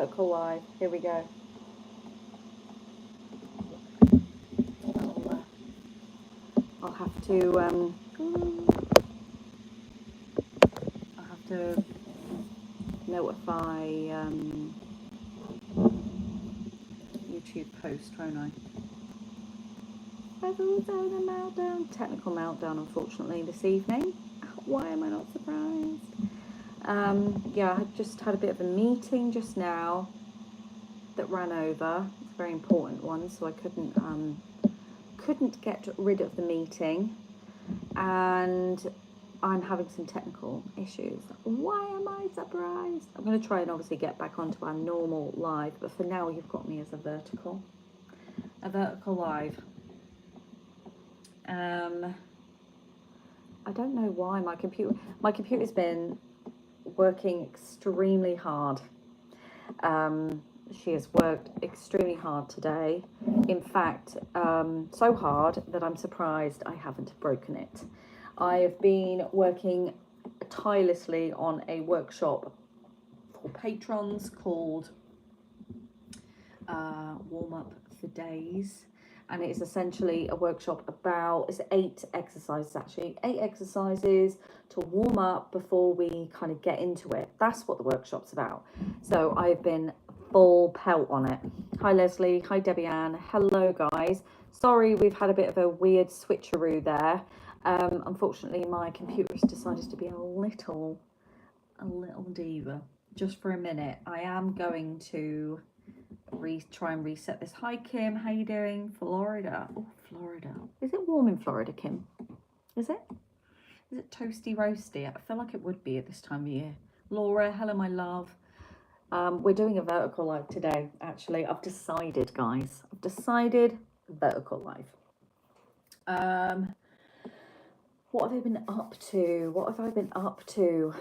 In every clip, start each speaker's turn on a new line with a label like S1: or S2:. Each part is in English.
S1: vertical live. Here we go. I'll have to notify YouTube post, won't I? Meltdown. Technical meltdown, unfortunately, this evening. Why am I not surprised? Yeah, I just had a bit of a meeting just now that ran over. It's a very important one, so I couldn't get rid of the meeting, and I'm having some technical issues. Why am I surprised? I'm going to try and obviously get back onto our normal live, but for now you've got me as a vertical live. I don't know why my computer's been working extremely hard. She has worked extremely hard today. In fact, so hard that I'm surprised I haven't broken it. I have been working tirelessly on a workshop for patrons called Warm Up for Days. And it is essentially a workshop about, it's 8 exercises actually, 8 exercises to warm up before we kind of get into it. That's what the workshop's about. So I've been full pelt on it. Hi Leslie, hi Debbie Ann, hello guys. Sorry, we've had a bit of a weird switcheroo there. Unfortunately, my computer's decided to be a little diva. Just for a minute, I am going to try and reset this. Hi Kim, how you doing? Florida. Oh, Florida. Is it warm in Florida, Kim? Is it? Is it toasty roasty? I feel like it would be at this time of year. Laura, hello my love. We're doing a vertical live today, actually. I've decided, guys. I've decided vertical live. What have I been up to? What have I been up to?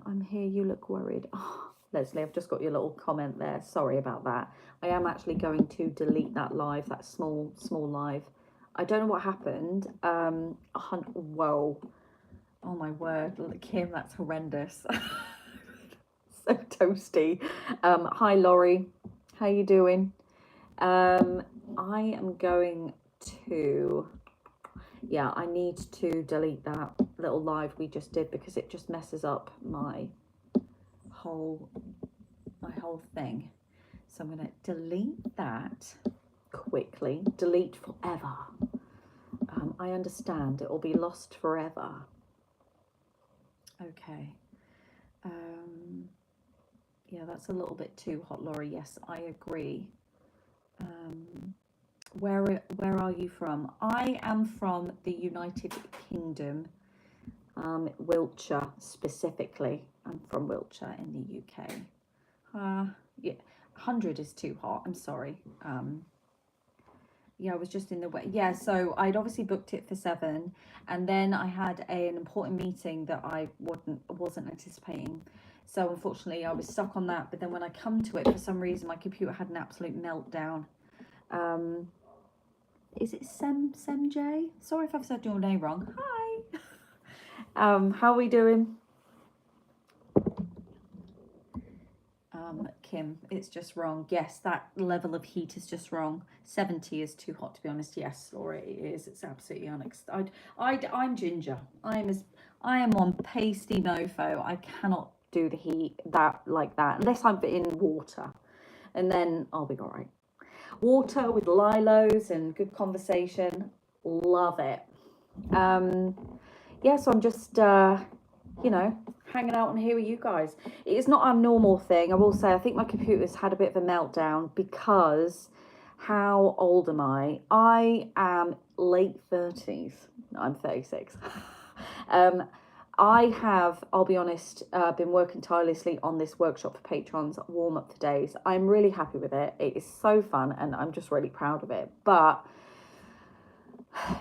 S1: I'm here, you look worried. Oh, Leslie, I've just got your little comment there. Sorry about that. I am actually going to delete that live, that small live. I don't know what happened. Whoa. Oh my word, Kim, that's horrendous. So toasty. Hi Laurie, how you doing? I am going to, yeah, I need to delete that little live we just did because it just messes up my whole thing. So I'm going to delete that quickly. Delete forever. I understand it will be lost forever. Okay. Yeah, that's a little bit too hot, Laurie. Yes, I agree. Where are you from? I am from the United Kingdom, Wiltshire specifically. I'm from Wiltshire in the UK. Yeah, 100 is too hot. I'm sorry. Yeah, I was just in the way. Yeah, so I'd obviously booked it for 7, and then I had an important meeting that I wasn't anticipating. So unfortunately, I was stuck on that. But then when I come to it, for some reason, my computer had an absolute meltdown. Is it Semj? Sorry if I've said your name wrong. Hi. How are we doing? Kim, it's just wrong. Yes, that level of heat is just wrong. 70 is too hot, to be honest. Yes, Laura, it is. It's absolutely unacceptable. I'm ginger. I am on pasty mofo. I cannot do the heat like that unless I'm in water, and then I'll be all right. Water with Lilos and good conversation. Love it. Yeah, so I'm just you know, hanging out on here with you guys. It's not our normal thing. I will say, I think my computer's had a bit of a meltdown because how old am I? I am late 30s. I'm 36. I have, I'll be honest, been working tirelessly on this workshop for patrons, Warm Up for Days. I'm really happy with it. It is so fun and I'm just really proud of it. But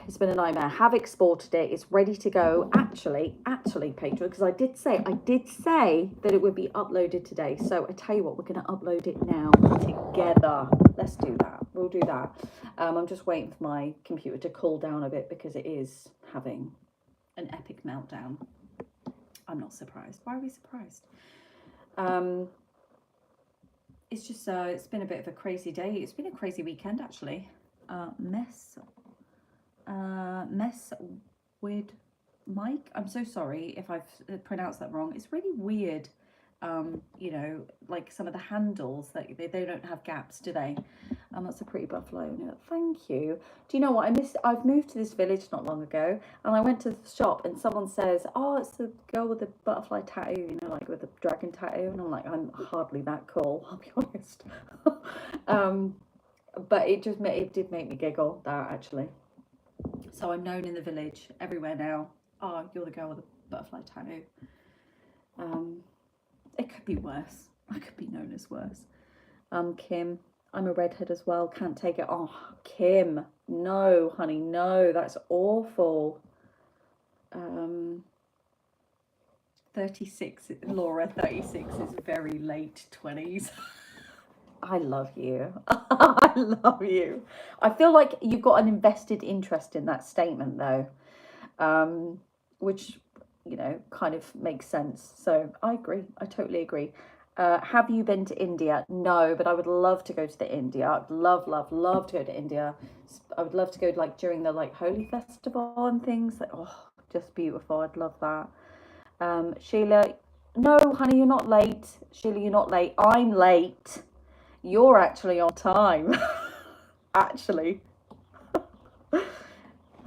S1: it's been a nightmare. I have exported it. It's ready to go. Actually, Patreon, because I did say that it would be uploaded today. So I tell you what, we're going to upload it now together. Let's do that. We'll do that. I'm just waiting for my computer to cool down a bit because it is having an epic meltdown. I'm not surprised. Why are we surprised? it's just it's been a bit of a crazy day. It's been a crazy weekend actually. Mess with Mike. I'm so sorry if I've pronounced that wrong. It's really weird. You know, like some of the handles that they don't have gaps, do they? That's a pretty buffalo. No, thank you. Do you know what I missed? I've moved to this village not long ago, and I went to the shop, and someone says, "Oh, it's the girl with the butterfly tattoo, you know, like with the dragon tattoo." And I'm like, I'm hardly that cool, I'll be honest. But it did make me giggle, that actually. So I'm known in the village everywhere now. Oh, you're the girl with the butterfly tattoo. It could be worse. I could be known as worse. Kim, I'm a redhead as well. Can't take it. Oh, Kim, no, honey, no, that's awful. 36, Laura, 36 is very late 20s. I love you. I love you. I feel like you've got an invested interest in that statement, though, which, you know, kind of makes sense. So I agree. I totally agree. Have you been to India? No, but I would love to go to the India. I'd love to go to India. I would love to go like during the like Holy Festival and things. Like, oh, just beautiful. I'd love that. Sheila, no, honey, you're not late. Sheila, you're not late. I'm late. You're actually on time. Actually.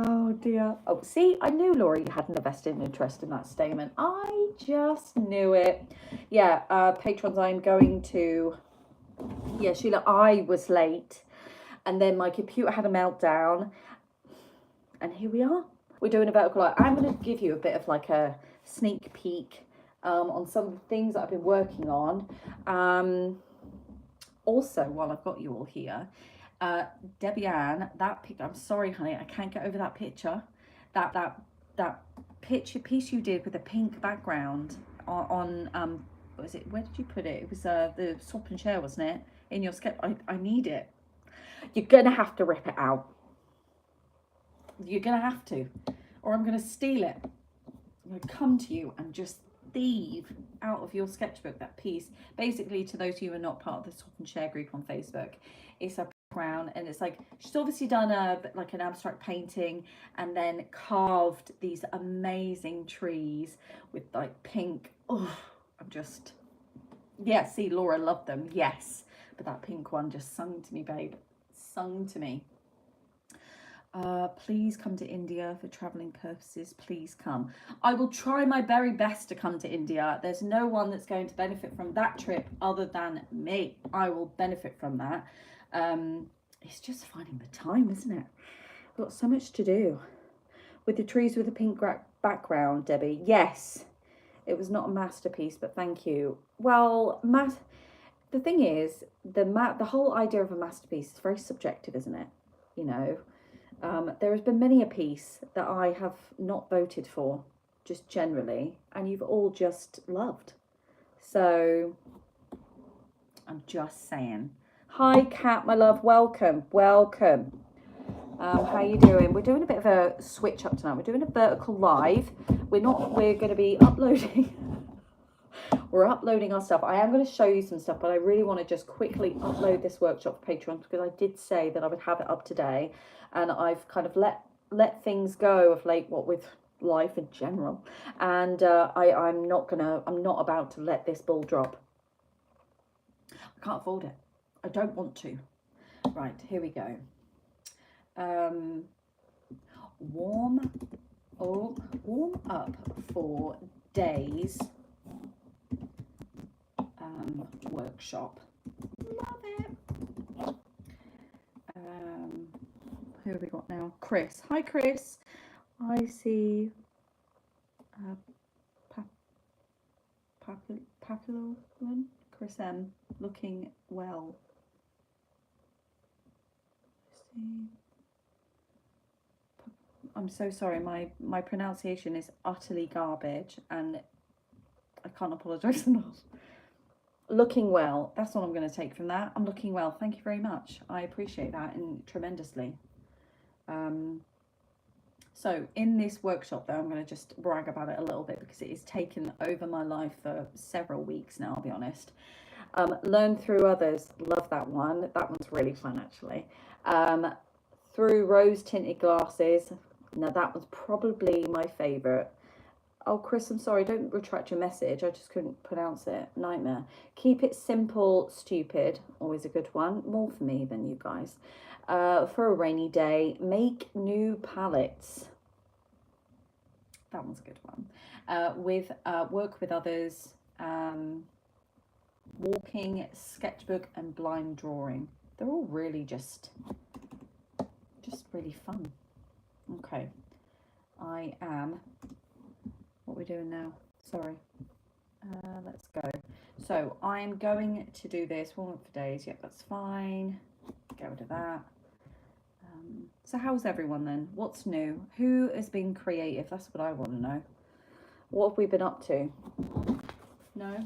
S1: Oh dear. Oh, see, I knew Laura you had an invested interest in that statement. I just knew it. Yeah, patrons, I'm going to. Yeah, Sheila, I was late, and then my computer had a meltdown, and here we are. We're doing a vertical light. I'm going to give you a bit of like a sneak peek on some of the things that I've been working on. Also, while I've got you all here, Debbie Ann, that picture, I'm sorry, honey, I can't get over that picture. That picture piece you did with the pink background on what was it? Where did you put it? It was the swap and share, wasn't it? In your sketch. I need it. You're gonna have to rip it out. You're gonna have to, or I'm gonna steal it. I'm gonna come to you and just thieve out of your sketchbook that piece. Basically, to those of you who are not part of the swap and share group on Facebook, it's a background, and it's like she's obviously done like an abstract painting and then carved these amazing trees with like pink. Oh, I'm just, yeah, see, Laura loved them, yes, but that pink one just sung to me, babe, sung to me. Please come to India for traveling purposes. Please come. I will try my very best to come to India. There's no one that's going to benefit from that trip other than me. I will benefit from that. It's just finding the time, isn't it? I've got so much to do. With the trees with the pink background, Debbie. Yes, it was not a masterpiece, but thank you. Well, the thing is, the whole idea of a masterpiece is very subjective, isn't it? You know. There has been many a piece that I have not voted for, just generally, and you've all just loved. So, I'm just saying. Hi, Kat, my love. Welcome. How you doing? We're doing a bit of a switch up tonight. We're doing a vertical live. We're going to be uploading. We're uploading our stuff. I am going to show you some stuff, but I really want to just quickly upload this workshop for Patreon because I did say that I would have it up today, and I've kind of let things go of late, what with life in general, and I'm not about to let this ball drop. I can't afford it. I don't want to. Right, here we go. Warm up for days. Workshop. Love it. Who have we got now? Chris. Hi, Chris. I see Papillon. Chris M. Looking well. I'm so sorry. My pronunciation is utterly garbage, and I can't apologise enough. Looking well. That's what I'm going to take from that. I'm looking well. Thank you very much. I appreciate that tremendously. So in this workshop, though, I'm going to just brag about it a little bit because it has taken over my life for several weeks now, I'll be honest. Learn through others. Love that one. That one's really fun, actually. Through rose tinted glasses. Now that was probably my favourite. Oh, Chris, I'm sorry. Don't retract your message. I just couldn't pronounce it. Nightmare. Keep it simple, stupid. Always a good one. More for me than you guys. For a rainy day, make new palettes. That one's a good one. Work with others. Walking, sketchbook, and blind drawing. They're all really just really fun. Okay. I am. What are we doing now? Sorry. Let's go. So I'm going to do this. Warm up for days. Yep, that's fine. Get rid of that. So how's everyone then? What's new? Who has been creative? That's what I want to know. What have we been up to? No?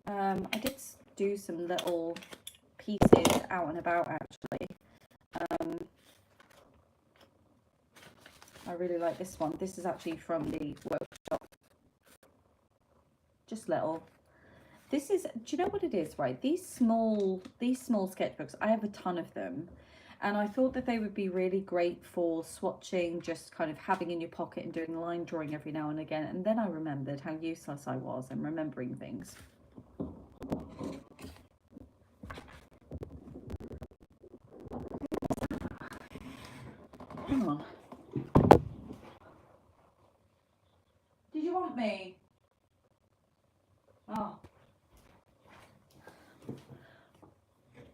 S1: I did do some little pieces out and about, actually. I really like this one. This is actually from the workshop. Just little. This is, do you know what it is, right? These small sketchbooks, I have a ton of them. And I thought that they would be really great for swatching, just kind of having in your pocket and doing line drawing every now and again. And then I remembered how useless I was in remembering things. Hang on. Did you want me? Oh.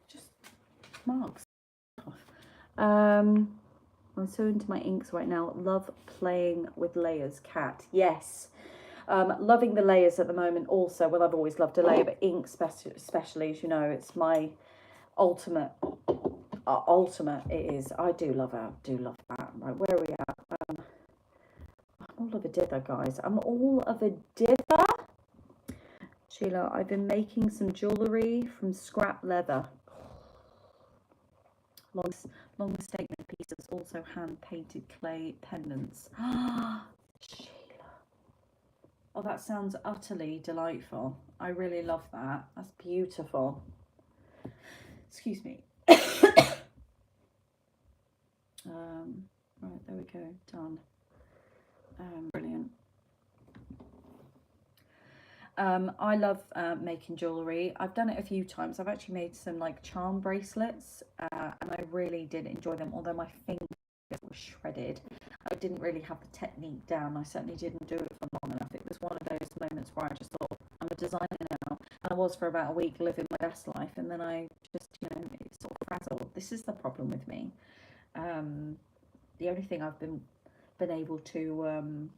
S1: Just marks. I'm so into my inks right now. Love playing with layers, Cat. Yes. Loving the layers at the moment also. Well, I've always loved a layer, but ink especially, as you know, it's my ultimate. It is. I do love that. Right, where are we at? I'm all of a dither, guys. I'm all of a dither. Sheila, I've been making some jewellery from scrap leather. Long statement pieces, also hand-painted clay pendants. Sheila. Oh, that sounds utterly delightful. I really love that. That's beautiful. Excuse me. Right, there we go. Done. Brilliant. I love making jewellery. I've done it a few times. I've actually made some like charm bracelets and I really did enjoy them, although my fingers were shredded. I didn't really have the technique down. I certainly didn't do it for long enough. It was one of those moments where I just thought, I'm a designer now. And I was for about a week living my best life, and then I just, you know, it sort of frazzled. This is the problem with me. The only thing I've been able to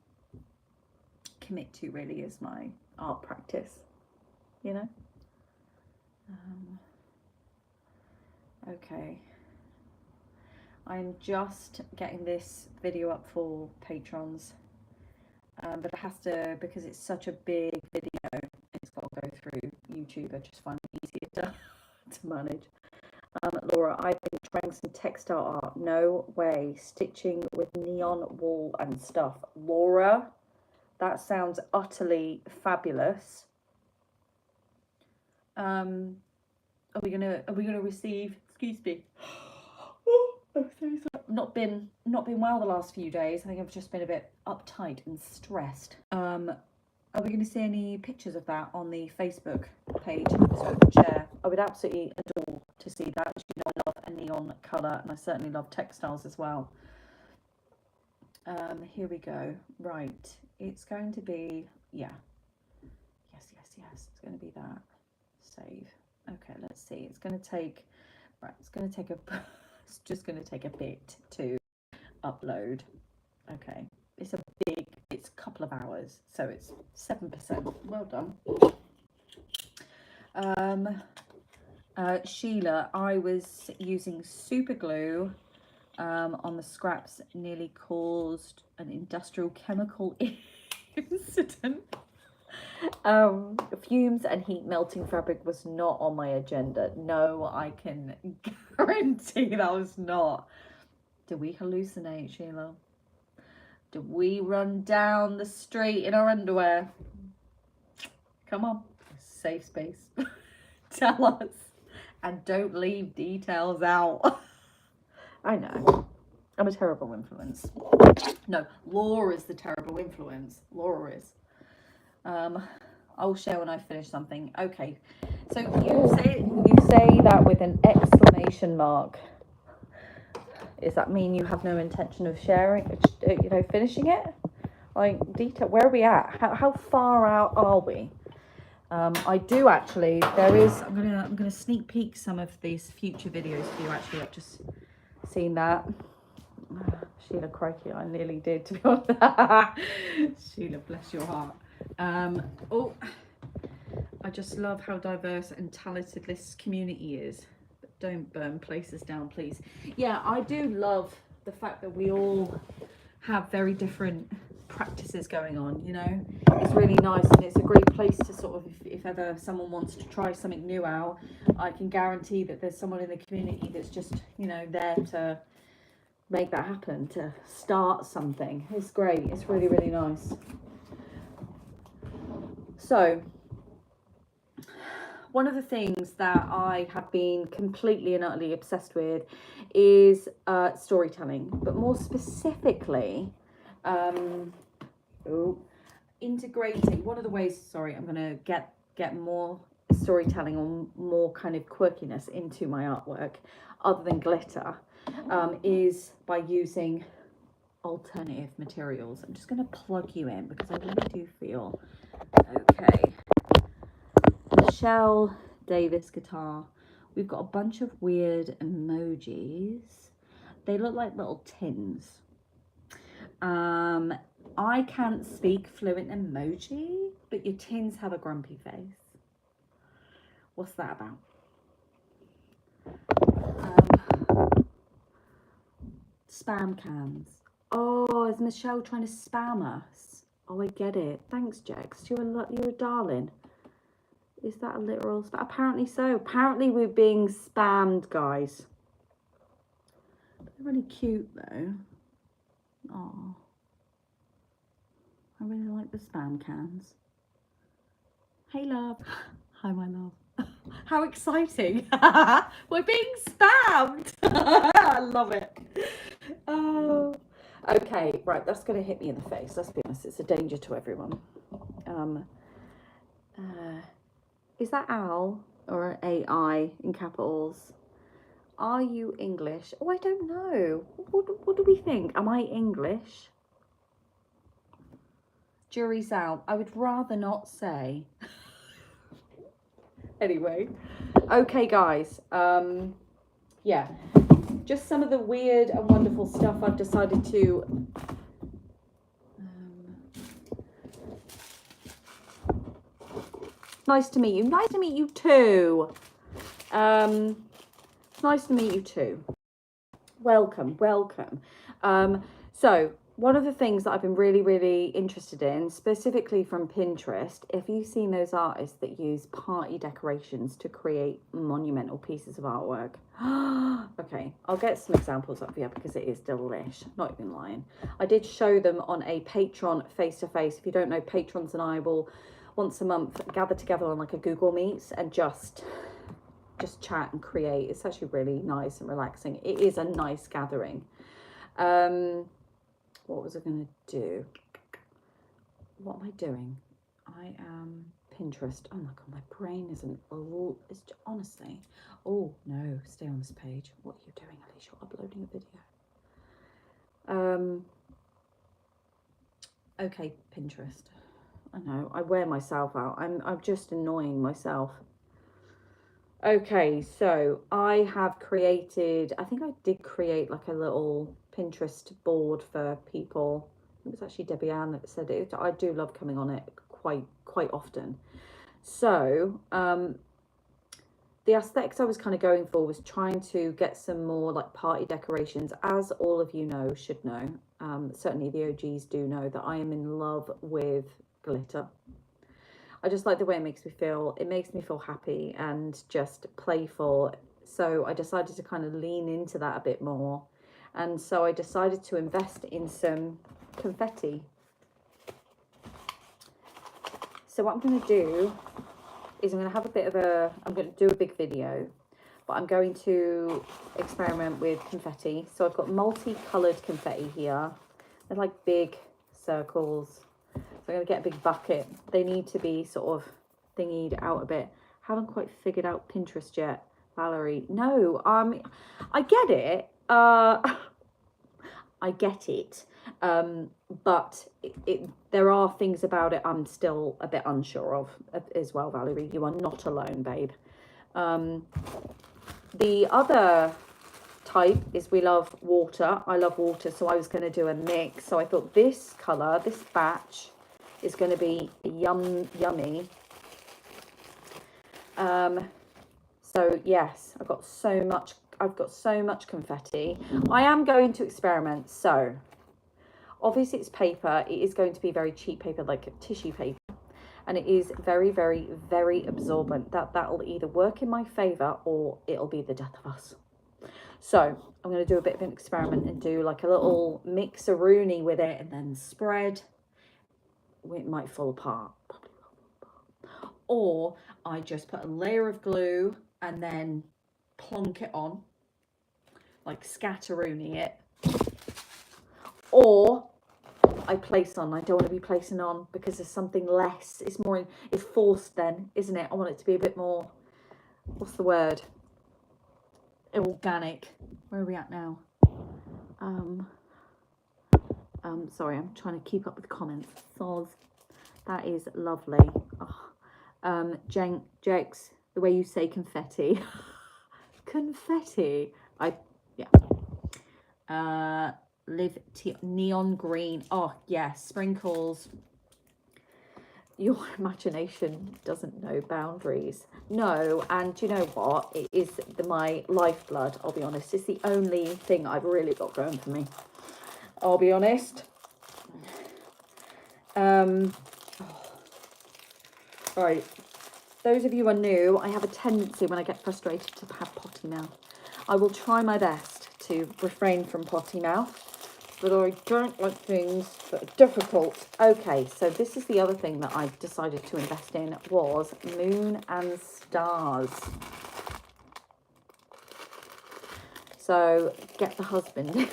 S1: commit to really is my art practice, you know. Okay, I'm just getting this video up for patrons, but it has to, because it's such a big video, it's got to go through YouTube. I just find it easier to manage. Laura, I've been trying some textile art. No way. Stitching with neon wool and stuff. Laura, that sounds utterly fabulous. Are we gonna receive? Excuse me. Oh, I'm so sorry. Not been well the last few days. I think I've just been a bit uptight and stressed. Are we going to see any pictures of that on the Facebook page so I can share? I would absolutely adore to see that. You know, I love a neon colour, and I certainly love textiles as well. Here we go. Right, it's going to be, yeah. Yes. It's going to be that. Save. Okay, let's see. It's going to take, right, it's just going to take a bit to upload. Okay, it's a couple of hours, so it's 7%. Well done. Sheila, I was using super glue on the scraps, nearly caused an industrial chemical incident. Fumes and heat melting fabric was not on my agenda. No, I can guarantee that was not. Did we hallucinate, Sheila? Did we run down the street in our underwear? Come on, safe space. Tell us. And don't leave details out. I know. I'm a terrible influence. No, Laura's the terrible influence. Laura is. I'll share when I finish something. Okay. So you say that with an exclamation mark. Does that mean you have no intention of sharing, finishing it? Like, detail, where are we at? How far out are we? I do actually, I'm gonna sneak peek some of these future videos for you. Actually, I've just seen that. Sheila, crikey, I nearly did, to be honest. Sheila, bless your heart. Oh, I just love how diverse and talented this community is. But don't burn places down, please. Yeah, I do love the fact that we all have very different practices going on, you know. It's really nice, and it's a great place to sort of, if ever someone wants to try something new out, I can guarantee that there's someone in the community that's just, you know, there to make that happen, to start something. It's great. It's really, really nice. So one of the things that I have been completely and utterly obsessed with is storytelling, but more specifically, integrating. One of the ways, I'm going to get more storytelling or more kind of quirkiness into my artwork, other than glitter, is by using alternative materials. I'm just going to plug you in because I really do feel okay. Michelle Davis guitar. We've got a bunch of weird emojis. They look like little tins. I can't speak fluent emoji, but your tins have a grumpy face. What's that about? Spam cans. Oh, is Michelle trying to spam us? Oh, I get it. Thanks, Jex. You're a darling. Is that a literal spam? Apparently so. Apparently we're being spammed, guys. They're really cute, though. Oh, I really like the spam cans. Hey, love. Hi, my love. How exciting. We're being spammed. I love it. Oh, okay, right, that's going to hit me in the face. Let's be honest, it's a danger to everyone. Is that Al or AI in capitals? Are you English? Oh, I don't know. What do we think? Am I English? Jury's out. I would rather not say. Anyway, okay, guys. Yeah, just some of the weird and wonderful stuff I've decided to. Nice to meet you. Nice to meet you too. Nice to meet you too. Welcome. So one of the things that I've been really, really interested in, specifically from Pinterest, if you've seen those artists that use party decorations to create monumental pieces of artwork. Okay, I'll get some examples up here because it is delish, not even lying. I did show them on a Patreon face-to-face. If you don't know, patrons and I will once a month gather together on like a Google Meets and just chat and create. It's actually really nice and relaxing. It is a nice gathering. What was I going to do? What am I doing? I am Pinterest. Oh my God, my brain isn't all, it's just, honestly. Oh no, stay on this page. What are you doing, Alicia? You're uploading a video. Okay, Pinterest. I know, I wear myself out. I'm just annoying myself. Okay, so I have created, I think I did create like a little Pinterest board for people. It was actually Debbie Ann that said it. I do love coming on it quite often. So the aesthetics I was kind of going for was trying to get some more like party decorations. As all of you know, should know, certainly the OGs do know that I am in love with glitter. I just like the way it makes me feel. It makes me feel happy and just playful. So I decided to kind of lean into that a bit more. And so I decided to invest in some confetti. So what I'm going to do is I'm going to have a bit of a, I'm going to do a big video, but I'm going to experiment with confetti. So I've got multicoloured confetti here. They're like big circles. So I'm going to get a big bucket. They need to be sort of thingied out a bit. Haven't quite figured out Pinterest yet, Valerie. No, I get it. I get it. But there are things about it I'm still a bit unsure of as well, Valerie. You are not alone, babe. The other type is we love water. I love water, so I was going to do a mix. So I thought this colour, this batch, is going to be yummy. So yes, I've got so much confetti. I am going to experiment. So obviously it's paper. It is going to be very cheap paper, like tissue paper, and it is very, very, very absorbent. That'll either work in my favour or it'll be the death of us. So I'm going to do a bit of an experiment and do like a little mix-a-rooney with it, and then spread. It might fall apart, probably will fall apart. Or I just put a layer of glue and then plonk it on, like scatteroony it. Or I place on. I don't want to be placing on because there's something less. It's more, it's forced then, isn't it? I want it to be a bit more, what's the word? Organic. Where are we at now? Sorry, I'm trying to keep up with the comments. Soz, that is lovely. Oh. Jex, the way you say confetti. Confetti. Live neon green. Oh yes, sprinkles. Your imagination doesn't know boundaries. No, and you know what? It is my lifeblood, I'll be honest. It's the only thing I've really got going for me, I'll be honest. Right. Those of you who are new, I have a tendency when I get frustrated to have potty mouth. I will try my best to refrain from potty mouth, but I don't like things that are difficult. Okay, so this is the other thing that I decided to invest in, was moon and stars. So get the husband.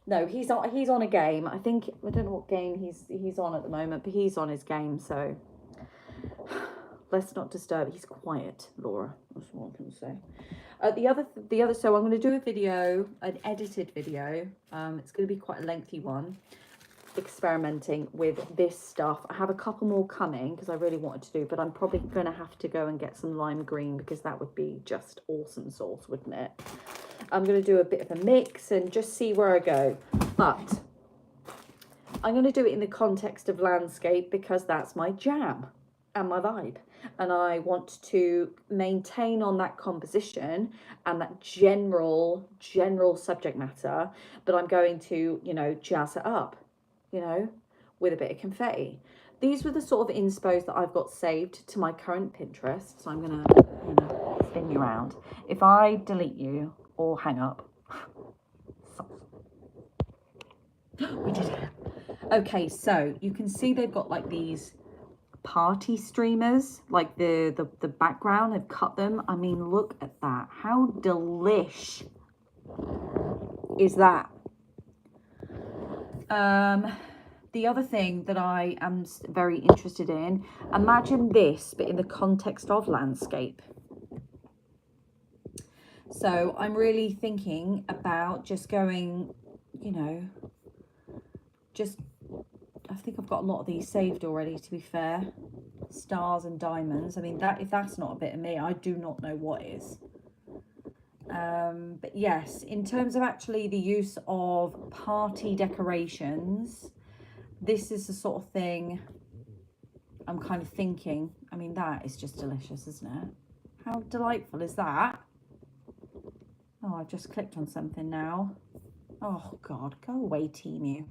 S1: No, he's on a game. I don't know what game he's on at the moment, but he's on his game, so let's not disturb. He's quiet, Laura. That's what I can say. The other. So I'm going to do a video, an edited video. It's going to be quite a lengthy one, experimenting with this stuff. I have a couple more coming because I really wanted to do, but I'm probably going to have to go and get some lime green because that would be just awesome sauce, wouldn't it? I'm going to do a bit of a mix and just see where I go. But I'm going to do it in the context of landscape because that's my jam and my vibe. And I want to maintain on that composition and that general subject matter, but I'm going to, jazz it up, with a bit of confetti. These were the sort of inspos that I've got saved to my current Pinterest. So I'm going to spin you around. If I delete you or hang up. We did it. Okay, so you can see they've got like these party streamers, like the background. I've cut them. I mean, look at that. How delish is that? The other thing that I am very interested in, imagine this, but in the context of landscape. So I'm really thinking about just going, I think I've got a lot of these saved already, to be fair. Stars and diamonds. I mean, if that's not a bit of me, I do not know what is. But yes, in terms of actually the use of party decorations, this is the sort of thing I'm kind of thinking. I mean, that is just delicious, isn't it? How delightful is that? Oh, I've just clicked on something now. Oh, God, go away, Temu.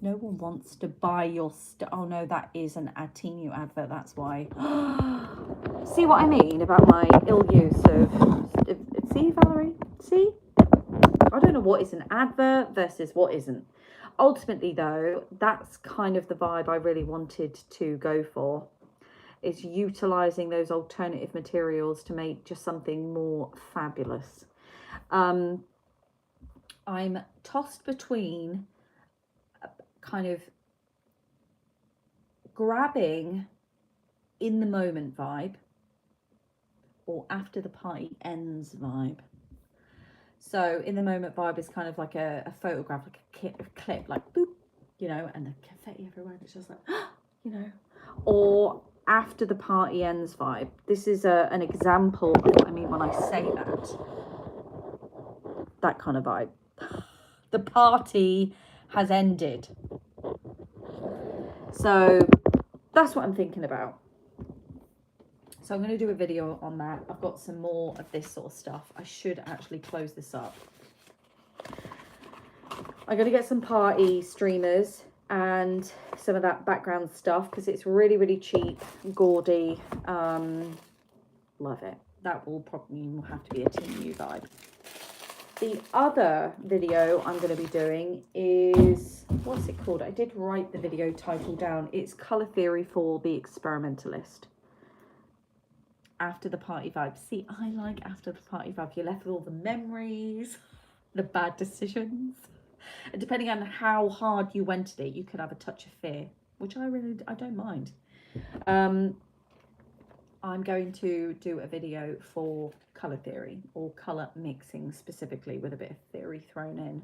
S1: No one wants to buy your stuff. Oh, no, that is an Temu advert. That's why. See what I mean about my ill use of... See, Valerie? See? I don't know what is an advert versus what isn't. Ultimately though, that's kind of the vibe I really wanted to go for, is utilizing those alternative materials to make just something more fabulous. I'm tossed between kind of grabbing in the moment vibe or after the party ends vibe. So in the moment vibe is kind of like a photograph, like a clip, like boop, you know, and the confetti everywhere. It's just like, you know, or after the party ends vibe. This is an example of what I mean when I say that kind of vibe. The party has ended. So that's what I'm thinking about. So I'm going to do a video on that. I've got some more of this sort of stuff. I should actually close this up. I'm going to get some party streamers and some of that background stuff because it's really, really cheap, gaudy. Love it. That will probably have to be a Team U vibe. The other video I'm going to be doing is, what's it called? I did write the video title down. It's Colour Theory for the Experimentalist. After the party vibe. See, I like after the party vibe. You're left with all the memories, the bad decisions. And depending on how hard you went at it, you could have a touch of fear, which I don't mind. I'm going to do a video for colour theory or colour mixing specifically with a bit of theory thrown in.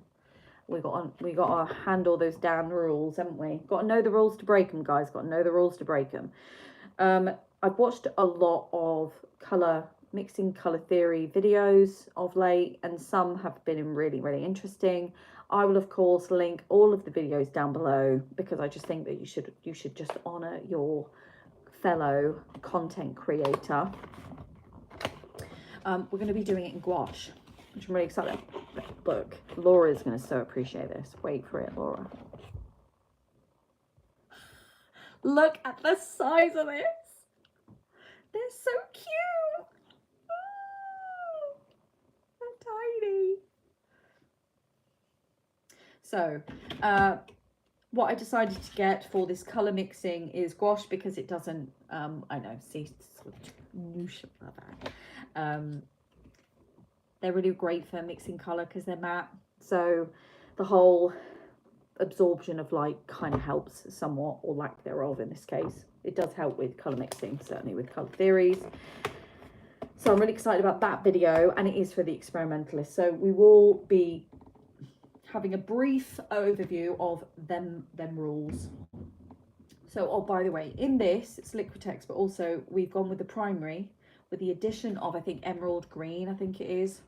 S1: We got to handle those damn rules, haven't we? Got to know the rules to break them, guys. Got to know the rules to break them. I've watched a lot of colour mixing, colour theory videos of late, and some have been really, really interesting. I will of course link all of the videos down below because I just think that you should just honour your fellow content creator. We're going to be doing it in gouache, which I'm really excited about. Look, Laura's going to so appreciate this. Wait for it, Laura. Look at the size of this. They're so cute. Oh, they're tiny. So, what I decided to get for this colour mixing is gouache because it doesn't, I know, see, they're really great for mixing colour because they're matte. So the whole absorption of light kind of helps somewhat, or lack thereof in this case. It does help with colour mixing, certainly with colour theories. So I'm really excited about that video, and it is for the experimentalist. So we will be having a brief overview of them rules. So, oh, by the way, in this, it's Liquitex, but also we've gone with the primary with the addition of, I think, emerald green, I think it is.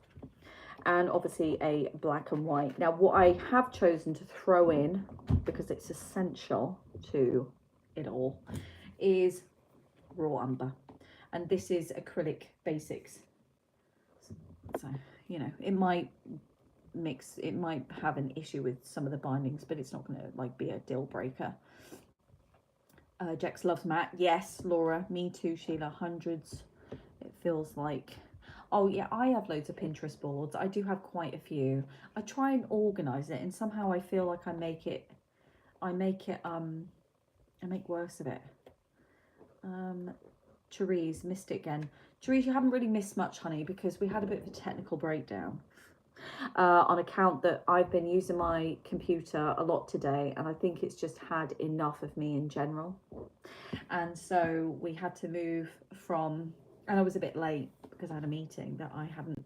S1: And obviously a black and white. Now, what I have chosen to throw in, because it's essential to it all, is raw umber. And this is acrylic basics. So, you know, it might have an issue with some of the bindings, but it's not going to like be a deal breaker. Jex loves matte. Yes, Laura, me too, Sheila. Hundreds. It feels like, oh yeah, I have loads of Pinterest boards. I do have quite a few. I try and organize it, and somehow I feel like I make worse of it. Therese missed it again. Therese, you haven't really missed much, honey, because we had a bit of a technical breakdown on account that I've been using my computer a lot today, and I think it's just had enough of me in general. And so we had to move from, and I was a bit late because I had a meeting that I hadn't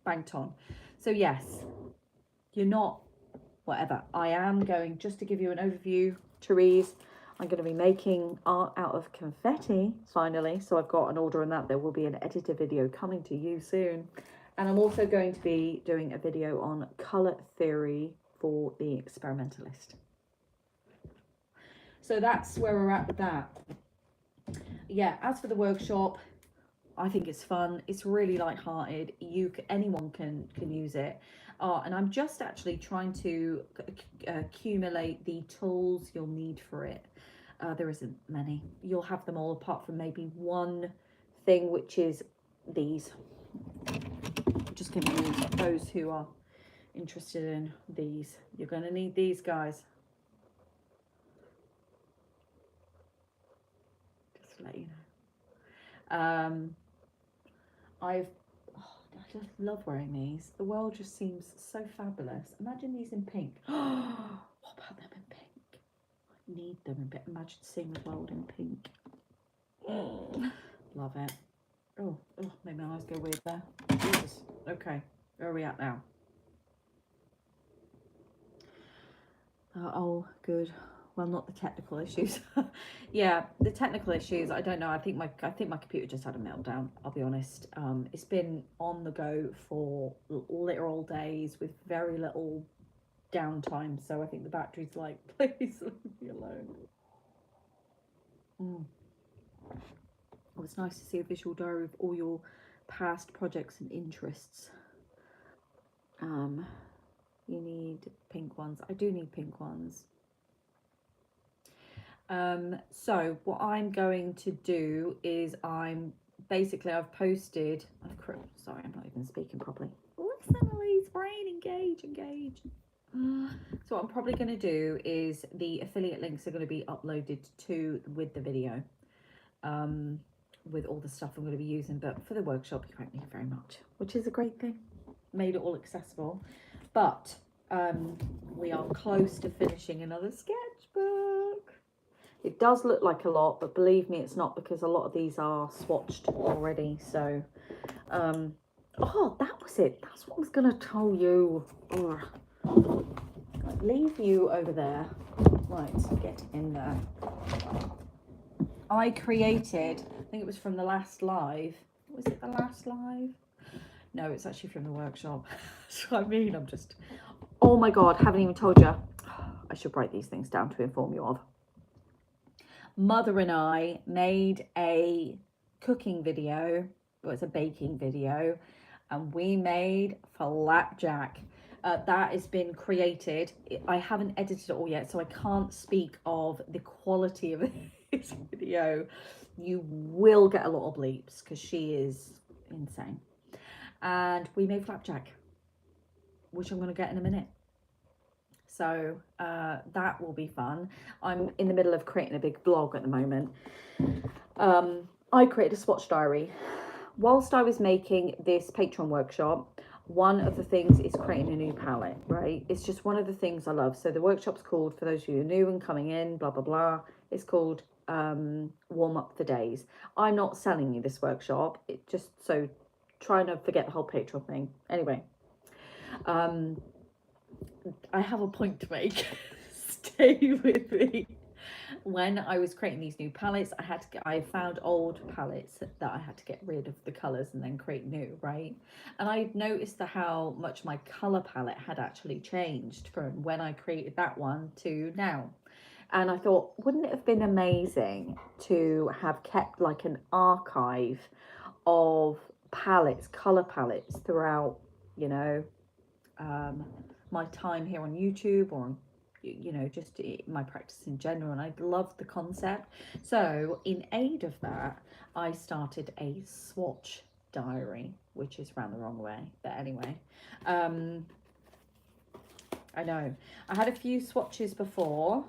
S1: banked on. So yes, you're not, whatever. I am going, just to give you an overview, Therese, I'm going to be making art out of confetti, finally. So I've got an order on that. There will be an edited video coming to you soon. And I'm also going to be doing a video on colour theory for the experimentalist. So that's where we're at with that. Yeah, as for the workshop, I think it's fun. It's really light-hearted. Anyone can use it. And I'm just actually trying to accumulate the tools you'll need for it. There isn't many. You'll have them all apart from maybe one thing, which is these. Just giving those who are interested in these. You're going to need these, guys. Just to let you know. I just love wearing these. The world just seems so fabulous. Imagine these in pink. What about them in pink? I need them in pink. Imagine seeing the world in pink. Love it. Oh, made my eyes go weird there. Jesus. Okay, where are we at now? Oh, good. Well, not the technical issues. Yeah, the technical issues. I don't know. I think my computer just had a meltdown. I'll be honest. It's been on the go for literal days with very little downtime. So I think the battery's like, please leave me alone. Oh, it's nice to see a visual diary of all your past projects and interests. You need pink ones. I do need pink ones. So what I'm going to do is I've posted, sorry, I'm not even speaking properly. Listen, Elise, brain, engage. So what I'm probably going to do is the affiliate links are going to be uploaded with the video, with all the stuff I'm going to be using, but for the workshop, you won't need very much, which is a great thing. Made it all accessible, but we are close to finishing another sketchbook. It does look like a lot, but believe me, it's not, because a lot of these are swatched already. So, oh, that was it. That's what I was going to tell you. Leave you over there. Right, get in there. I created, I think it was from the last live. Was it the last live? No, it's actually from the workshop. So I mean, I'm just, oh my God, haven't even told you. I should write these things down to inform you of. Mother and I made a cooking video. It was a baking video, and we made flapjack. That has been created. I haven't edited it all yet, so I can't speak of the quality of this video. You will get a lot of bleeps because she is insane. And we made flapjack, which I'm going to get in a minute. So that will be fun. I'm in the middle of creating a big blog at the moment. I created a swatch diary. Whilst I was making this Patreon workshop, one of the things is creating a new palette, right? It's just one of the things I love. So the workshop's called, for those of you who are new and coming in, blah, blah, blah, it's called Warm Up for Days. I'm not selling you this workshop. It just, so trying to forget the whole Patreon thing. Anyway, I have a point to make. Stay with me. When I was creating these new palettes, I found old palettes that I had to get rid of the colors and then create new, right? And I noticed how much my color palette had actually changed from when I created that one to now. And I thought, wouldn't it have been amazing to have kept like an archive of palettes, color palettes throughout, you know, my time here on YouTube, or you know, just my practice in general. And I loved the concept. So in aid of that, I started a swatch diary, which is round the wrong way, but anyway, I know I had a few swatches before,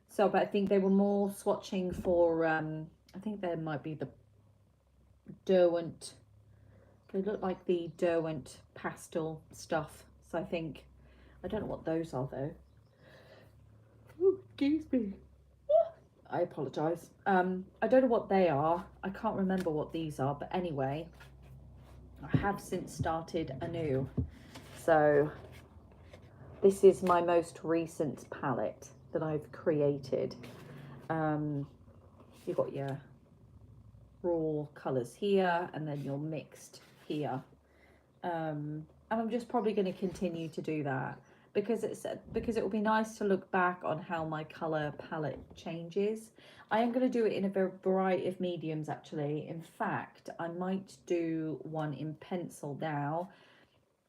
S1: so but I think they were more swatching for I think there might be the Derwent, they look like the Derwent pastel stuff, so I think, I don't know what those are though. Ooh, excuse me. I apologise. I don't know what they are. I can't remember what these are, but anyway, I have since started anew. So this is my most recent palette that I've created. You've got your raw colours here, and then your mixed here. And I'm just probably going to continue to do that, because it will be nice to look back on how my color palette changes. I am going to do it in a variety of mediums, actually. In fact, I might do one in pencil now.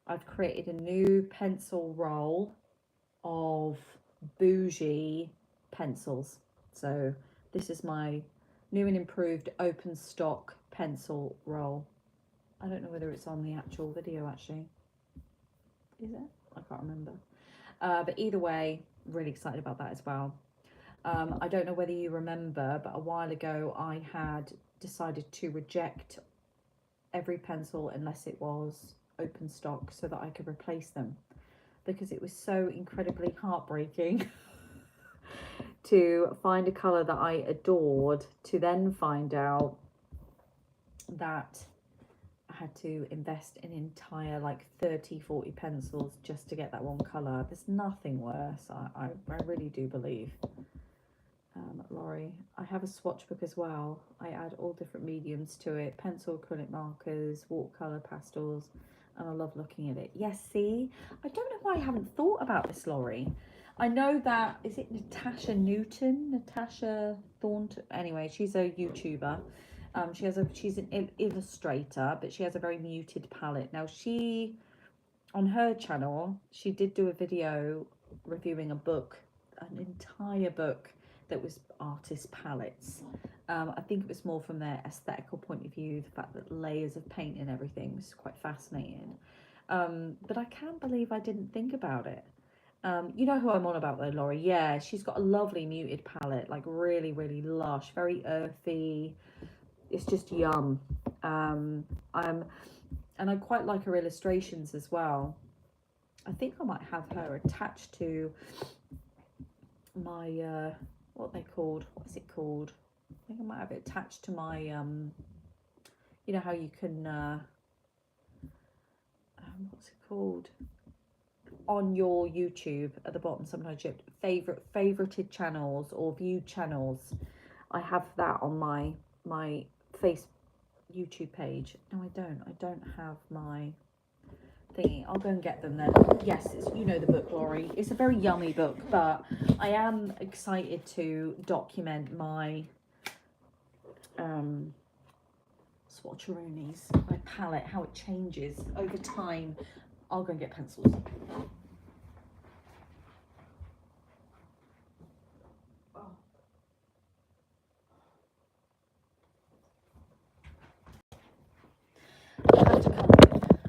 S1: I've created a new pencil roll of bougie pencils. So this is my new and improved open stock pencil roll. I don't know whether it's on the actual video, actually. Is it? I can't remember. But either way, really excited about that as well. I don't know whether you remember, but a while ago I had decided to reject every pencil unless it was open stock so that I could replace them, because it was so incredibly heartbreaking to find a colour that I adored, to then find out that I had to invest in entire like 30-40 pencils just to get that one colour. There's nothing worse, I really do believe. Laurie, I have a swatch book as well. I add all different mediums to it, pencil, acrylic markers, watercolour, pastels, and I love looking at it. Yes, see, I don't know why I haven't thought about this, Laurie. I know that, is it Natasha Newton? Natasha Thornton? Anyway, she's a YouTuber. She's an illustrator, but she has a very muted palette. Now on her channel, she did do a video reviewing a book, an entire book that was artist palettes. I think it was more from their aesthetical point of view, the fact that layers of paint and everything was quite fascinating. But I can't believe I didn't think about it. You know who I'm on about though, Laurie? Yeah, she's got a lovely muted palette, like really, really lush, very earthy. It's just yum. And I quite like her illustrations as well. I think I might have her attached to my what they called, what's it called? I think I might have it attached to my you know how you can what's it called, on your YouTube at the bottom, sometimes you have favorited channels or viewed channels. I have that on my YouTube page. No, I don't have my thingy. I'll go and get them then. Yes, you know the book, Laurie. It's a very yummy book, but I am excited to document my swatcheroonies, my palette, how it changes over time. I'll go and get pencils.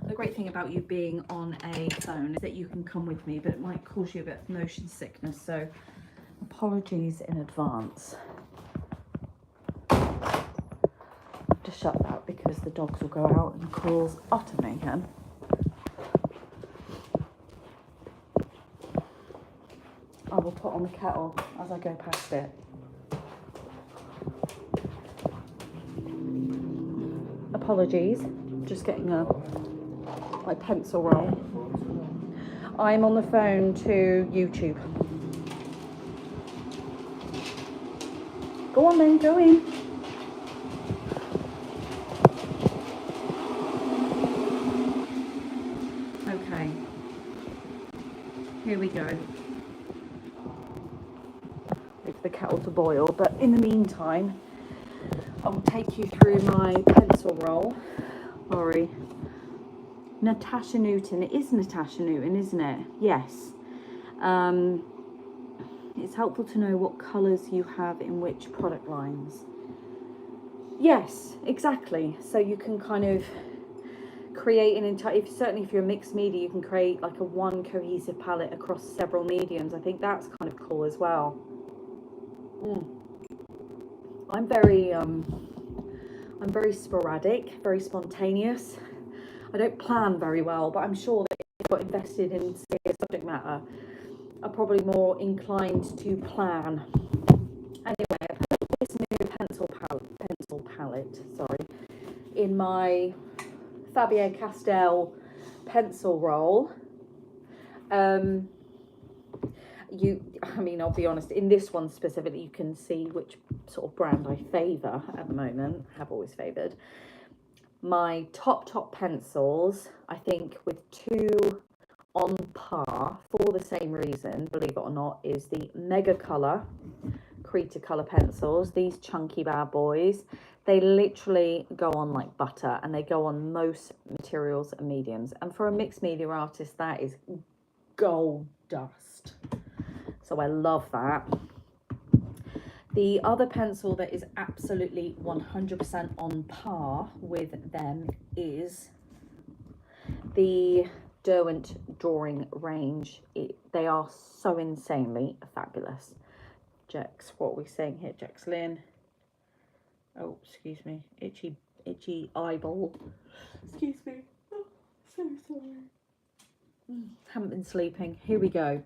S1: The great thing about you being on a phone is that you can come with me, but it might cause you a bit of motion sickness, so apologies in advance. Just shut that because the dogs will go out and cause utter mayhem. I will put on the kettle as I go past it. Apologies, just getting my pencil roll. I'm on the phone to YouTube. Go on then, go in. Okay, here we go. Wait for the kettle to boil, but in the meantime, I'll take you through my pencil roll. Sorry. Natasha Newton. It is Natasha Newton, isn't it? Yes. It's helpful to know what colours you have in which product lines. Yes, exactly. So you can kind of create an entire, certainly if you're a mixed media, you can create like a one cohesive palette across several mediums. I think that's kind of cool as well. I'm very sporadic, very spontaneous. I don't plan very well, but I'm sure that if I got invested in, say, a subject matter, I'm probably more inclined to plan. Anyway, I put this new pencil palette, in my Faber-Castell pencil roll. I'll be honest, in this one specifically, you can see which sort of brand I favour at the moment, have always favoured. My top pencils, I think with two on par for the same reason, believe it or not, is the Mega Colour Cretacolor pencils. These chunky bad boys, they literally go on like butter, and they go on most materials and mediums. And for a mixed media artist, that is gold dust. So I love that. The other pencil that is absolutely 100% on par with them is the Derwent drawing range. They are so insanely fabulous. Jex, what are we saying here? Jex Lynn. Oh, excuse me. Itchy eyeball. Excuse me. Oh, so sorry. Haven't been sleeping. Here we go.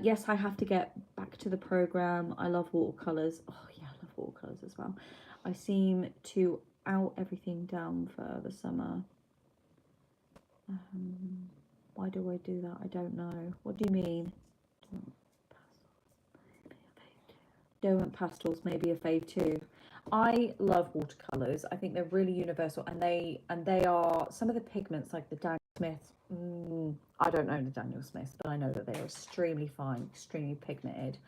S1: Yes, I have to get back to the program. I love watercolors. Oh yeah, I love watercolors as well. I seem to out everything down for the summer. Why do I do that? I don't know. What do you mean? Derwent pastels may be a fave too. I love watercolors. I think they're really universal, and they are some of the pigments like the Daniel Smiths. I don't know the Daniel Smiths, but I know that they are extremely fine, extremely pigmented.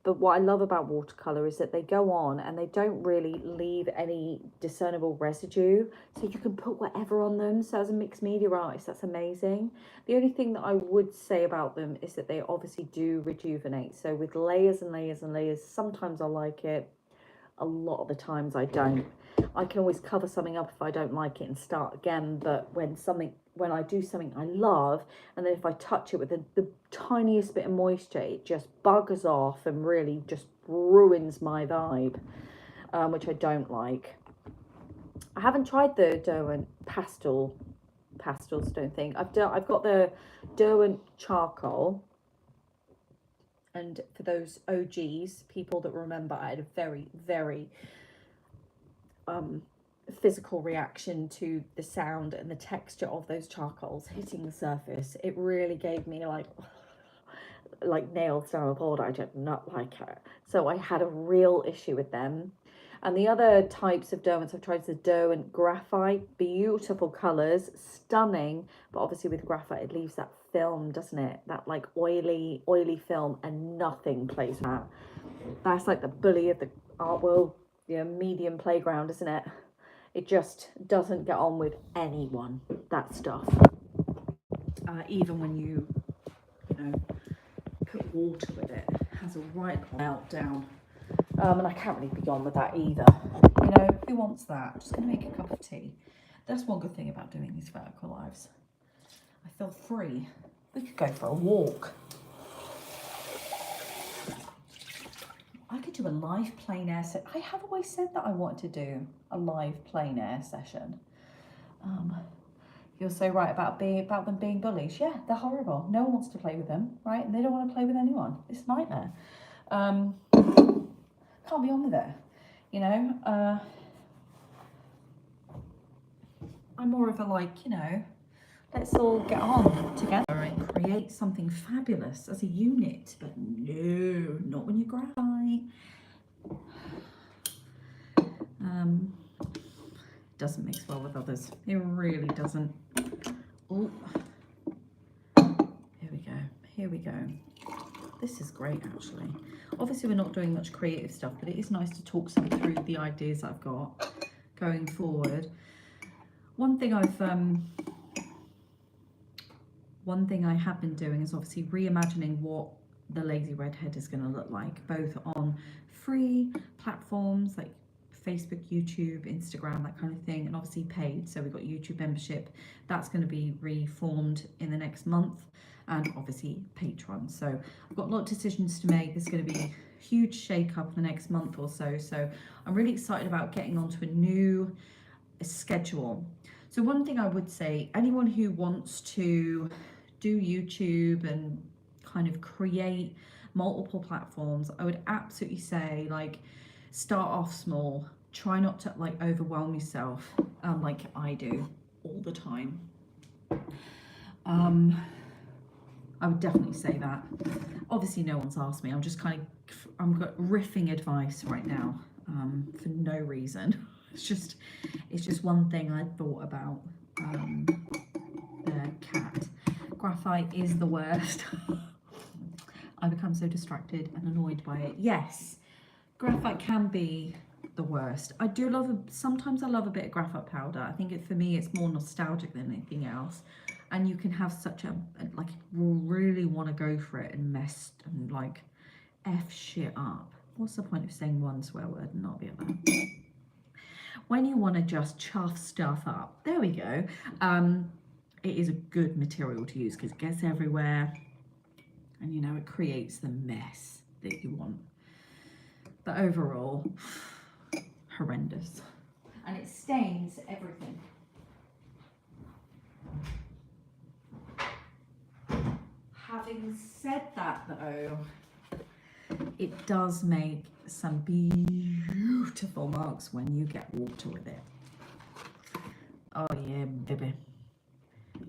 S1: But what I love about watercolor is that they go on and they don't really leave any discernible residue, so you can put whatever on them. So as a mixed media artist, that's amazing. The only thing that I would say about them is that they obviously do rejuvenate. So with layers and layers and layers, sometimes I like it, a lot of the times I don't. I can always cover something up if I don't like it and start again, but when I do something I love, and then if I touch it with the tiniest bit of moisture, it just buggers off and really just ruins my vibe, which I don't like. I haven't tried the Derwent pastels, don't think. I've got the Derwent charcoal. And for those OGs, people that remember, I had a very, very physical reaction to the sound and the texture of those charcoals hitting the surface. It really gave me like nails down a board. I did not like it. So I had a real issue with them. And the other types of Derwents I've tried is the Derwent graphite. Beautiful colours, stunning, but obviously with graphite it leaves that film, doesn't it? That like oily film, and nothing plays with that. That's like the bully of the art world, medium playground, isn't it? It just doesn't get on with anyone, that stuff. Even when you put water with it, it has a right meltdown. And I can't really be on with that either. Who wants that? I'm just going to make a cup of tea. That's one good thing about doing these vertical lives. I feel free. We could go for a walk. I could do a live plein air session. I have always said that I want to do a live plein air session. You're so right about them being bullies. Yeah, they're horrible. No one wants to play with them, right? And they don't want to play with anyone. It's a nightmare. Can't be on with it, I'm more of a let's all get on together and create something fabulous as a unit. But no, not when you graphite. Doesn't mix well with others. It really doesn't. Oh, here we go. This is great, actually. Obviously, we're not doing much creative stuff, but it is nice to talk some through the ideas I've got going forward. One thing I have been doing is obviously reimagining what the LazyREDhead is going to look like, both on free platforms like Facebook, YouTube, Instagram, that kind of thing, and obviously paid. So we've got YouTube membership. That's going to be reformed in the next month, and obviously Patreon. So I've got a lot of decisions to make. There's going to be a huge shake up in the next month or so. So I'm really excited about getting onto a new schedule. So one thing I would say, anyone who wants to do YouTube and kind of create multiple platforms, I would absolutely say start off small. Try not to overwhelm yourself like I do all the time. I would definitely say that. Obviously no one's asked me. I'm just I'm riffing advice right now for no reason. It's just one thing I thought about. The cat. Graphite is the worst. I become so distracted and annoyed by it. Yes, graphite can be the worst. I do sometimes I love a bit of graphite powder. I think for me it's more nostalgic than anything else. And you can have such really want to go for it and mess and F shit up. What's the point of saying one swear word and not the other? When you want to just chuff stuff up. There we go.
S2: it is a good material to use because it gets everywhere and, you know, it creates the mess that you want. But overall, horrendous. And it stains everything. Having said that though, it does make some beautiful marks when you get water with it. Oh yeah, baby.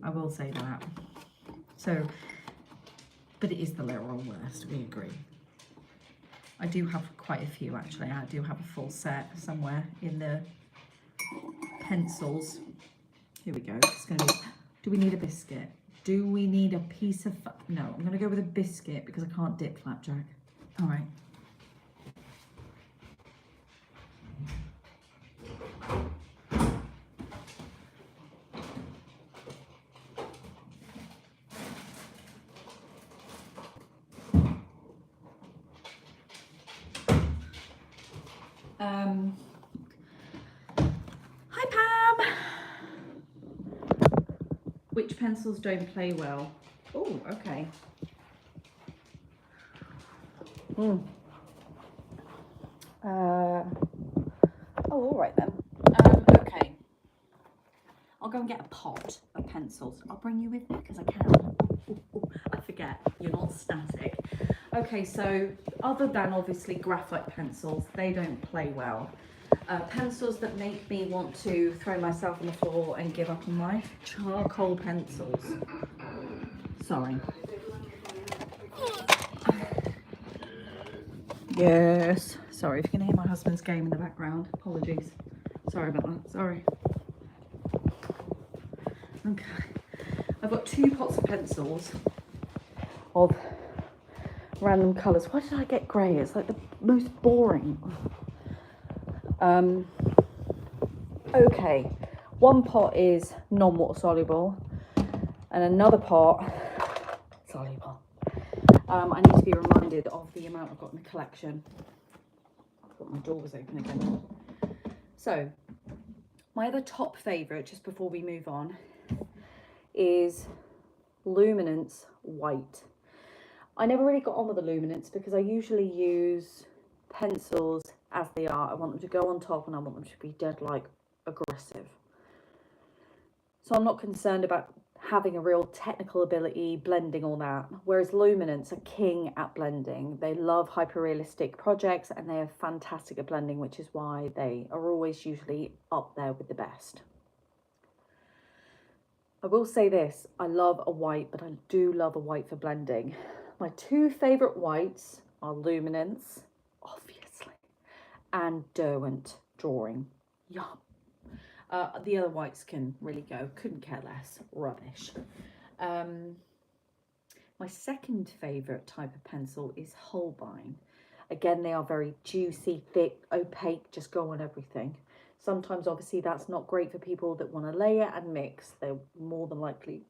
S2: I will say that. So, but it is the literal worst, we agree. I do have quite a few actually. I do have a full set somewhere in the pencils. Here we go. It's gonna be, do we need a biscuit? Do we need a piece of, no, I'm gonna go with a biscuit because I can't dip flapjack. All right. Hi Pam. Which pencils don't play well? Oh, okay.
S1: Oh, all right then.
S2: Okay. I'll go and get a pot of pencils. I'll bring you with me because I can. I forget, you're not static. Okay, so other than obviously graphite pencils, they don't play well. Pencils that make me want to throw myself on the floor and give up on life, charcoal pencils. Sorry. Yes. Sorry if you can hear my husband's game in the background. Apologies. Sorry about that. Sorry. Okay. I've got 2 pots of pencils
S1: Of random colours. Why did I get grey? It's like the most boring. Okay. One pot is non-water soluble, and another pot soluble. I need to be reminded of the amount I've got in the collection. I thought my door was open again. So, my other top favourite, just before we move on, is Luminance White. I never really got on with the Luminance because I usually use pencils as they are. I want them to go on top and I want them to be dead like aggressive. So I'm not concerned about having a real technical ability, blending all that. Whereas Luminance are king at blending. They love hyper-realistic projects and they are fantastic at blending, which is why they are always usually up there with the best. I will say this, I love a white, but I do love a white for blending. My 2 favourite whites are Luminance, obviously, and Derwent Drawing. Yum. The other whites can really go, couldn't care less, rubbish. My second favourite type of pencil is Holbein. Again, they are very juicy, thick, opaque, just go on everything. Sometimes, obviously, that's not great for people that want to layer and mix. They're more than likely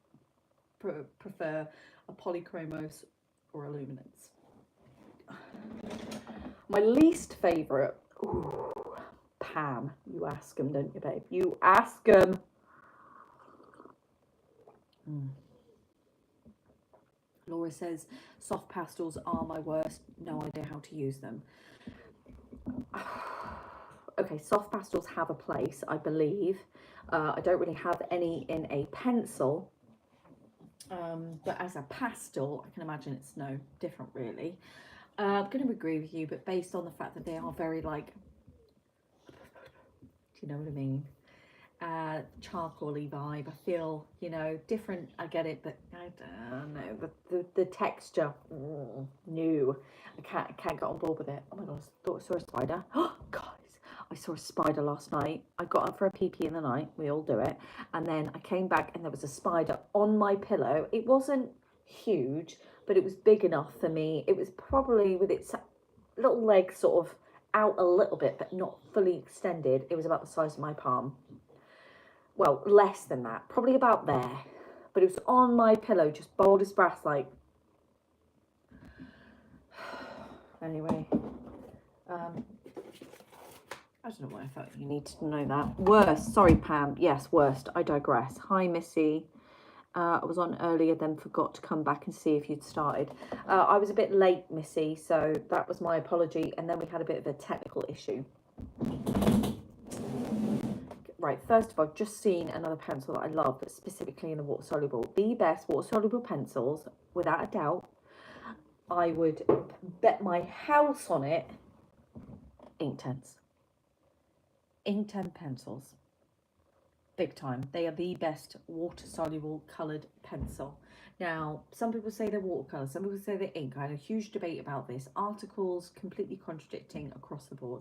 S1: prefer a polychromos or a Luminance. My least favourite, Pam, you ask them, don't you, babe? You ask them. Laura says, soft pastels are my worst. No idea how to use them. Okay, soft pastels have a place, I believe. I don't really have any in a pencil. But as a pastel, I can imagine it's no different, really. I'm going to agree with you, but based on the fact that they are very, like, do you know what I mean? Charcoaly vibe. I feel, you know, different. I get it, but I don't know. The texture, new. I can't get on board with it. Oh my god, I thought I saw a spider. Oh, guys, I saw a spider last night. I got up for a pee-pee in the night. We all do it. And then I came back and there was a spider on my pillow. It wasn't huge, but it was big enough for me. It was probably with its little legs sort of out a little bit, but not fully extended. It was about the size of my palm. Well, less than that, probably about there. But it was on my pillow, just bold as brass, like. Anyway, I don't know why I felt you need to know that. Worst, sorry Pam, yes, worst, I digress. Hi Missy, I was on earlier, then forgot to come back and see if you'd started. I was a bit late, Missy, so that was my apology. And then we had a bit of a technical issue. Right, first of all, just seen another pencil that I love, specifically in the water soluble. The best water soluble pencils, without a doubt. I would bet my house on it. Inktense. Inkten pencils. Big time. They are the best water soluble coloured pencil. Now, some people say they're watercolour, some people say they're ink. I had a huge debate about this. Articles completely contradicting across the board.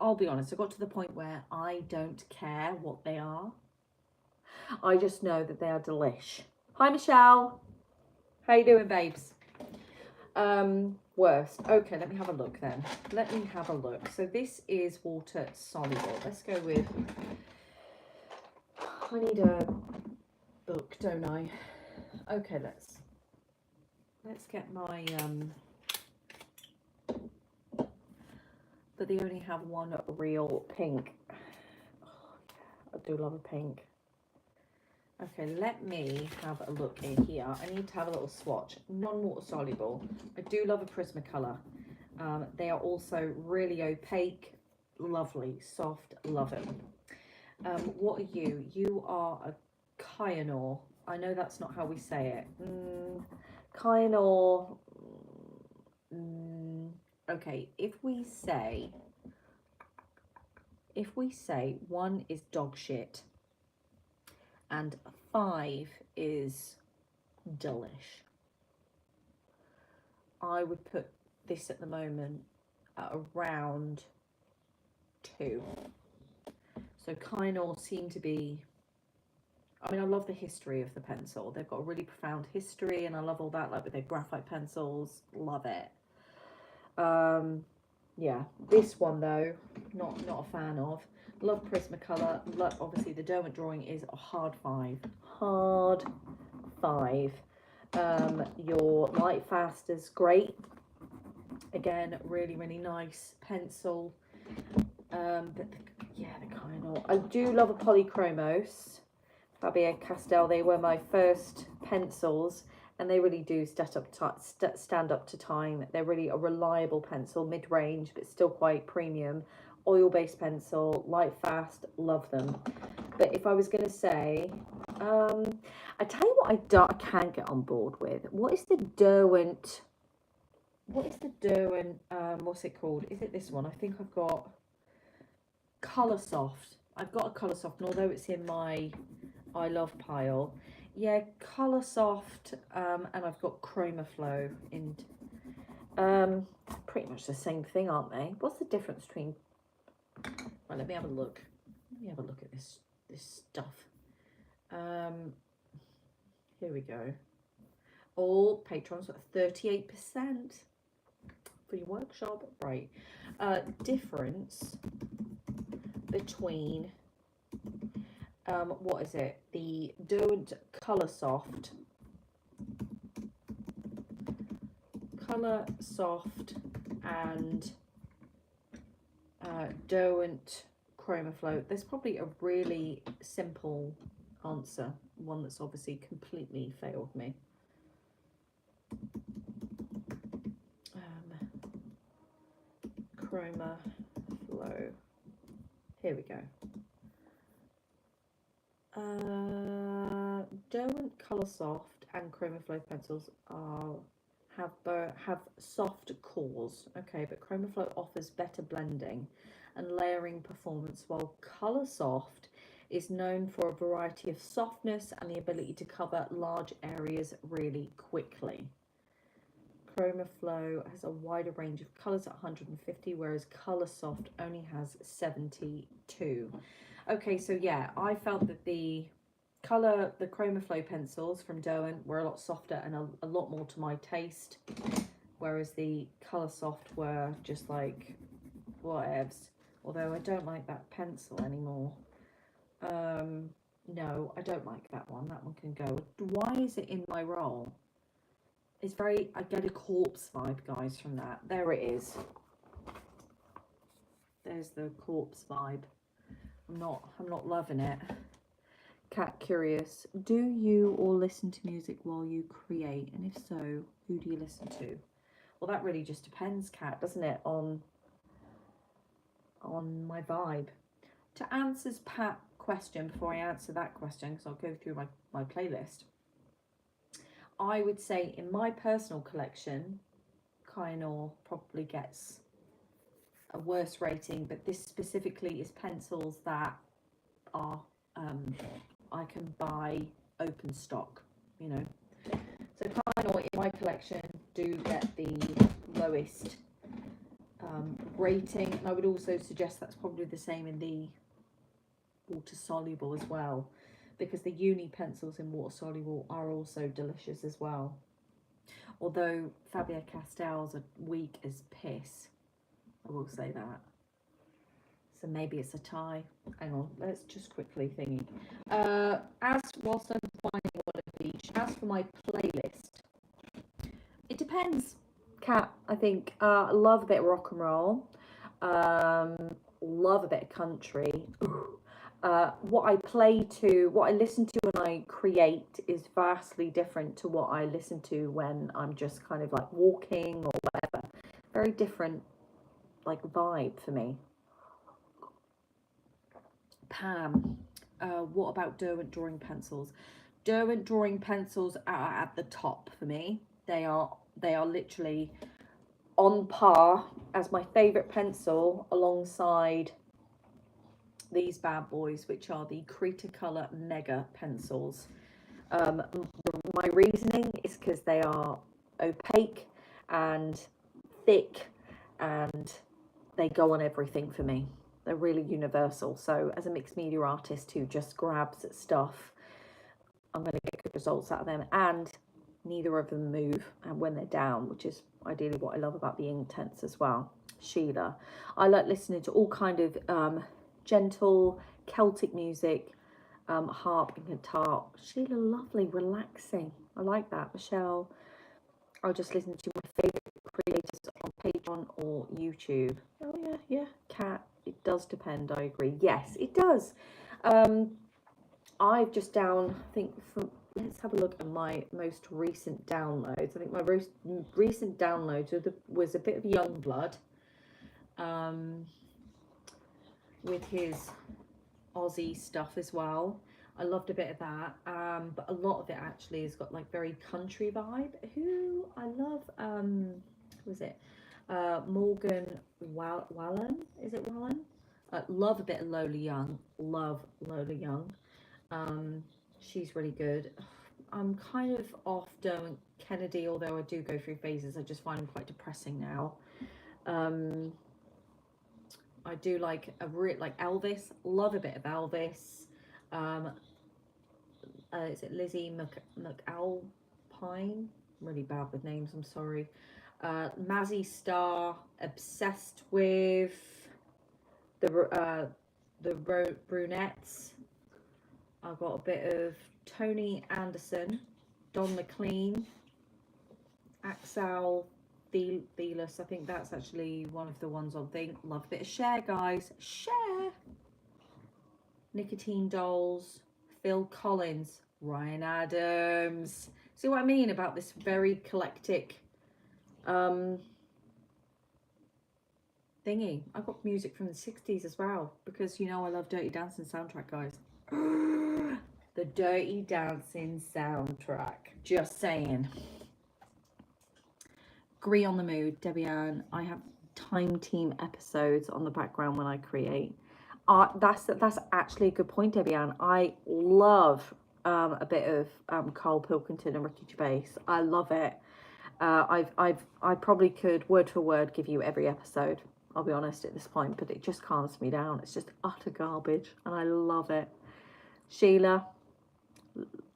S1: I'll be honest, I got to the point where I don't care what they are. I just know that they are delish. Hi, Michelle. How you doing, babes? Worst. Okay, let me have a look then. Let me have a look. So this is water soluble. Let's go with... I need a book, don't I? Okay, let's get my but they only have one real pink. Oh, yeah, I do love a pink. Okay, let me have a look in here. I need to have a little swatch. Non-water soluble. I do love a Prismacolor. They are also really opaque, lovely, soft, love it. What are you? You are a Kyanor. I know that's not how we say it. Kyanor. Okay, if we say 1 is dog shit and 5 is delish, I would put this at the moment at around 2. So Kyanor seem to be, I mean, I love the history of the pencil. They've got a really profound history, and I love all that, like with their graphite pencils. Love it. Yeah, this one though, not a fan of. Love Prismacolor. Love, obviously the Derwent drawing is a hard 5. Hard 5. Your Light Fast is great. Again, really, really nice pencil. But yeah, the Kyanor. I do love a Polychromos. Faber-Castell. They were my first pencils, and they really do stand up to time. They're really a reliable pencil, mid-range, but still quite premium. Oil-based pencil, light fast, love them. But if I was going to say, I tell you what I can't get on board with. What is the Derwent? What's it called? Is it this one? I think I've got Colour Soft. I've got a Colour Soft, and although it's in my I love pile, yeah, Colour Soft, and I've got Chroma Flow, and pretty much the same thing, aren't they? What's the difference between? Right, let me have a look. Let me have a look at this stuff. Here we go. All patrons at 38% for your workshop, right? Difference between what is it? The Derwent Colour Soft and Derwent Chroma Flow. There's probably a really simple answer, one that's obviously completely failed me. Chroma Flow. Here we go. Derwent Colour Soft and Chroma Flow pencils have soft cores, okay, but Chroma Flow offers better blending and layering performance, while Colour Soft is known for a variety of softness and the ability to cover large areas really quickly. Chroma Flow has a wider range of colours at 150, whereas Colour Soft only has 72. Okay, so yeah, I felt that the Chroma Flow pencils from Derwent were a lot softer and a lot more to my taste, whereas the Colour Soft were just like whatevs. Although I don't like that pencil anymore. No, I don't like that one. That one can go. Why is it in my roll? It's very, I get a corpse vibe, guys, from that. There it is. There's the corpse vibe. I'm not loving it. Cat curious, do you all listen to music while you create? And if so, who do you listen to? Well, that really just depends, Cat, doesn't it, on my vibe. To answer Pat's question, before I answer that question, because I'll go through my playlist, I would say in my personal collection, Kynor probably gets a worse rating, but this specifically is pencils that are I can buy open stock, you know. So Kynor in my collection do get the lowest rating, and I would also suggest that's probably the same in the water soluble as well, because the uni pencils in water soluble are also delicious as well. Although Faber-Castells are weak as piss, I will say that. So maybe it's a tie. Hang on, let's just quickly thingy. As whilst I'm finding one of each, as for my playlist, it depends. Cat, I think. Love a bit of rock and roll. Love a bit of country. What I listen to when I create is vastly different to what I listen to when I'm just kind of like walking or whatever. Very different, like, vibe for me. Pam, what about Derwent drawing pencils? Derwent drawing pencils are at the top for me. They are literally on par as my favourite pencil, alongside these bad boys, which are the Cretacolor Mega pencils. My reasoning is because they are opaque and thick, and they go on everything for me. They're really universal. So as a mixed media artist who just grabs at stuff, I'm going to get good results out of them, and neither of them move and when they're down, which is ideally what I love about the Inktense as well. Sheila, I like listening to all kind of gentle Celtic music, harp and guitar. Sheila, lovely, relaxing. I like that. Michelle, I'll just listen to my favourite creators on Patreon or YouTube. Oh yeah. Cat, it does depend, I agree. Yes, it does. I've just I think let's have a look at my most recent downloads. I think my most recent downloads was a bit of Youngblood, with his Aussie stuff as well. I loved a bit of that, but a lot of it actually has got like very country vibe. Who I love, who was it? Morgan Wallen, is it Wallen? Love a bit of Lola Young. Love Lola Young. She's really good. I'm kind of off Derwent Kennedy, although I do go through phases. I just find him quite depressing now. I do like Elvis. Love a bit of Elvis. Is it Lizzie McAlpine? really bad with names, I'm sorry. Mazzy Star, obsessed with the brunettes. I've got a bit of Tony Anderson, Don McLean, Axel Thelis. I think that's actually one of the ones on thing. Love a bit of Cher, guys. Cher. Nicotine Dolls, Phil Collins, Ryan Adams. See what I mean about this very eclectic thingy. I've got music from the 60s as well, because you know I love Dirty Dancing soundtrack, guys. The Dirty Dancing soundtrack. Just saying. Agree on the mood, Debbie Ann. I have Time Team episodes on the background when I create. That's actually a good point, Debbie Ann. I love a bit of Carl Pilkington and Ricky Gervais. I love it. I probably could word for word give you every episode, I'll be honest at this point, but it just calms me down. It's just utter garbage and I love it. Sheila,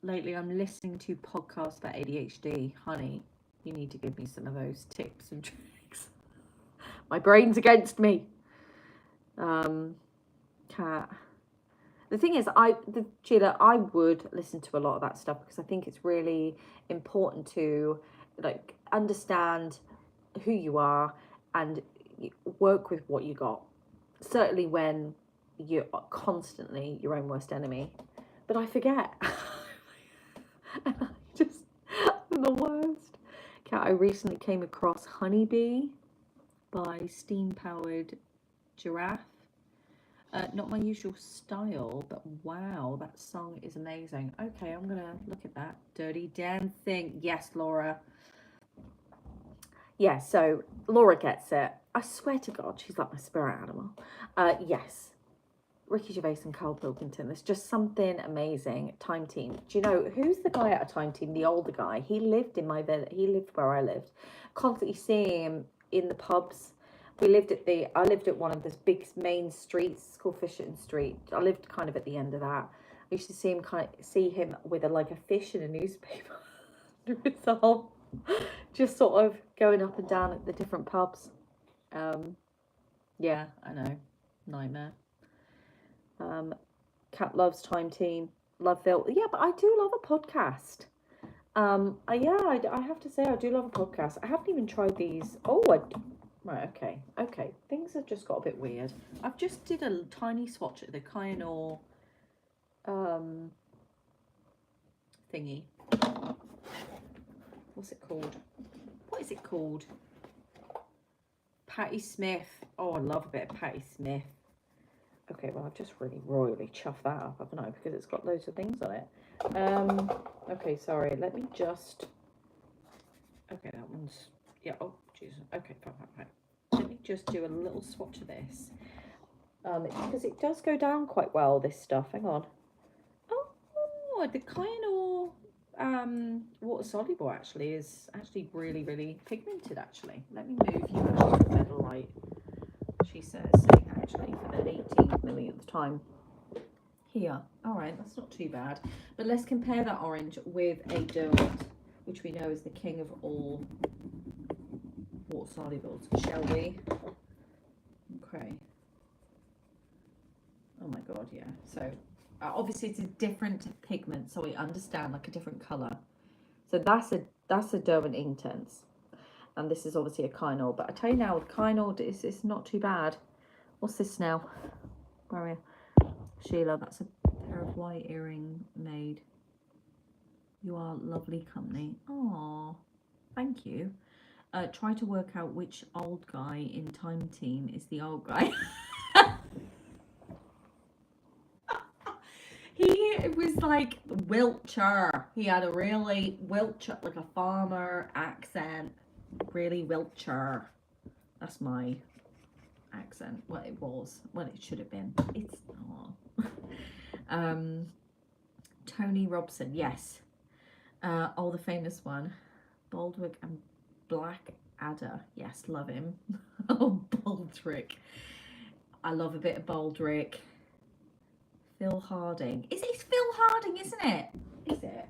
S1: lately I'm listening to podcasts for ADHD. Honey, you need to give me some of those tips and tricks. My brain's against me. Cat. The thing is, Sheila, I would listen to a lot of that stuff because I think it's really important to like understand who you are and work with what you got. Certainly when you're constantly your own worst enemy. but I forget. And I just, I'm the worst. Okay, I recently came across Honeybee by Steam Powered Giraffe. Not my usual style, but wow, that song is amazing. Okay, I'm gonna look at that. Dirty Dancing. Yes, Laura. Yeah, so Laura gets it. I swear to God, she's like my spirit animal. Yes, Ricky Gervais and Carl Pilkington. There's just something amazing. Time Team. Do you know who's the guy at a Time Team? The older guy. He lived in my village. He lived where I lived. Constantly seeing him in the pubs. I lived at one of those big main streets. It's called Fisherton Street. I lived kind of at the end of that. I used to see him with like a fish in a newspaper. It's all just sort of going up and down at the different pubs. Yeah, I know, nightmare. Cat loves Time Team. Love Phil. Yeah, but I do love a podcast. I have to say I do love a podcast. I haven't even tried these. Right, okay. Things have just got a bit weird. I've just did a tiny swatch at the Kyanor thingy. What's it called? What is it called? Patti Smith. Oh, I love a bit of Patti Smith. Okay, well, I've just really royally chuffed that up, haven't I? Because it's got loads of things on it. Okay, sorry. Let me just... Okay, that one's... Yeah, oh, Jesus. Okay, fine. Let me just do a little swatch of this. Because it does go down quite well, this stuff. Hang on. Oh, the Kyanor water soluble actually is actually really, really pigmented, actually. Let me move you actually to a better light. She says, actually, for the 18 millionth time. Here. All right, that's not too bad. But let's compare that orange with a Derwent, which we know is the king of all water solubles, shall we? Okay. Oh my God, yeah. So obviously it's a different pigment, so we understand, like a different colour. So that's a Derwent Intense, and this is obviously a Kynol. But I tell you now, with Kynol, it's not too bad. What's this now? Where are you? Sheila, that's a pair of white earring made. You are lovely company. Oh, thank you. Try to work out which old guy in Time Team is the old guy. He was like Wiltshire. He had a really Wiltshire, like a farmer accent. Really Wiltshire. That's my accent. Well, it was. Well, it should have been. It's not. Tony Robson, yes. Oh, the famous one. Baldrick and Blackadder. Yes, love him. Oh, Baldrick. I love a bit of Baldrick. Phil Harding. It's Phil Harding, isn't it? Is it?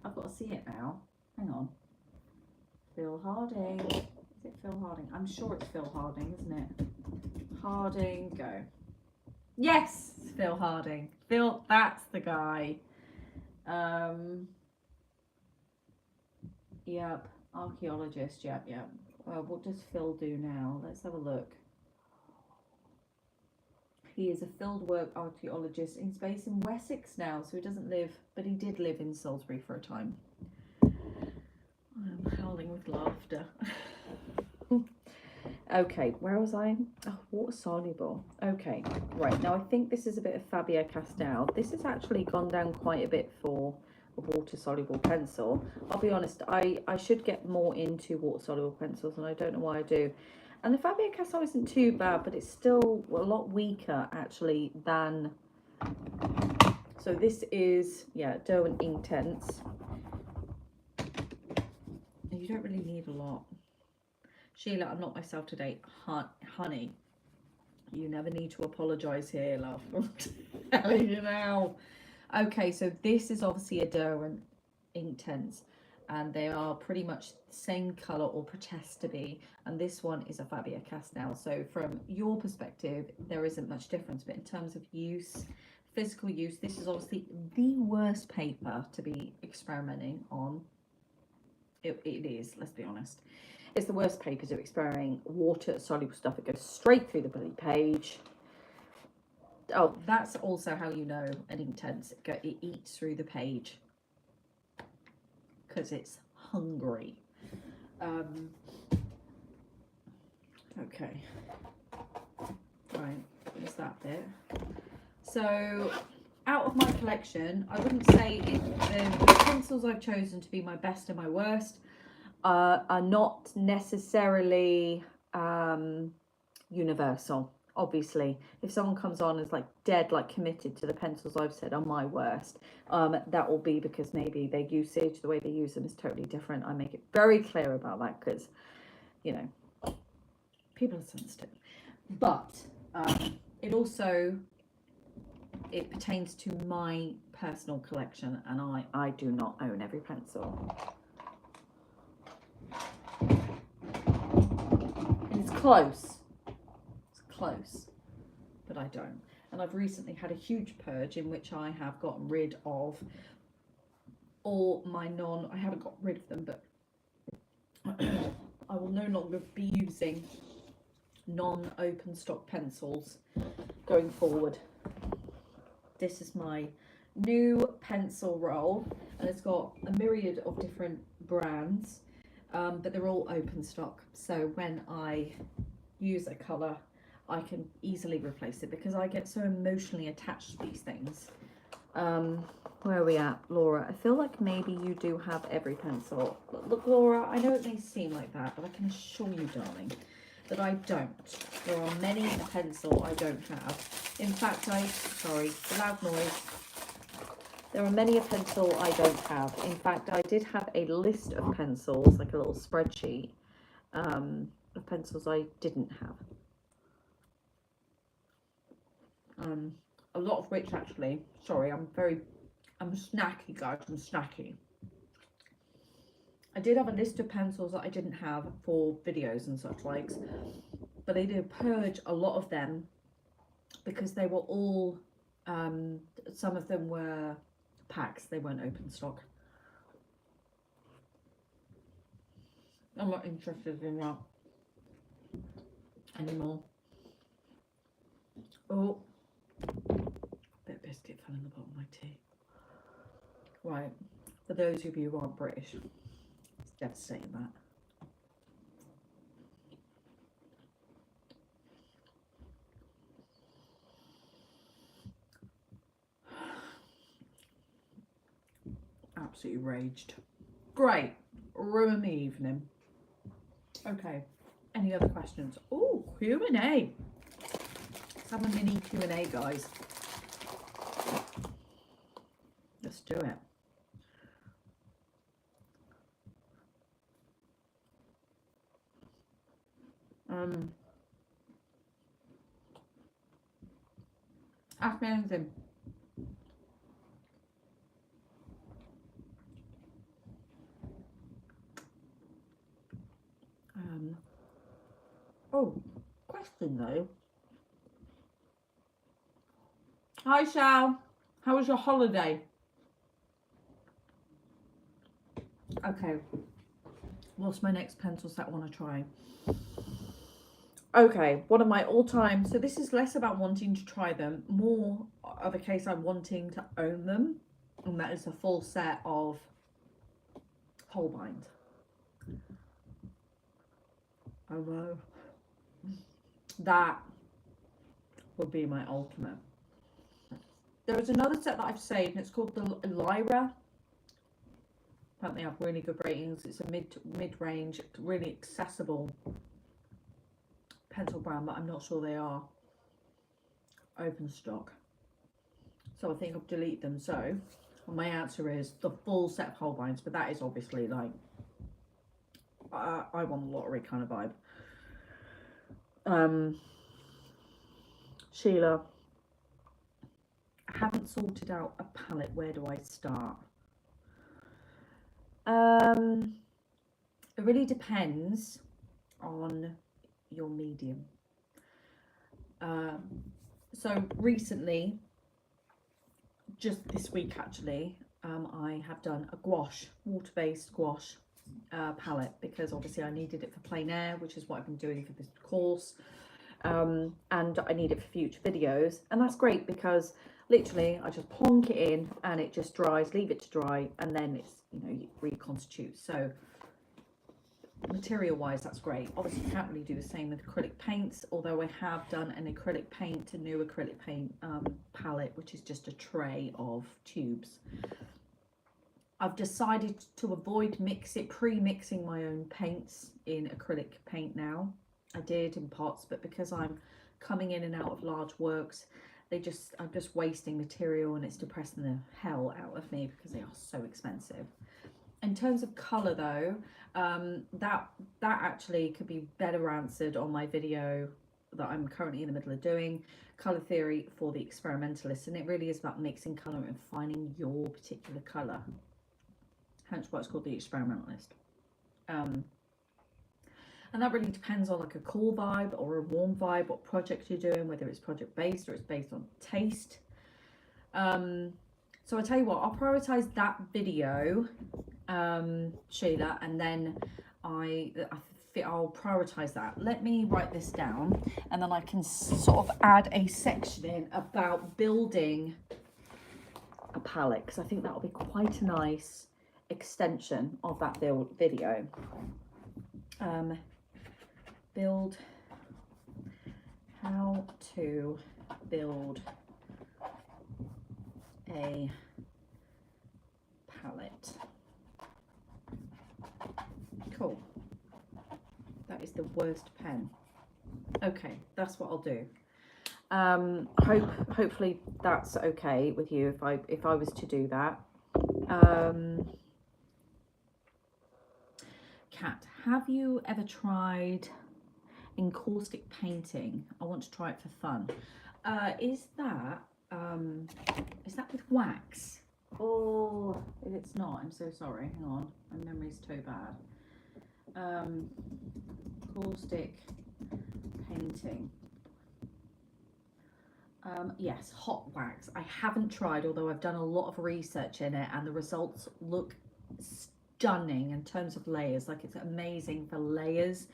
S1: I've got to see it now. Hang on. Phil Harding. Is it Phil Harding? I'm sure it's Phil Harding, isn't it? Harding, go. Yes, it's Phil Harding. Phil, that's the guy. Yep. Archaeologist, yep. What does Phil do now? Let's have a look. He is a fieldwork archaeologist. He's based in Wessex now, so he doesn't live, but he did live in Salisbury for a time. I'm howling with laughter. Okay, where was I? Oh, water soluble. Okay, right. Now I think this is a bit of Faber-Castell. This has actually gone down quite a bit for a water soluble pencil. I'll be honest, I should get more into water soluble pencils, and I don't know why I do. And the Faber-Castell isn't too bad, but it's still a lot weaker actually than. So this is, yeah, Derwent Intense. And you don't really need a lot. Sheila, I'm not myself today. Honey, you never need to apologise here, love. I'm telling you now. Okay, so this is obviously a Derwent Intense, and they are pretty much the same colour, or protest to be, and this one is a Faber-Castell. So from your perspective, there isn't much difference, but in terms of use, physical use, this is obviously the worst paper to be experimenting on. It is, let's be honest. It's the worst paper to experimenting water soluble stuff. It goes straight through the bloody page.
S2: Oh, that's also how you know an Inktense. It eats through the page because it's hungry. Okay. Right, there's that bit. So, out of my collection, I wouldn't say the pencils I've chosen to be my best and my worst are not necessarily universal. Obviously, if someone comes on and is like dead, like committed to the pencils I've said are my worst, that will be because maybe their usage, the way they use them is totally different. I make it very clear about that because, you know, people are sensitive. But it pertains to my personal collection, and I do not own every pencil. And it's close. It's close, but I don't. And I've recently had a huge purge in which I have gotten rid of all my I haven't got rid of them, but I will no longer be using non-open stock pencils going forward. This is my new pencil roll, and it's got a myriad of different brands, but they're all open stock. So when I use a colour, I can easily replace it because I get so emotionally attached to these things. Where are we at, Laura? I feel like maybe you do have every pencil. Look, Laura, I know it may seem like that, but I can assure you, darling, that I don't. There are many a pencil I don't have. In fact, sorry, the loud noise. There are many a pencil I don't have. In fact, I did have a list of pencils, like a little spreadsheet, of pencils I didn't have. A lot of which actually, sorry, I'm snacky, guys, I'm snacky. I did have a list of pencils that I didn't have for videos and such likes, but I did purge a lot of them because they were all, some of them were packs, they weren't open stock. I'm not interested in that anymore. Oh, bit of biscuit fell in the bottom of my tea. Right, for those of you who aren't British, it's devastating that. Absolutely raged. Great, ruin the evening. Okay, any other questions? Oh, Q&A. Let's have a mini Q&A, guys. Let's do it. Ask me anything. Oh, question though. Hi, Shal. How was your holiday? Okay. What's my next pencil set I want to try? Okay, one of my all-time, so this is less about wanting to try them, more of a case I'm wanting to own them, and that is a full set of Holbein. Oh no. That would be my ultimate. There is another set that I've saved, and it's called the Lyra. Apparently have really good ratings. It's a mid-range, really accessible pencil brand, but I'm not sure they are open stock. So I think I'll delete them. So my answer is the full set of Holbeins, but that is obviously like I won the lottery kind of vibe. Sheila, I haven't sorted out a palette. Where do I start? It really depends on your medium. So recently, just this week actually, I have done a gouache, water-based gouache palette, because obviously I needed it for plein air, which is what I've been doing for this course.
S1: and I need it for future videos, and that's great because literally I just plonk it in and it just dries, leave it to dry, and then it's, you know, you reconstitute. So material wise, that's great. Obviously you can't really do the same with acrylic paints, although I have done an acrylic paint, a new acrylic paint palette, which is just a tray of tubes. I've decided to avoid pre-mixing my own paints in acrylic paint now. I did in pots, but because I'm coming in and out of large works, I'm just wasting material, and it's depressing the hell out of me because they are so expensive. In terms of colour though, that actually could be better answered on my video that I'm currently in the middle of doing, colour theory for the experimentalists, and it really is about mixing colour and finding your particular colour. Hence why it's called the experimentalist. And that really depends on like a cool vibe or a warm vibe, what project you're doing, whether it's project based or it's based on taste. So I tell you what, I'll prioritize that video, Sheila, and then I'll prioritize that. Let me write this down, and then I can sort of add a section in about building a palette, because I think that'll be quite a nice extension of that video. Build how to build a palette. Cool. That is the worst pen. Okay, that's what I'll do. Hopefully that's okay with you if I was to do that. Kat, have you ever tried encaustic painting? I want to try it for fun. Is that with wax? Oh, if it's not, I'm so sorry. Hang on, my memory's too bad. Caustic painting. Yes, hot wax. I haven't tried, although I've done a lot of research in it, and the results look stunning in terms of layers. Like, it's amazing for layers.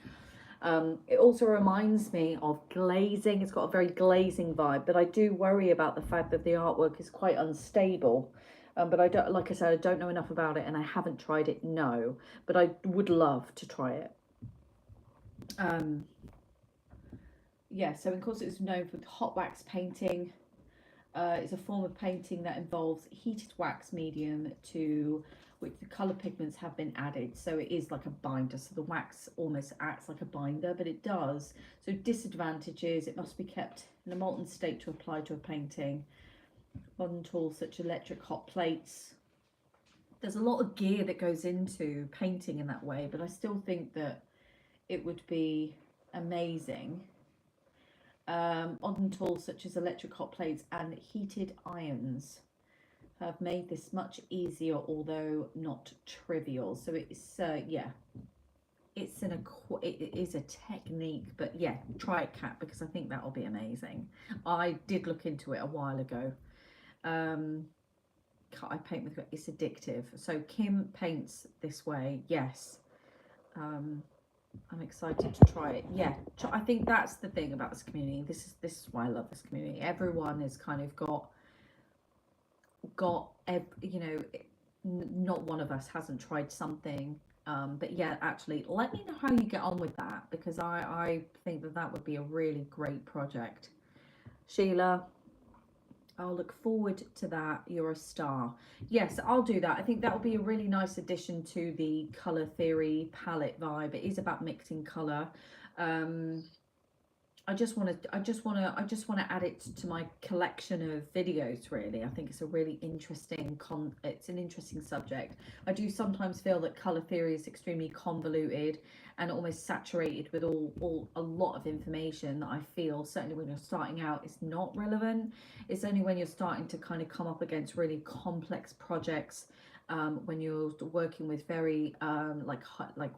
S1: It also reminds me of glazing. It's got a very glazing vibe, but I do worry about the fact that the artwork is quite unstable. But I don't, like I said, I don't know enough about it, and I haven't tried it, no, but I would love to try it. Yeah, so of course it's known for hot wax painting. It's a form of painting that involves heated wax medium to which the colour pigments have been added. So it is like a binder. So the wax almost acts like a binder, but it does. So disadvantages, it must be kept in a molten state to apply to a painting. Modern tools such as electric hot plates. There's a lot of gear that goes into painting in that way, but I still think that it would be amazing. Modern tools such as electric hot plates and heated irons have made this much easier, although not trivial. So it's yeah, it is a technique, but yeah, try it, Kat, because I think that'll be amazing. I did look into it a while ago. I paint with, it's addictive. So Kim paints this way, yes. I'm excited to try it. Yeah, I think that's the thing about this community. This is why I love this community. Everyone has kind of got you know, not one of us hasn't tried something. But yeah, actually, let me know how you get on with that, because I think that would be a really great project. Sheila, I'll look forward to that. You're a star. Yes, I'll do that. I think that will be a really nice addition to the colour theory palette vibe. It is about mixing colour. I just want to add it to my collection of videos, really. I think it's a really interesting it's an interesting subject. I do sometimes feel that colour theory is extremely convoluted and almost saturated with a lot of information that I feel, certainly when you're starting out, is not relevant. It's only when you're starting to kind of come up against really complex projects, when you're working with very like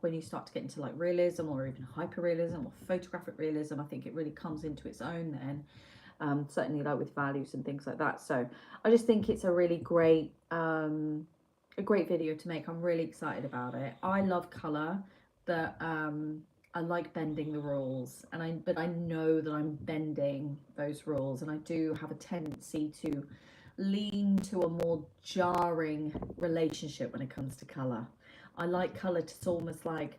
S1: when you start to get into like realism or even hyperrealism or photographic realism, I think it really comes into its own then, certainly like with values and things like that. So I just think it's a really great video to make. I'm really excited about it. I love color, but
S2: I like bending the rules, but I know that I'm bending those rules, and I do have a tendency to lean to a more jarring relationship when it comes to colour. I like colour to almost like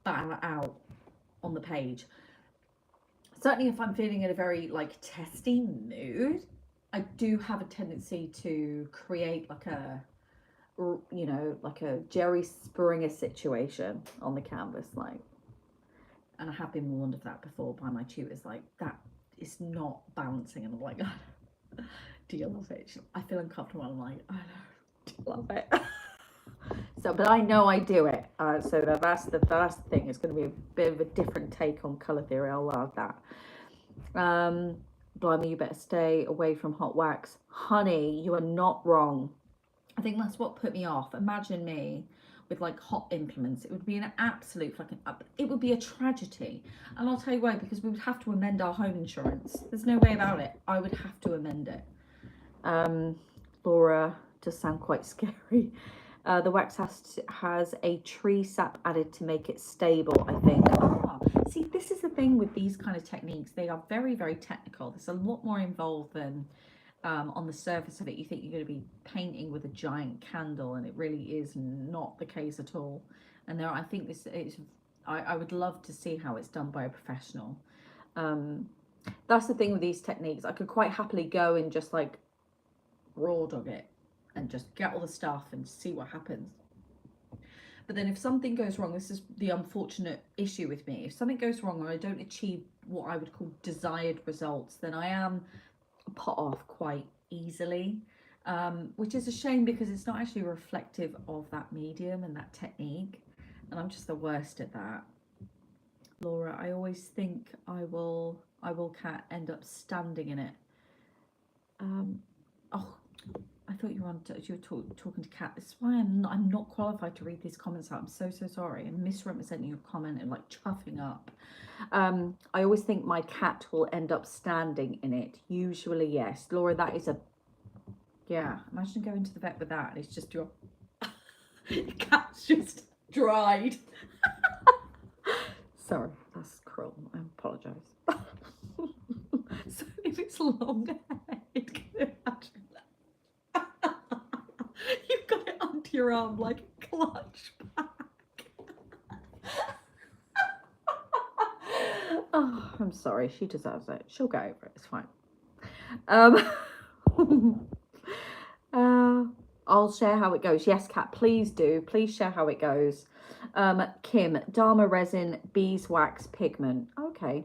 S2: battle out on the page. Certainly if I'm feeling in a very like testy mood, I do have a tendency to create like a, you know, like a Jerry Springer situation on the canvas, like, and I have been warned of that before by my tutors, like, that is not balancing, and I'm like, oh, do you love it? I feel uncomfortable, I'm like, I know, do you love it? So, but I know I do it, so that's the thing. It's going to be a bit of a different take on colour theory. I'll love that. Blimey, you better stay away from hot wax. Honey, you are not wrong. I think that's what put me off. Imagine me with like hot implements. It would be an absolute fucking, it would be a tragedy. And I'll tell you why, because we would have to amend our home insurance. There's no way about it. I would have to amend it. Laura, does sound quite scary. The wax has a tree sap added to make it stable, I think. See, this is the thing with these kind of techniques. They are very, very technical. There's a lot more involved than on the surface of it. You think you're going to be painting with a giant candle, and it really is not the case at all. And I think this is, I would love to see how it's done by a professional. That's the thing with these techniques. I could quite happily go and just like raw dog it and just get all the stuff and see what happens. But then if something goes wrong, this is the unfortunate issue with me. If something goes wrong and I don't achieve what I would call desired results, then I am put off quite easily, which is a shame because it's not actually reflective of that medium and that technique. And I'm just the worst at that. Laura, I always think I will end up standing in it. Oh, I thought you were talking to Kat. This is why I'm not qualified to read these comments out. I'm so sorry. I'm misrepresenting your comment and like chuffing up. I always think my cat will end up standing in it. Usually, yes. Laura, that is a, yeah. Imagine going to the vet with that and it's just your cat's just dried. Sorry, that's cruel. I apologise. So if it's long haired, can you imagine that? You've got it under your arm like a clutch back. Oh, I'm sorry. She deserves it. She'll get over it. It's fine. I'll share how it goes. Yes, Kat, please do. Please share how it goes. Kim, Dharma resin, beeswax pigment. Okay.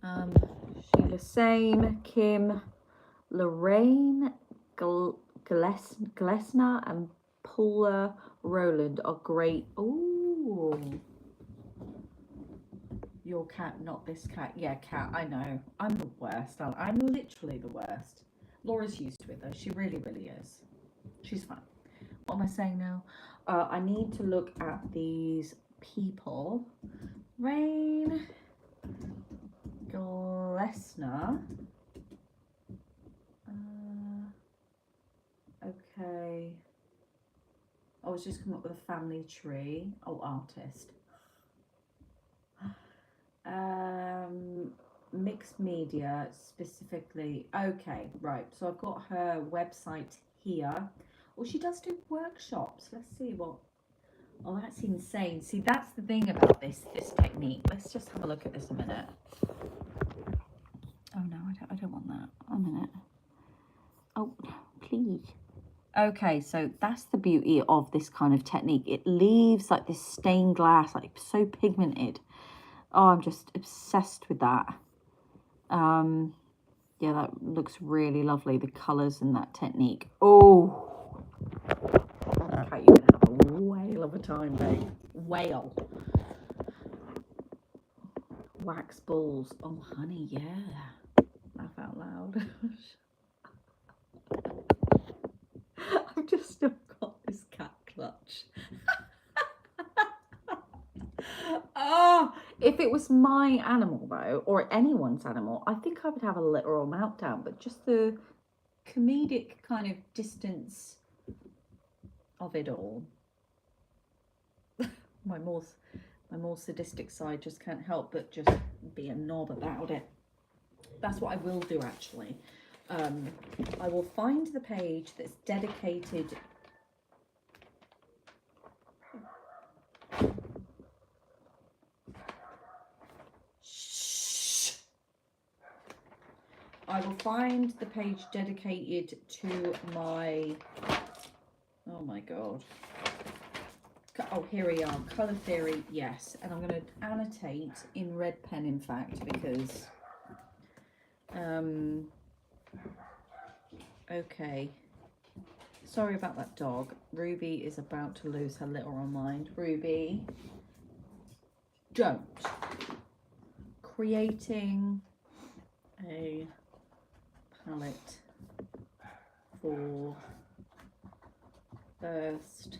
S2: Sheila, same. Kim, Lorraine, Glesner, and Paula Rowland are great. Ooh. Your cat, not this cat. Yeah, Cat, I know. I'm the worst. I'm literally the worst. Laura's used to it though. She really, really is. She's fine. What am I saying now? I need to look at these people. Rain, Glesner. Okay. I was just coming up with a family tree. Oh, artist. Mixed media specifically. Okay, right. So I've got her website here. Well, she does do workshops. Let's see what. Oh, that's insane. See, that's the thing about this technique. Let's just have a look at this a minute. Oh no, I don't want that. A minute. Oh, please. Okay, so that's the beauty of this kind of technique. It leaves like this stained glass, like so pigmented. Oh, I'm just obsessed with that. Yeah, that looks really lovely. The colours in that technique. Oh, okay, you're gonna have a whale of a time, babe. Whale. Wax balls. Oh, honey, yeah. Laugh out loud. I've just still got this cat clutch. Oh, if it was my animal though, or anyone's animal, I think I would have a literal meltdown. But just the comedic kind of distance of it all. my my more sadistic side just can't help but just be a knob about it. That's what I will do actually. I will find the page that's dedicated I will find the page dedicated to my, oh my god, oh here we are, colour theory, yes, and I'm going to annotate in red pen in fact because okay, sorry about that dog. Ruby is about to lose her literal mind. Ruby, don't. Creating a palette for first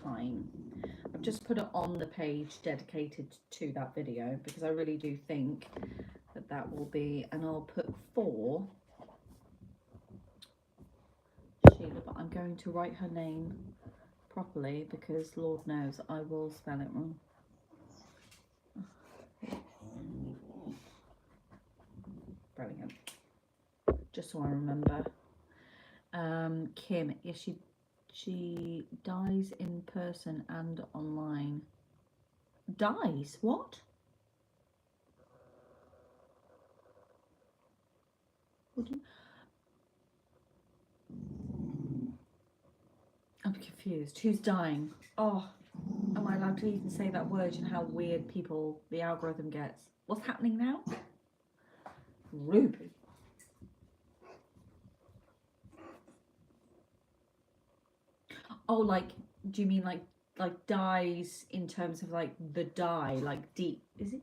S2: time. I've just put it on the page dedicated to that video because I really do think that that will be, and I'll put for Sheila, but I'm going to write her name properly because Lord knows I will spell it wrong. Brilliant. Just so I remember. Kim, yes, she dies in person and online. Dies? What? What do you... I'm confused. Who's dying? Oh, am I allowed to even say that word and how weird people the algorithm gets? What's happening now? Ruby. Oh, like, do you mean like dies in terms of like the die, like deep? Is it?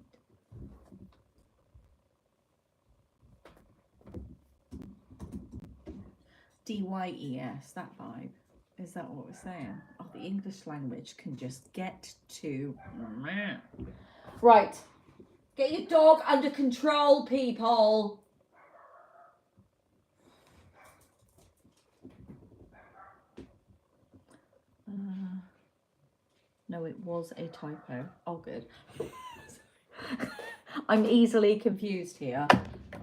S2: DYES, that vibe. Is that what we're saying? Oh, the English language can just get to... Right. Get your dog under control, people. No, it was a typo. Oh, good. I'm easily confused here.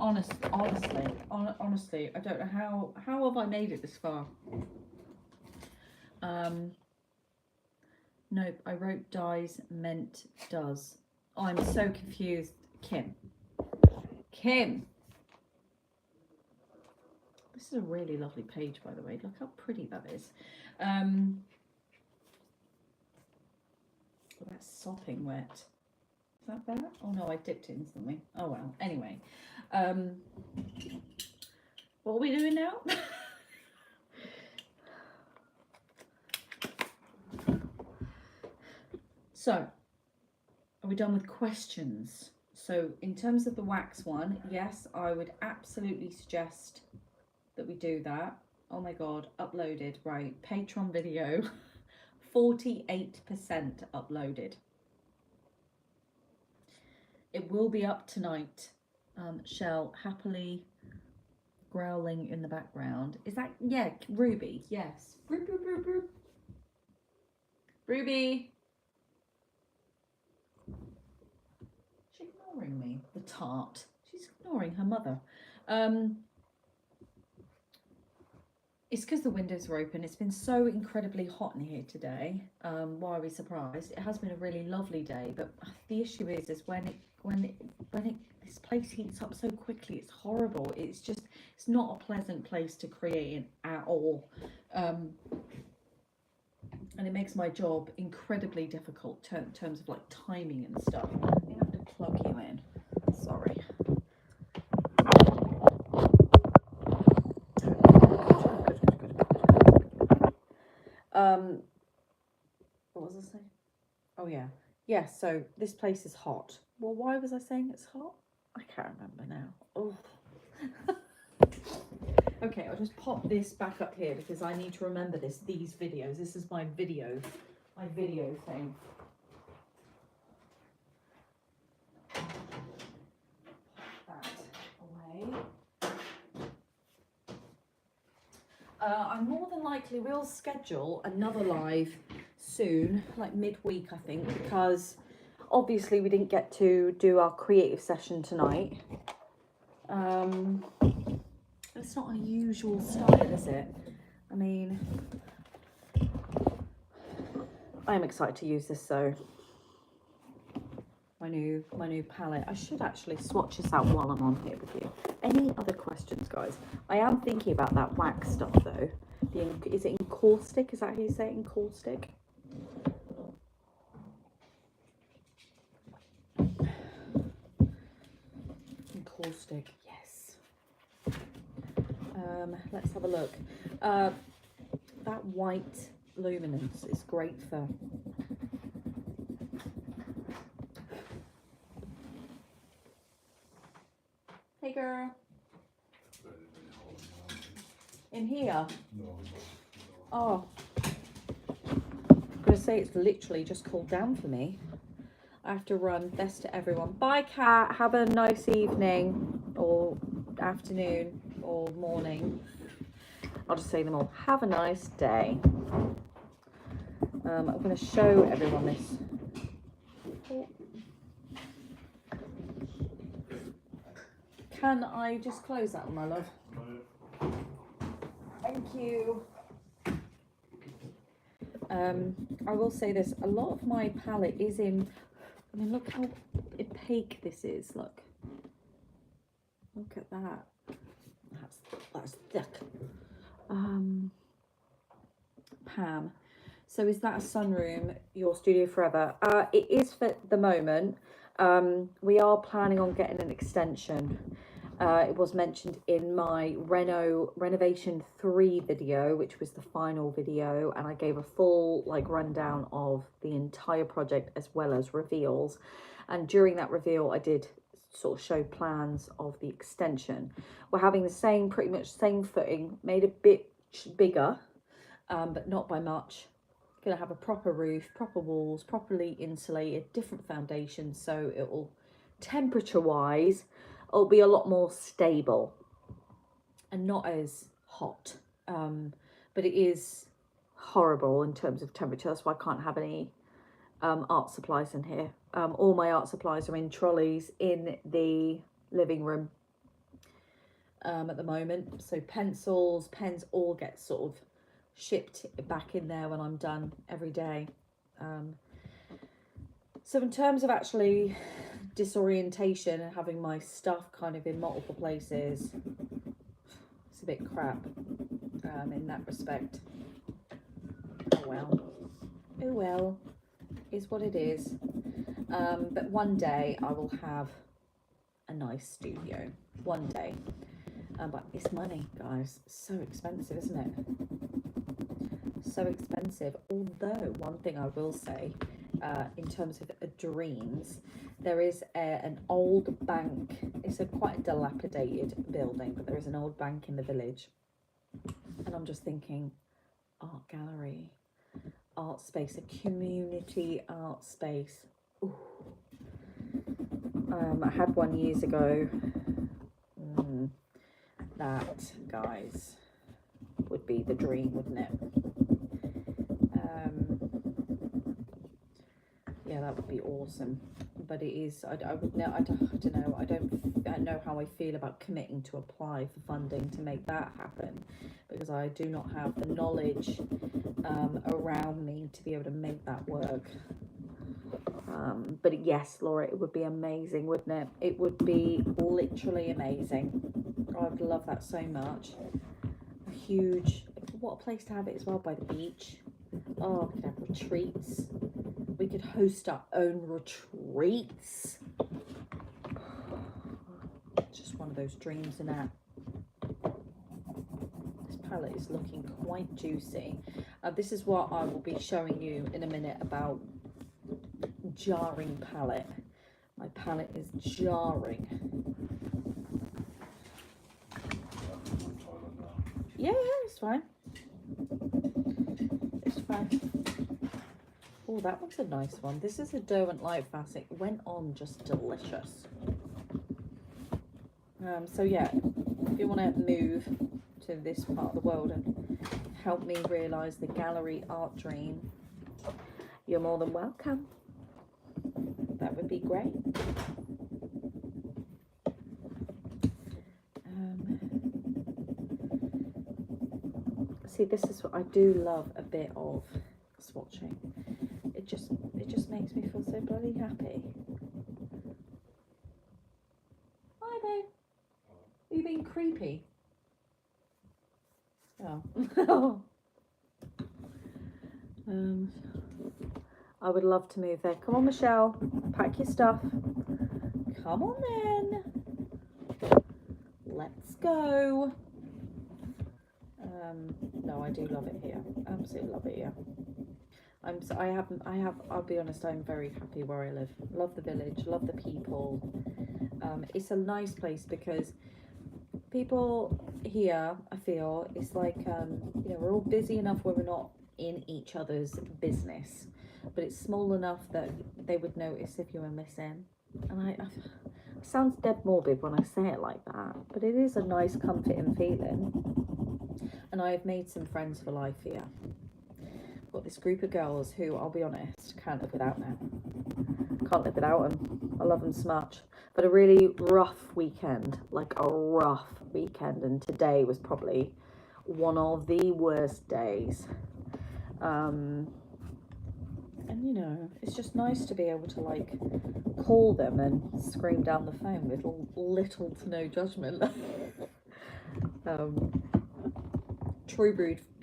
S2: Honestly, I don't know how have I made it this far. Nope, I wrote dies meant does. Oh, I'm so confused. Kim. This is a really lovely page, by the way. Look how pretty that is. Oh, that's sopping wet. Is that bad? Oh no, I dipped it instantly. Oh well. Anyway, what are we doing now? So, are we done with questions? So, in terms of the wax one, yes, I would absolutely suggest that we do that. Oh my god, uploaded. Right, Patreon video, 48% uploaded. It will be up tonight. Shell happily growling in the background. Is that, yeah, Ruby? Yes. Ruby. She's ignoring me, the tart. She's ignoring her mother. It's because the windows are open. It's been so incredibly hot in here today. Why are we surprised? It has been a really lovely day, but the issue is when this place heats up so quickly, it's horrible. It's not a pleasant place to create in at all. And it makes my job incredibly difficult in terms of like timing and stuff. I have to plug you in. Sorry. What was I saying? Oh yeah. Yeah, so this place is hot. Well, why was I saying it's hot? I can't remember now. Oh. Okay, I'll just pop this back up here because I need to remember these videos. This is my video thing. Pop that away. I more than likely will schedule another live
S1: soon, like midweek, I think, because obviously we didn't get to do our creative session tonight. It's not a usual style, is it? I mean, I am excited to use this though. My new palette. I should actually swatch this out while I'm on here with you. Any other questions, guys? I am thinking about that wax stuff though. Is it encaustic? Is that how you say it? Encaustic? Encaustic, yes. Let's have a look. That white luminance is great for hey girl. In here? No. Oh. I'm gonna say it's literally just cooled down for me. I have to run. Best to everyone. Bye, Kat. Have a nice evening or afternoon or morning. I'll just say them all. Have a nice day. I'm going to show everyone this. Oh. Can I just close that one, my love? Thank you. I will say this. A lot of my palette is in... I mean, look how opaque this is. Look at that. That's thick. Pam, so is that a sunroom, your studio forever? It is for the moment. We are planning on getting an extension. It was mentioned in my renovation 3 video, which was the final video, and I gave a full rundown of the entire project as well as reveals. And during that reveal I did sort of show plans of the extension. We're having the pretty much same footing, made a bit bigger, but not by much. Gonna have a proper roof, proper walls, properly insulated, different foundations, so it will, temperature wise, it'll be a lot more stable and not as hot. But it is horrible in terms of temperature. That's why I can't have any art supplies in here. All my art supplies are in trolleys in the living room at the moment. So pencils, pens all get sort of shipped back in there when I'm done every day. So in terms of actually disorientation and having my stuff kind of in multiple places, it's a bit crap in that respect. Oh well, is what it is. But one day I will have a nice studio, one day. But it's money, guys. So expensive, isn't it? So expensive. Although one thing I will say, in terms of dreams, there is an old bank. It's quite a dilapidated building, but there is an old bank in the village, and I'm just thinking, art gallery, art space, a community art space. Ooh. I had one years ago. That, guys, would be the dream, wouldn't it? Yeah, that would be awesome. But it is, I don't know, I don't know how I feel about committing to apply for funding to make that happen, because I do not have the knowledge around me to be able to make that work. But yes, Laura, it would be amazing, wouldn't it? It would be literally amazing. I'd love that so much. A huge, what a place to have it as well, by the beach. Oh, we could have retreats. We could host our own retreats. Just one of those dreams, and that. This palette is looking quite juicy. This is what I will be showing you in a minute about jarring palette. My palette is jarring. Yeah, it's fine. It's fine. Oh, that one's a nice one. This is a Derwent Light Facet. It went on just delicious. So yeah, if you want to move to this part of the world and help me realise the gallery art dream, you're more than welcome. That would be great. See, this is what I do love, a bit of swatching. It just makes me feel so bloody happy. Hi, babe. Are you being creepy? Oh. I would love to move there. Come on, Michelle. Pack your stuff. Come on then. Let's go. No, I do love it here. Absolutely love it here. I'll be honest, I'm very happy where I live. Love the village, love the people. It's a nice place because people here, I feel, it's like, you know, we're all busy enough where we're not in each other's business, but it's small enough that they would notice if you were missing. And it sounds dead morbid when I say it like that, but it is a nice, comforting feeling. And I have made some friends for life here. I've got this group of girls who, I'll be honest, can't live without now. Can't live without them. I love them so much. But a really rough weekend, like a rough weekend, and today was probably one of the worst days. And you know, it's just nice to be able to like call them and scream down the phone with little to no judgment.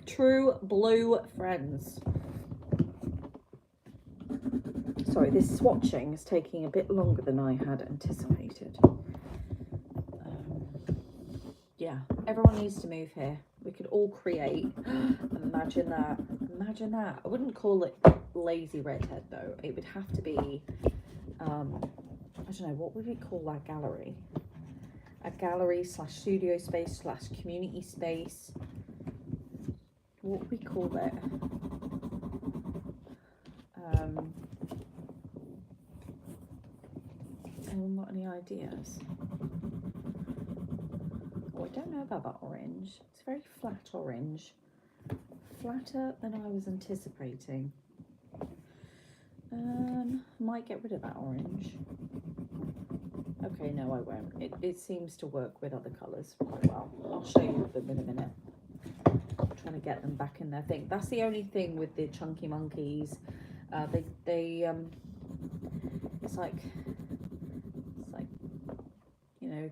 S1: True blue friends. Sorry, this swatching is taking a bit longer than I had anticipated. Yeah, everyone needs to move here. We could all create. Imagine that. Imagine that. I wouldn't call it LazyREDhead though. It would have to be, I don't know, what would we call that gallery? A gallery / studio space / community space. What would we call it? Anyone got any ideas? Oh, I don't know about that orange. It's very flat orange. Flatter than I was anticipating. Might get rid of that orange. Okay, no, I won't. It seems to work with other colours quite well. I'll show you them in a minute. I'm trying to get them back in their thing. That's the only thing with the chunky monkeys. It's like, you know,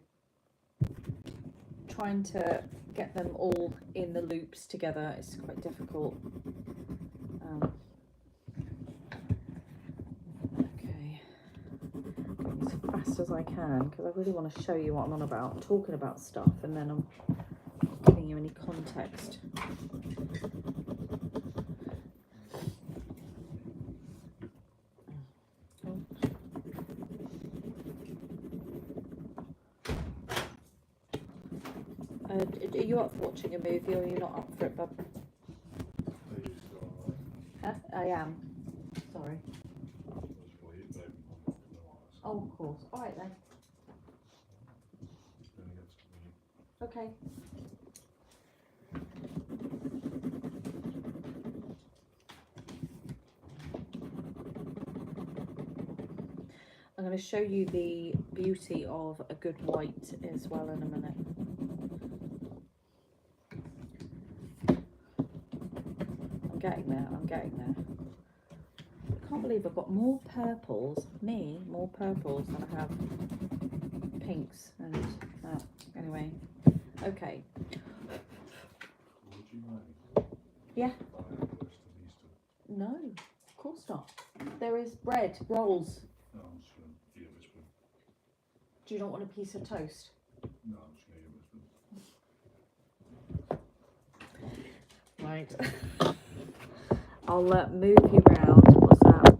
S1: trying to get them all in the loops together is quite difficult. Okay, going as fast as I can because I really want to show you what I'm on about. I'm talking about stuff and then I'm not giving you any context. Are you up for watching a movie or are you not up for it, bub? Huh? I am. Sorry. Oh, of course. All right then. Okay. I'm going to show you the beauty of a good white as well in a minute. I'm getting there. I can't believe I've got more purples, more purples than I have pinks and that. Anyway, okay. Yeah. No, of course not. There is bread, rolls.
S3: No, I'm just going to eat this one.
S1: Do you not want a piece of toast?
S3: No, I'm just going to eat this one.
S1: Right. I'll move you round. What's that?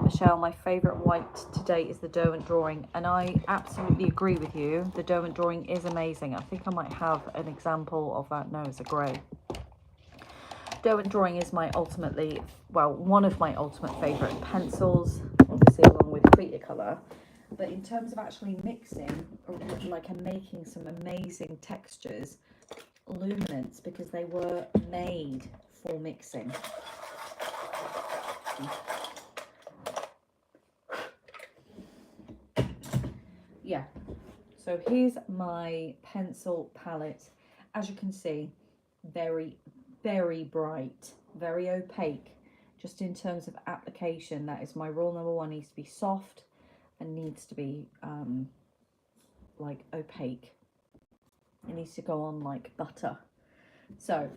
S1: Michelle, my favourite white to date is the Derwent drawing, and I absolutely agree with you. The Derwent drawing is amazing. I think I might have an example of that. No, it's a grey. Derwent drawing is one of my ultimate favourite pencils, obviously along with Cretacolor. But in terms of actually mixing, like I'm making some amazing textures, luminance, because they were made for mixing.
S2: yeah. So here's my pencil palette. As you can see, very, very bright, very opaque. Just in terms of application, that is my rule number one. Needs to be soft and needs to be like opaque. It needs to go on like butter. So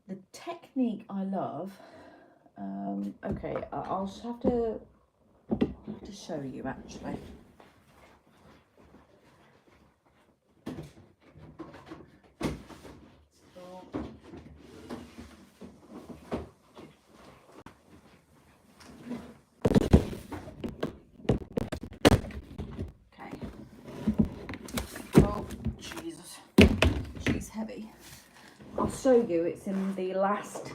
S2: the technique I love, okay, I'll just have to show you actually. Okay. Oh, Jesus. She's heavy. I'll show you, it's in the last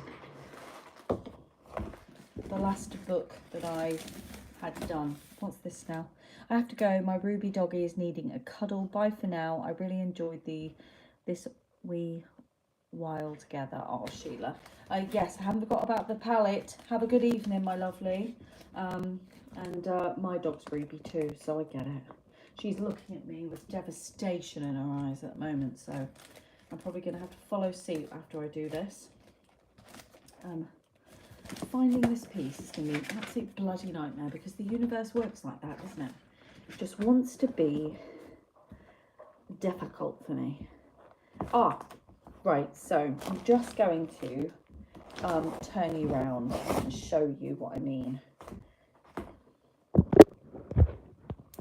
S2: book that I had done. What's this now? I have to go. My Ruby doggy is needing a cuddle. Bye for now. I really enjoyed this wee while together. Oh, Sheila. Yes, I haven't forgot about the palette. Have a good evening, my lovely. My dog's Ruby too, so I get it. She's looking at me with devastation in her eyes at the moment, so I'm probably going to have to follow suit after I do this. Finding this piece is going to be an absolute bloody nightmare because the universe works like that, doesn't it? It just wants to be difficult for me. Right, so I'm just going to turn you around and show you what I mean.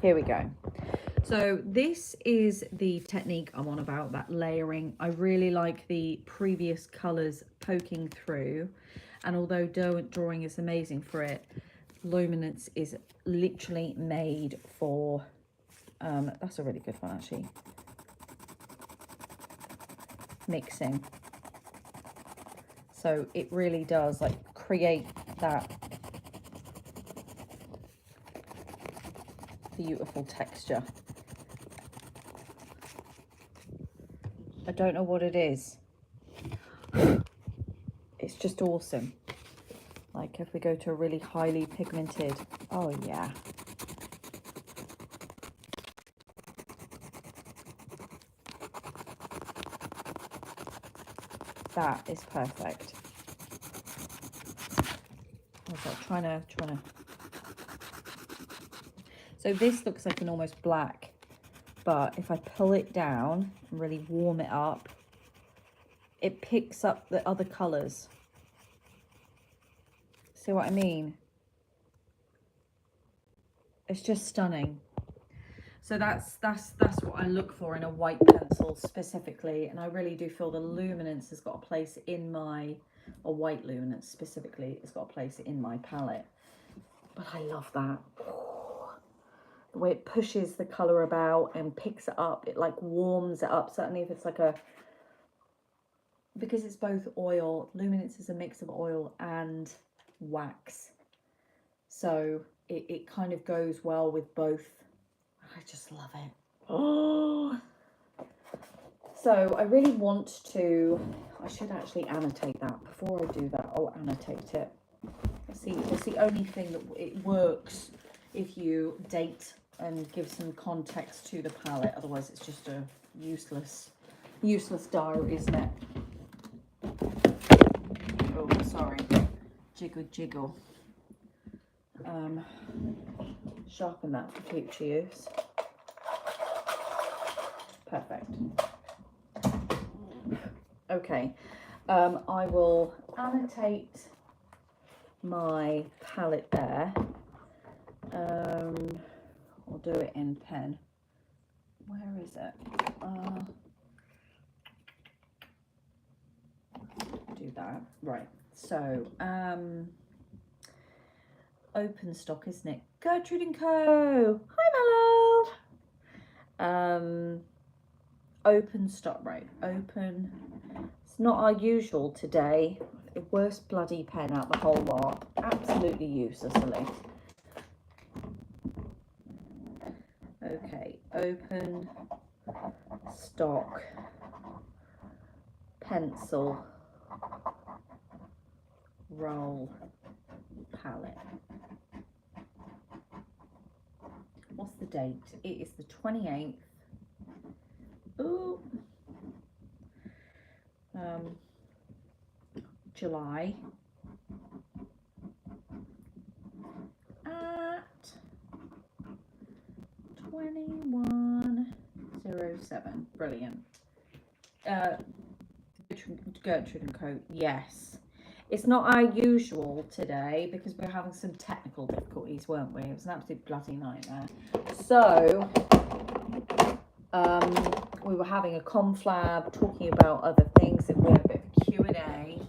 S2: Here we go. So this is the technique I'm on about, that layering. I really like the previous colours poking through, and although drawing is amazing for it, luminance is literally made for, that's a really good one actually, mixing. So it really does like create that beautiful texture. I don't know what it is. It's just awesome. Like if we go to a really highly pigmented, oh yeah. That is perfect. I was like trying to. So this looks like an almost black, but if I pull it down and really warm it up, it picks up the other colours. See what I mean? It's just stunning. So that's what I look for in a white pencil specifically, and I really do feel the luminance has got a place in a white luminance specifically, it's got a place in my palette. But I love that. The way it pushes the colour about and picks it up, it like warms it up. Certainly if it's like because it's both oil, luminance is a mix of oil and wax. So it kind of goes well with both. I just love it. Oh. So I really want to, I should actually annotate that. Before I do that, I'll annotate it. See, it's the only thing that it works if you date and give some context to the palette. Otherwise it's just a useless diary, isn't it? Oh, sorry. Jiggle. Sharpen that for future use. Perfect. Okay, I will annotate my palette there. I'll do it in pen. Where is it? Do that. Right. So, open stock, isn't it? Gertrude and Co. Hi, my love. Open stock, right? Open. It's not our usual today. The worst bloody pen out the whole lot. Absolutely uselessly. Okay, open stock pencil roll palette. What's the date. It is the 28th. Ooh. July at 21:07. Brilliant. Gertrude and Co. Yes. It's not our usual today because we were having some technical difficulties, weren't we? It was an absolute bloody nightmare. So, we were having a conflab, talking about other things. It was a bit of a Q&A.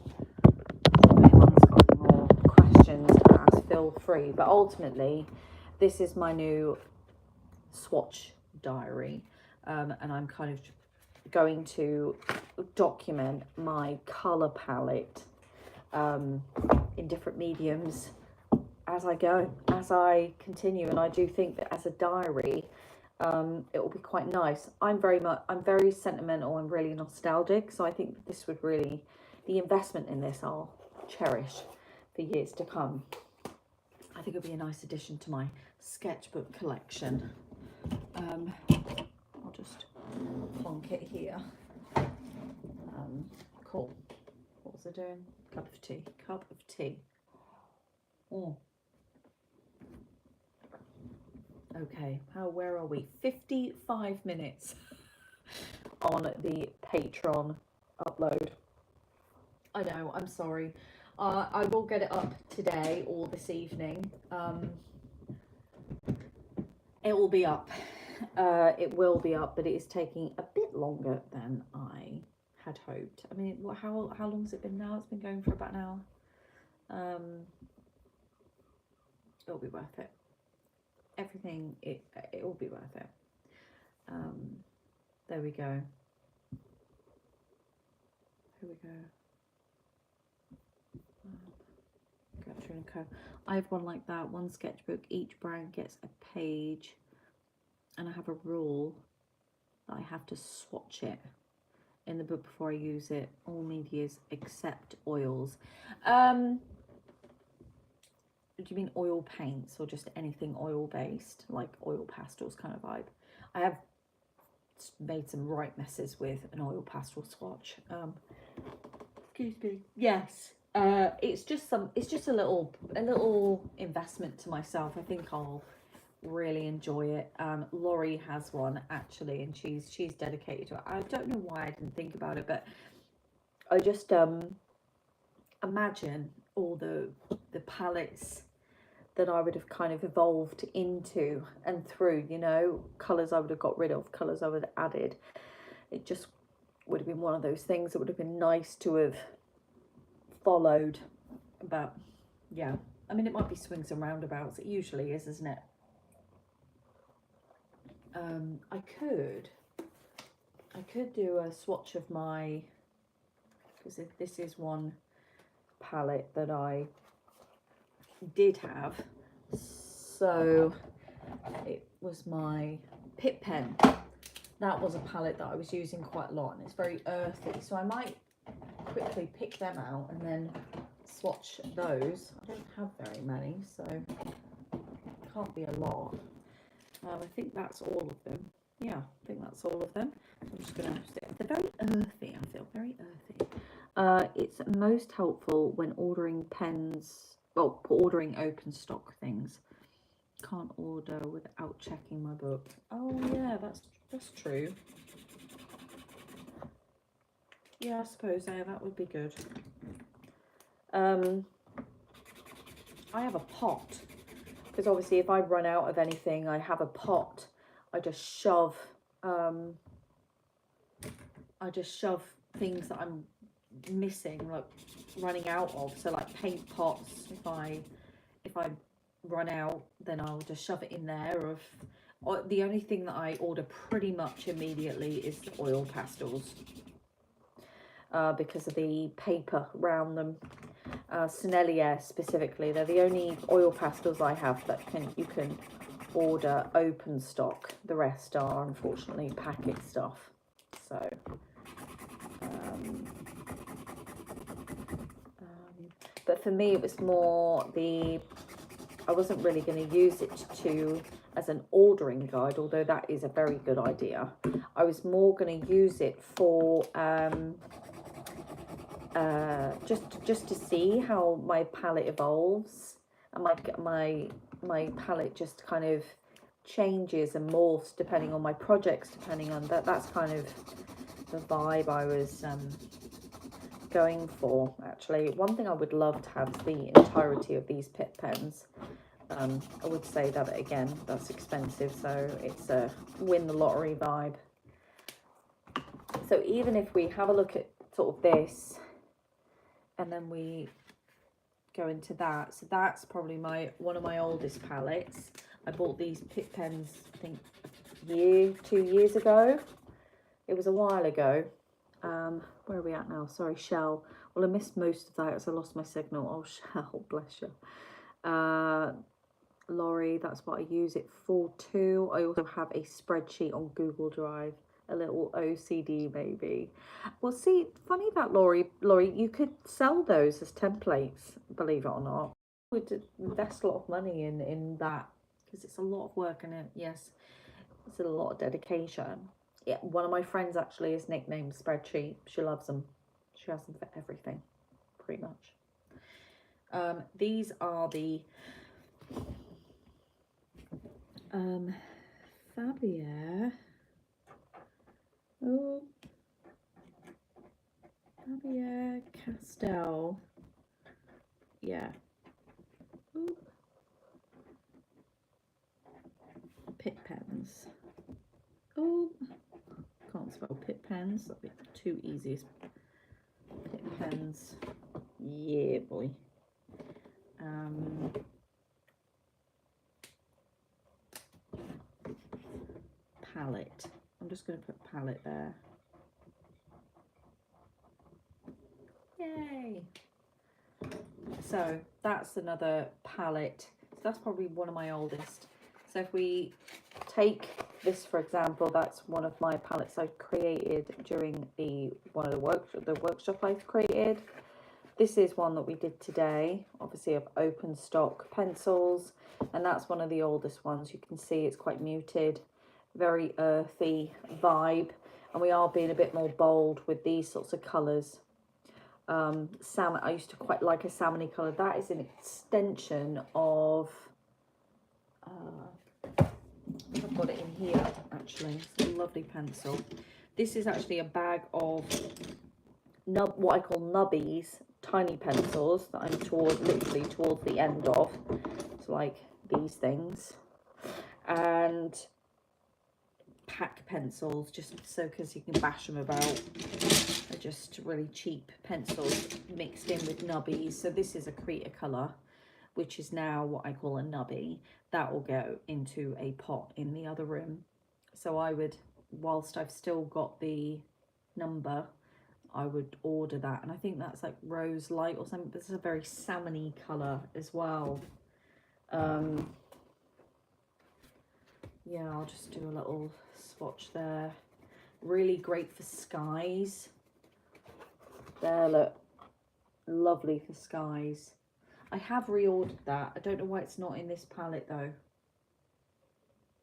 S2: If anyone's got any more questions to ask, feel free. But ultimately, this is my new swatch diary. And I'm kind of going to document my colour palette in different mediums as I go, as I continue. And I do think that as a diary, it will be quite nice. I'm very sentimental and really nostalgic, so I think that this would really, the investment in this I'll cherish for years to come. I think it'll be a nice addition to my sketchbook collection. I'll just plonk it here. Cool. What was I doing? Cup of tea. Okay, where are we? 55 minutes on the Patreon upload. I know, I'm sorry. I will get it up today or this evening. It will be up. It will be up, but it is taking a bit longer than I had hoped. I mean, how long has it been now? It's been going for about an hour. It'll be worth it. Everything, it will be worth it. There we go. Here we go. Gertrude and Co. I have one like that, one sketchbook. Each brand gets a page, and I have a rule that I have to swatch it in the book before I use it. All medias except oils. Do you mean oil paints or just anything oil based, like oil pastels kind of vibe? I have made some right messes with an oil pastel swatch. Excuse me. Yes. It's just a little investment to myself. I think I'll really enjoy it. Laurie has one actually, and she's dedicated to it. I don't know why I didn't think about it, but I just imagine all the palettes that I would have kind of evolved into and through, you know, colours I would have got rid of, colours I would have added. It just would have been one of those things that would have been nice to have followed. But yeah, I mean, it might be swings and roundabouts. It usually is, isn't it? I could do a swatch of my, because this is one palette that I did have. So it was my Pip Pen. That was a palette that I was using quite a lot, and it's very earthy. So I might quickly pick them out and then swatch those. I don't have very many, so it can't be a lot. I think that's all of them. Yeah, I think that's all of them. I'm just going to stick. They're very earthy, I feel, very earthy. It's most helpful when ordering pens, well, ordering open stock things. Can't order without checking my book. Oh yeah, that's true. Yeah, I suppose that would be good. I have a pot, because obviously if I run out of anything, I have a pot. I just shove things that I'm missing, like running out of. So like paint pots, if I run out, then I'll just shove it in there. Or the only thing that I order pretty much immediately is the oil pastels, because of the paper around them. Sennelier specifically, they're the only oil pastels I have that you can order open stock. The rest are unfortunately packet stuff. So but for me it was more I wasn't really going to use it to
S1: as an ordering guide, although that is a very good idea. I was more going to use it for just to see how my palette evolves, and my palette just kind of changes and morphs depending on my projects, depending on that's kind of the vibe I was going for. Actually, one thing I would love to have is the entirety of these Pitt pens. I would say that again, that's expensive, so it's a win the lottery vibe. So even if we have a look at sort of this, and then we go into that, so that's probably one of my oldest palettes. I bought these Pitt pens, I think, 2 years ago. It was a while ago. Where are we at now? Sorry, Shell. Well, I missed most of that as I lost my signal. Oh, Shell, bless you. Laurie, that's what I use it for too. I also have a spreadsheet on Google Drive, a little OCD maybe. Well, see, funny that, Laurie, you could sell those as templates, believe it or not. I would invest a lot of money in that, because it's a lot of work, and yes, it's a lot of dedication. Yeah, one of my friends actually is nicknamed Spreadsheet. She loves them. She has them for everything, pretty much. These are the Faber Castell. Yeah. Ooh. Pitt pens. Oh, can't spell Pitt pens. That'd be the two easiest. Pitt pens. Yeah, boy. Palette. I'm just going to put palette there. Yay! So that's another palette. So that's probably one of my oldest. So if we take this, for example, that's one of my palettes I created during the workshop I've created. This is one that we did today, obviously, of open stock pencils, and that's one of the oldest ones. You can see it's quite muted, very earthy vibe, and we are being a bit more bold with these sorts of colours. Salmon, I used to quite like a salmony colour. That is an extension of I've got it in here actually. It's a lovely pencil. This is actually a bag of what I call nubbies, tiny pencils that I'm literally towards the end of. It's like these things, and pack pencils, just so because you can bash them about. They're just really cheap pencils mixed in with nubbies. So this is a Krita colour, which is now what I call a nubby. That will go into a pot in the other room. So I would, whilst I've still got the number, I would order that. And I think that's like Rose Light or something. This is a very salmony colour as well. Yeah, I'll just do a little swatch there. Really great for skies. There, look. Lovely for skies. I have reordered that. I don't know why it's not in this palette though.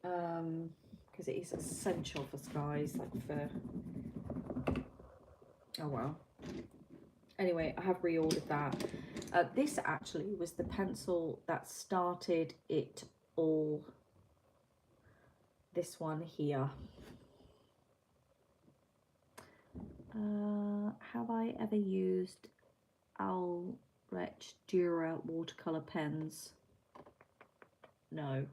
S1: Because it is essential for skies, like for... Oh well. Anyway, I have reordered that. This actually was the pencil that started it all. This one here. Have I ever used LazyREDhead Dura watercolor pens? No.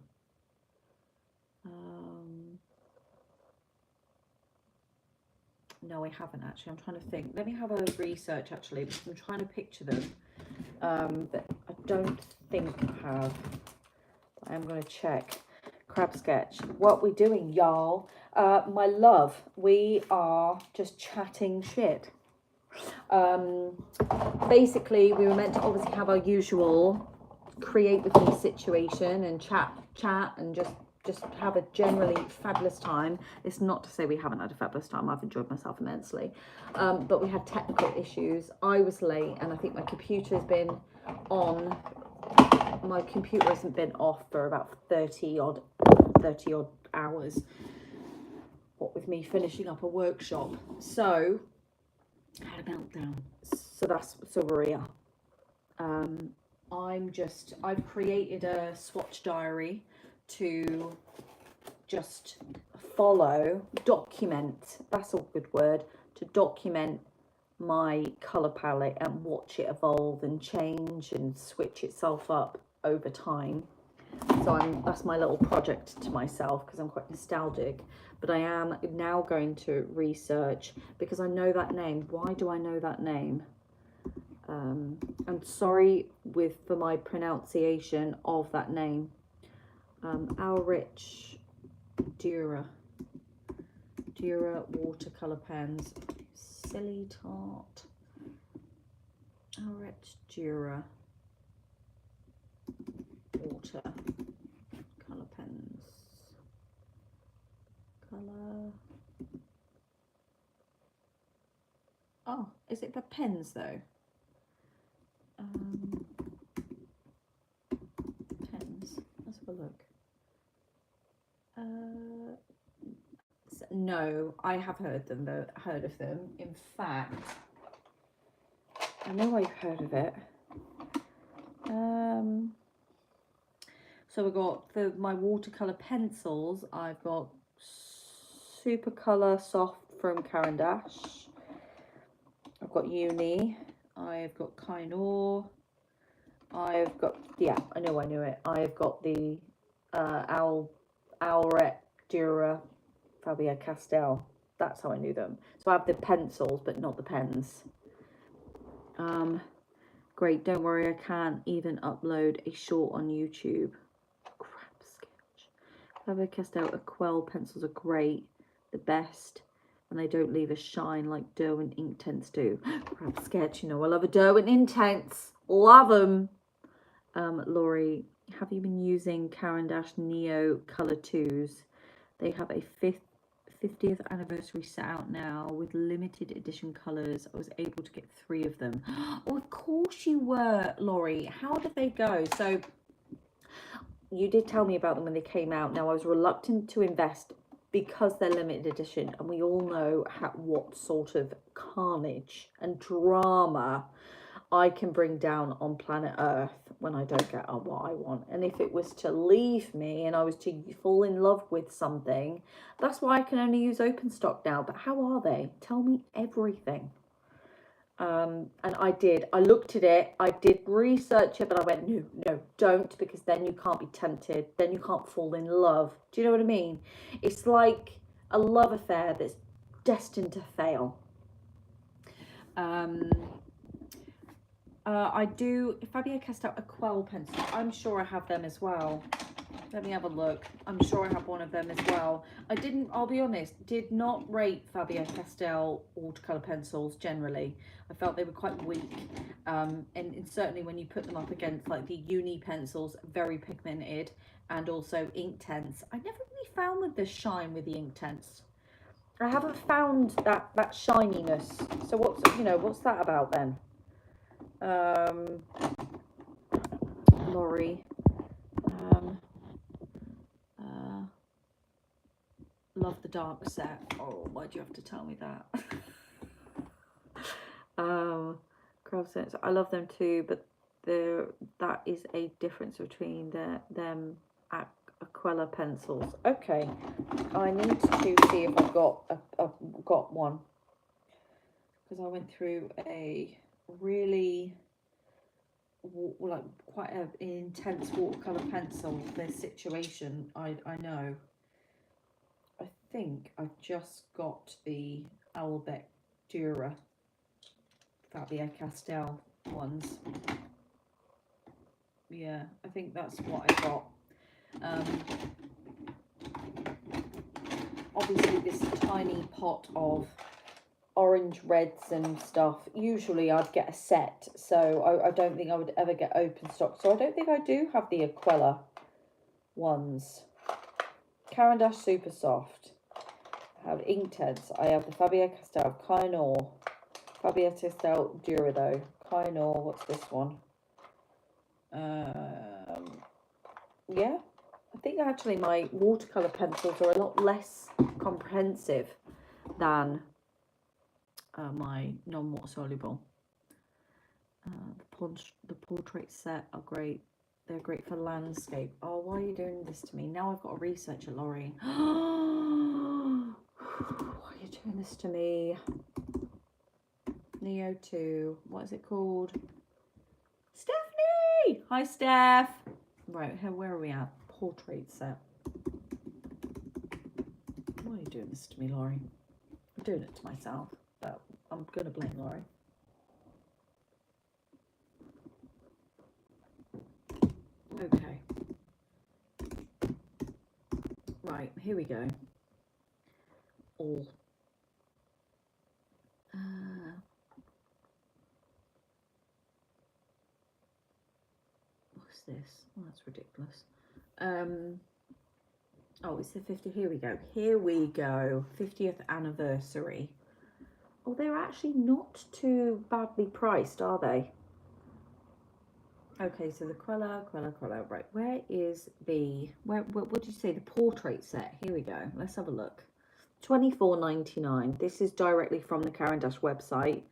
S1: No, I haven't actually. I'm trying to think. Let me have a research actually, because I'm trying to picture them. But I don't think I have. I am going to check. Crab sketch. What we doing, y'all? My love, we are just chatting shit. Basically, we were meant to obviously have our usual create with me situation and chat and just have a generally fabulous time. It's not to say we haven't had a fabulous time. I've enjoyed myself immensely. But we had technical issues. I was late, and I think my computer has been on. My computer hasn't been off for about 30 odd 30 odd hours, what with me finishing up a workshop. So I had a meltdown. So that's Soria. I've created a swatch diary to just document, that's a good word, to document my colour palette and watch it evolve and change and switch itself up over time. So that's my little project to myself, because I'm quite nostalgic. But I am now going to research, because I know that name. Why do I know that name? I'm sorry for my pronunciation of that name. Ulrich Dürer watercolor pens. Silly tart. Ulrich Dürer watercolor pens. Color. Oh, is it for pens though? Pens. Let's have a look. No, I have heard of them. In fact, I know I've heard of it. So we've got for my watercolor pencils, I've got Super Color Soft from Caran d'Ache. I've got Uni. I've got Kainor. I've got, yeah, I knew it. I've got the Ulrich Dürer Faber-Castell. That's how I knew them. So I have the pencils, but not the pens. Great, don't worry, I can't even upload a short on YouTube. Crap sketch. Faber-Castell Aquarelle pencils are great, the best, and they don't leave a shine like Derwent Inktense do. Crap sketch, you know I love a Derwent Inktense. Love them. Laurie, have you been using Caran d'Ache Neo Color 2s? They have a 50th anniversary set out now with limited edition colours. I was able to get 3 of them. Oh, of course you were, Laurie. How did they go? So you did tell me about them when they came out. Now, I was reluctant to invest because they're limited edition, and we all know what sort of carnage and drama I can bring down on planet Earth when I don't get what I want. And if it was to leave me and I was to fall in love with something, that's why I can only use open stock now. But how are they? Tell me everything. And I looked at it, I did research it, but I went, no, don't, because then you can't be tempted, then you can't fall in love. Do you know what I mean? It's like a love affair that's destined to fail. I do Faber-Castell Aquarelle pencil. I'm sure I have them as well. Let me have a look. I'm sure I have one of them as well. I'll be honest, did not rate Faber-Castell watercolor pencils generally. I felt they were quite weak. And certainly when you put them up against like the uni pencils, very pigmented, and also Inktense. I never really found with the shine with the Inktense. I haven't found that shininess. So what's that about then? Laurie. Love the dark set. Oh, why do you have to tell me that? Crab sets. I love them too, but that is a difference between them Aquarelle pencils. Okay, I need to see if I've got one, because I went through a really quite an intense watercolor pencil situation. I know. I think I've just got the Ulrich Dürer Faber-Castell ones. Yeah, I think that's what I got. Obviously this tiny pot of orange reds and stuff, usually I'd get a set, so I don't think I would ever get open stock. So I don't think I do have the Aquarelle ones. Caran d'Ache Super Soft. I have Inktense. I have the Faber-Castell Kainor. Faber-Castell Dürer though. Kainor, what's this one? Yeah, I think actually my watercolour pencils are a lot less comprehensive than my non-water soluble. The portrait set are great. They're great for landscape. Oh, why are you doing this to me? Now I've got to research it, Laurie. Why are you doing this to me? Neo 2. What is it called? Stephanie! Hi, Steph. Right, where are we at? Portrait set. Why are you doing this to me, Laurie? I'm doing it to myself, but I'm going to blame Laurie. Okay. Right, here we go. All. What's this? Oh, that's ridiculous. Oh, it's the 50. Here we go. Here we go. 50th anniversary. Oh, they're actually not too badly priced, are they? Okay, so the Quella. Right, where is the... what did you say? The portrait set. Here we go. Let's have a look. $24.99. This is directly from the Caran d'Ache website.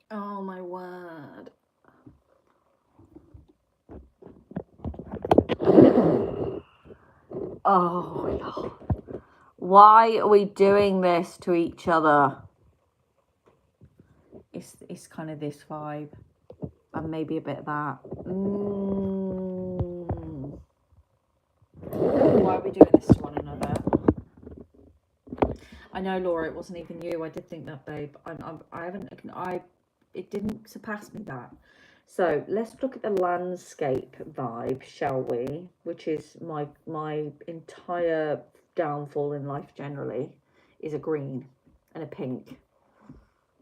S1: Oh, my word. Oh my God. Why are we doing this to each other? It's kind of this vibe. And maybe a bit of that. Why are we doing this to one another? I know, Laura, it wasn't even you. I did think that, babe. It didn't surpass me, that. So let's look at the landscape vibe, shall we? Which is my entire downfall in life generally, is a green and a pink.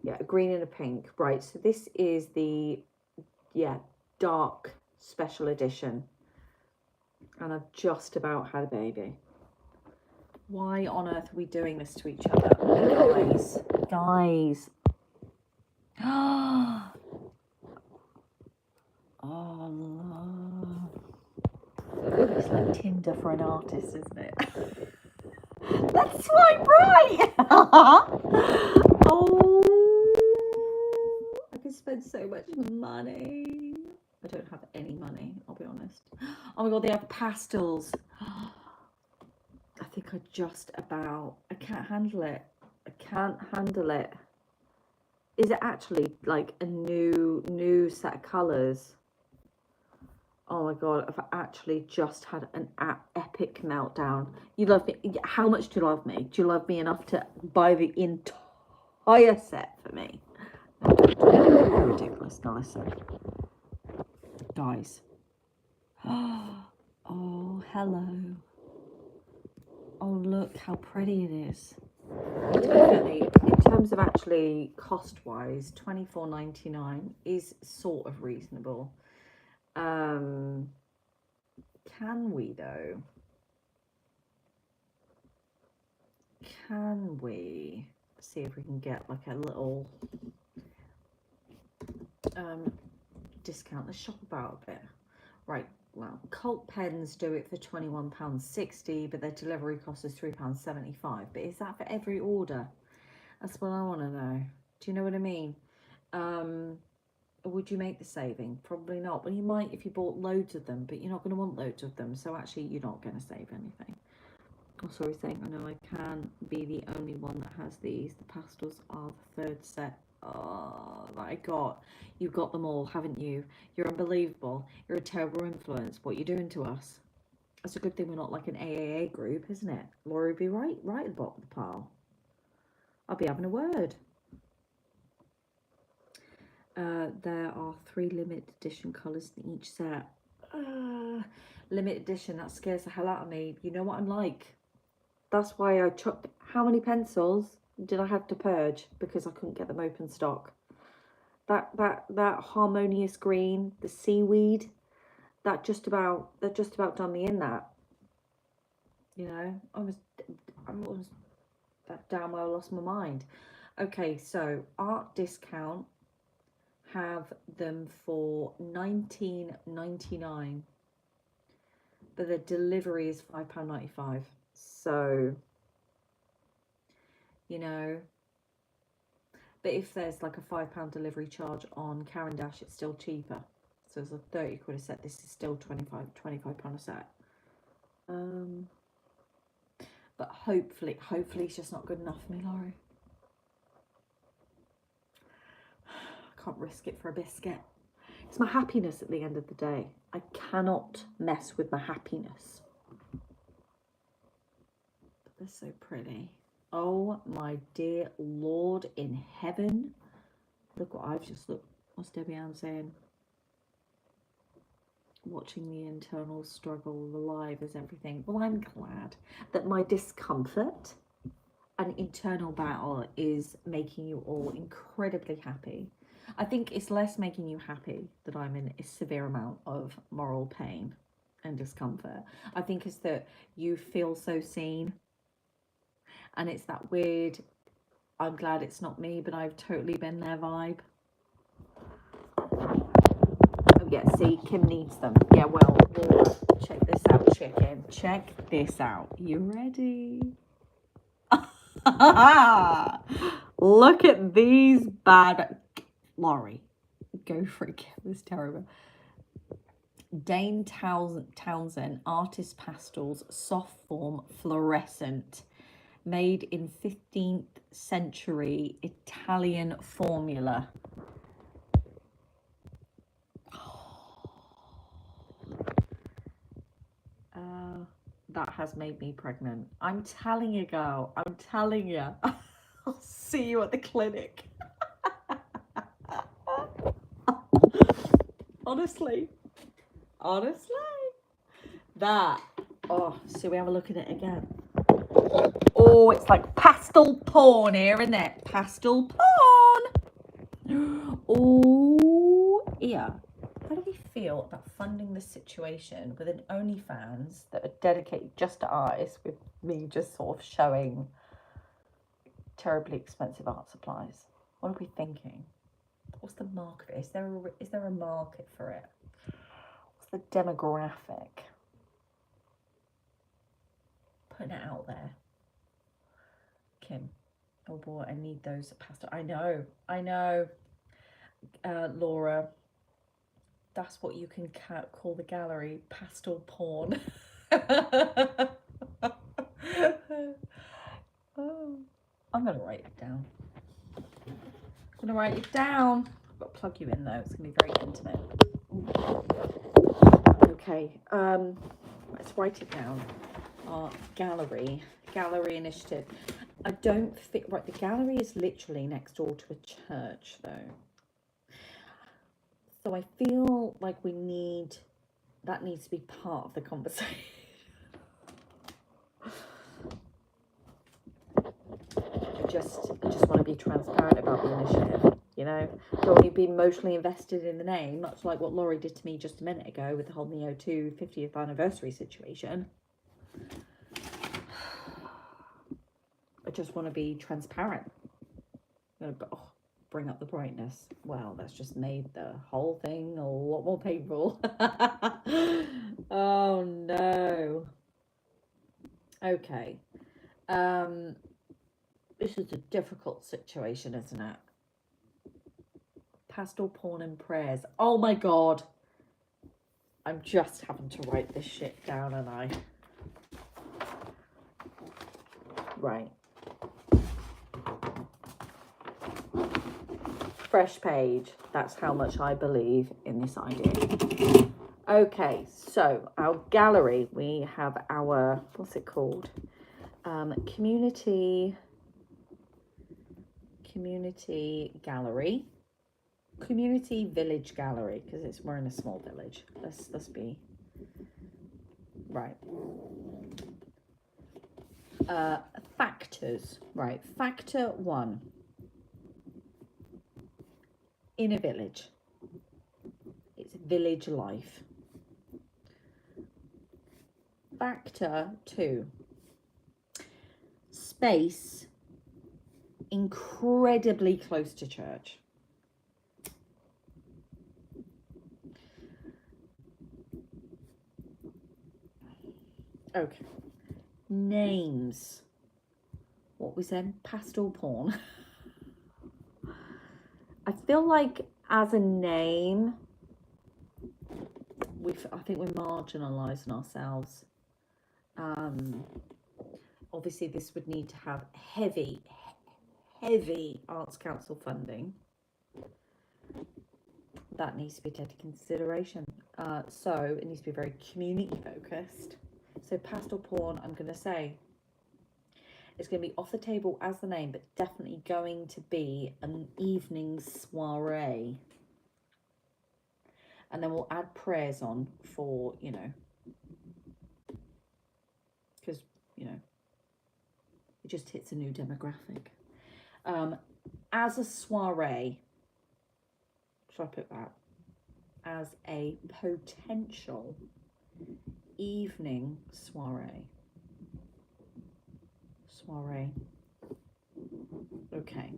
S1: Yeah, a green and a pink. Right, so this is the, dark special edition. And I've just about had a baby. Why on earth are we doing this to each other? Guys. Oh, it's like Tinder for an artist, isn't it? That's swipe right. Oh, I can spend so much money. I don't have any money, I'll be honest. Oh my God, they have pastels. I think I can't handle it. I can't handle it. Is it actually like a new set of colours? Oh my God, I've actually just had an epic meltdown. You love me. How much do you love me? Do you love me enough to buy the entire set for me? Ridiculous. Now listen. Guys. Oh, hello. Oh, look how pretty it is. Definitely, in terms of actually cost-wise, $24.99 is sort of reasonable. Can we though? Can we see if we can get like a little discount? Let's shop about a bit. Right, well, Cult pens do it for £21.60, but their delivery cost is £3.75. But is that for every order? That's what I want to know. Do you know what I mean? Would you make the saving? Probably not. Well, you might if you bought loads of them, but you're not going to want loads of them. So actually, you're not going to save anything. Oh, sorry, saying I know I can be the only one that has these. The pastels are the third set. Oh, that I got. You've got them all, haven't you? You're unbelievable. You're a terrible influence. What you're doing to us. It's a good thing we're not like an AAA group, isn't it? Laura would be right at the bottom of the pile. I'll be having a word. There are 3 limited edition colours in each set. Limited edition, that scares the hell out of me. You know what I'm like. That's why I chucked... How many pencils did I have to purge? Because I couldn't get them open stock. That harmonious green, the seaweed, that just about done me in that. You know, I was that damn well lost my mind. Okay, so art discount have them for £19.99, but the delivery is £5.95. So, you know, but if there's like a £5 delivery charge on Caran Dash, it's still cheaper. So it's a 30 quid a set. This is still £25 a set. But hopefully it's just not good enough for me, Laurie. I can't risk it for a biscuit. It's my happiness at the end of the day. I cannot mess with my happiness. But they're so pretty. Oh my dear Lord in heaven. Look what I've just looked. What's Debbie Ann saying? Watching the internal struggle, the live is everything. Well, I'm glad that my discomfort and internal battle is making you all incredibly happy. I think it's less making you happy that I'm in a severe amount of moral pain and discomfort. I think it's that you feel so seen, and it's that weird, I'm glad it's not me, but I've totally been there vibe. Oh yeah, see, Kim needs them. Yeah, well, check this out, chicken. Check this out. You ready? Look at these bad... Laurie, go for it. This is terrible. Dane Townsend Artist Pastels Soft Form Fluorescent, made in 15th century Italian formula. That has made me pregnant. I'm telling you, girl. I'm telling you. I'll see you at the clinic. Honestly. That. Oh, so we have a look at it again. Oh, it's like pastel porn here, isn't it? Pastel porn. Oh, yeah. How do we feel about funding this situation with an OnlyFans that are dedicated just to artists, with me just sort of showing terribly expensive art supplies? What are we thinking? What's the market? Is there a market for it? What's the demographic? Putting it out there. Kim. Oh boy, I need those pastel. I know. Laura. That's what you can call the gallery, pastel porn. Oh, I'm going to write it down. I've got to plug you in though. It's going to be very intimate. Okay, let's write it down. Our gallery initiative. I don't think, right, the gallery is literally next door to a church though. So I feel like that needs to be part of the conversation. I just want to be transparent about the initiative, you know. Don't want to be emotionally invested in the name, much like what Laurie did to me just a minute ago with the whole Neo2 50th anniversary situation. I just want to be transparent. Bring up the brightness. Well, that's just made the whole thing a lot more painful. Oh no. Okay. This is a difficult situation, isn't it? Pastel porn and prayers. Oh my god. I'm just having to write this shit down, and I. Right. Fresh page. That's how much I believe in this idea. Okay, so our gallery, we have our, what's it called? Community gallery. Community village gallery, because we're in a small village. Let's be right. Factors. Right. Factor 1. In a village. It's village life. Factor 2. Space incredibly close to church. Okay. Names. What was then? Pastel porn. I feel like as a name, I think we're marginalising ourselves. Obviously this would need to have heavy Arts Council funding. That needs to be taken into consideration. So it needs to be very community focused. So pastel porn, I'm going to say, it's going to be off the table as the name, but definitely going to be an evening soiree. And then we'll add prayers on for, you know, because, you know, it just hits a new demographic. As a soiree, should I put that? As a potential evening soiree. Okay.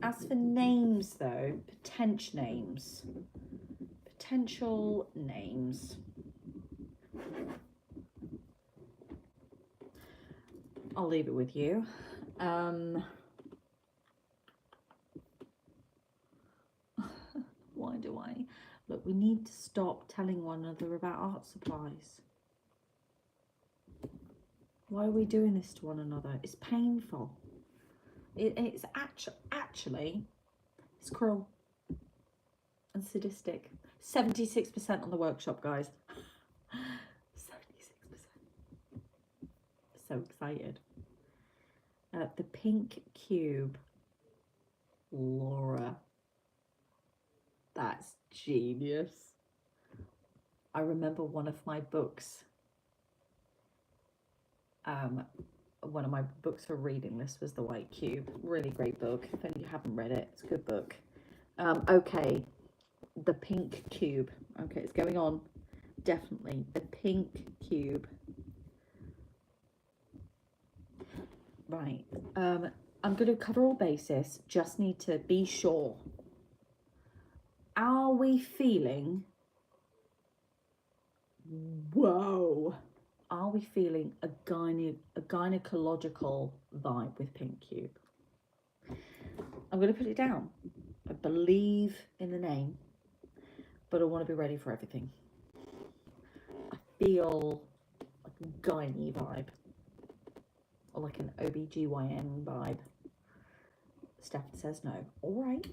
S1: As for names though, potential names. I'll leave it with you. Why do I? Look, we need to stop telling one another about art supplies. Why are we doing this to one another? It's painful. It's actually, it's cruel and sadistic. 76% on the workshop, guys. 76%. So excited. The pink cube. Laura. That's genius. I remember one of my books. One of my books for reading list was The White Cube. Really great book. If any of you haven't read it, it's a good book. Okay, the pink cube. Okay, it's going on. Definitely the pink cube. Right. I'm going to cover all bases. Just need to be sure. Are we feeling? Whoa. Are we feeling a gynecological vibe with pink cube? I'm going to put it down. I believe in the name, but I want to be ready for everything. I feel like a gynae vibe, or like an OBGYN vibe. Steph says no. All right.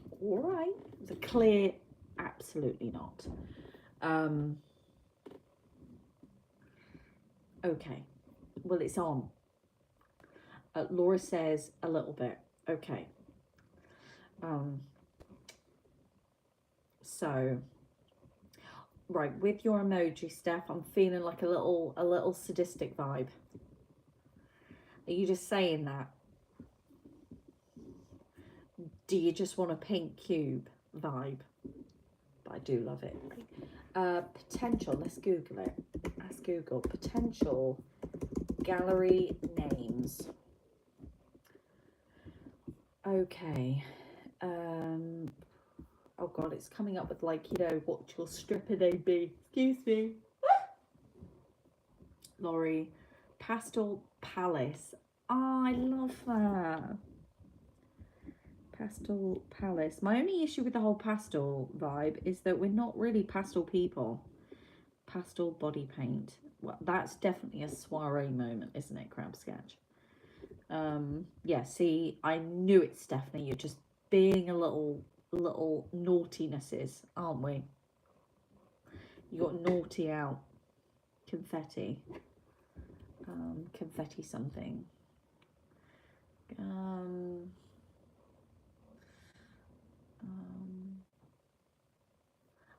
S1: It's a clear, absolutely not. Okay. Well, it's on. Laura says a little bit. Okay. So, right, with your emoji, Steph, I'm feeling like a little sadistic vibe. Are you just saying that? Do you just want a pink cube vibe? But I do love it. Potential, let's Google it. Let's Google potential gallery names. Okay. Oh God, it's coming up with like, you know, what your stripper name be? Excuse me. Laurie. Pastel Palace. Oh, I love that. Pastel Palace. My only issue with the whole pastel vibe is that we're not really pastel people. Pastel body paint. Well, that's definitely a soiree moment, isn't it, Crab Sketch? Yeah, see, I knew it, Stephanie. You're just being a little naughtinesses, aren't we? You got naughty out. Confetti. Confetti something.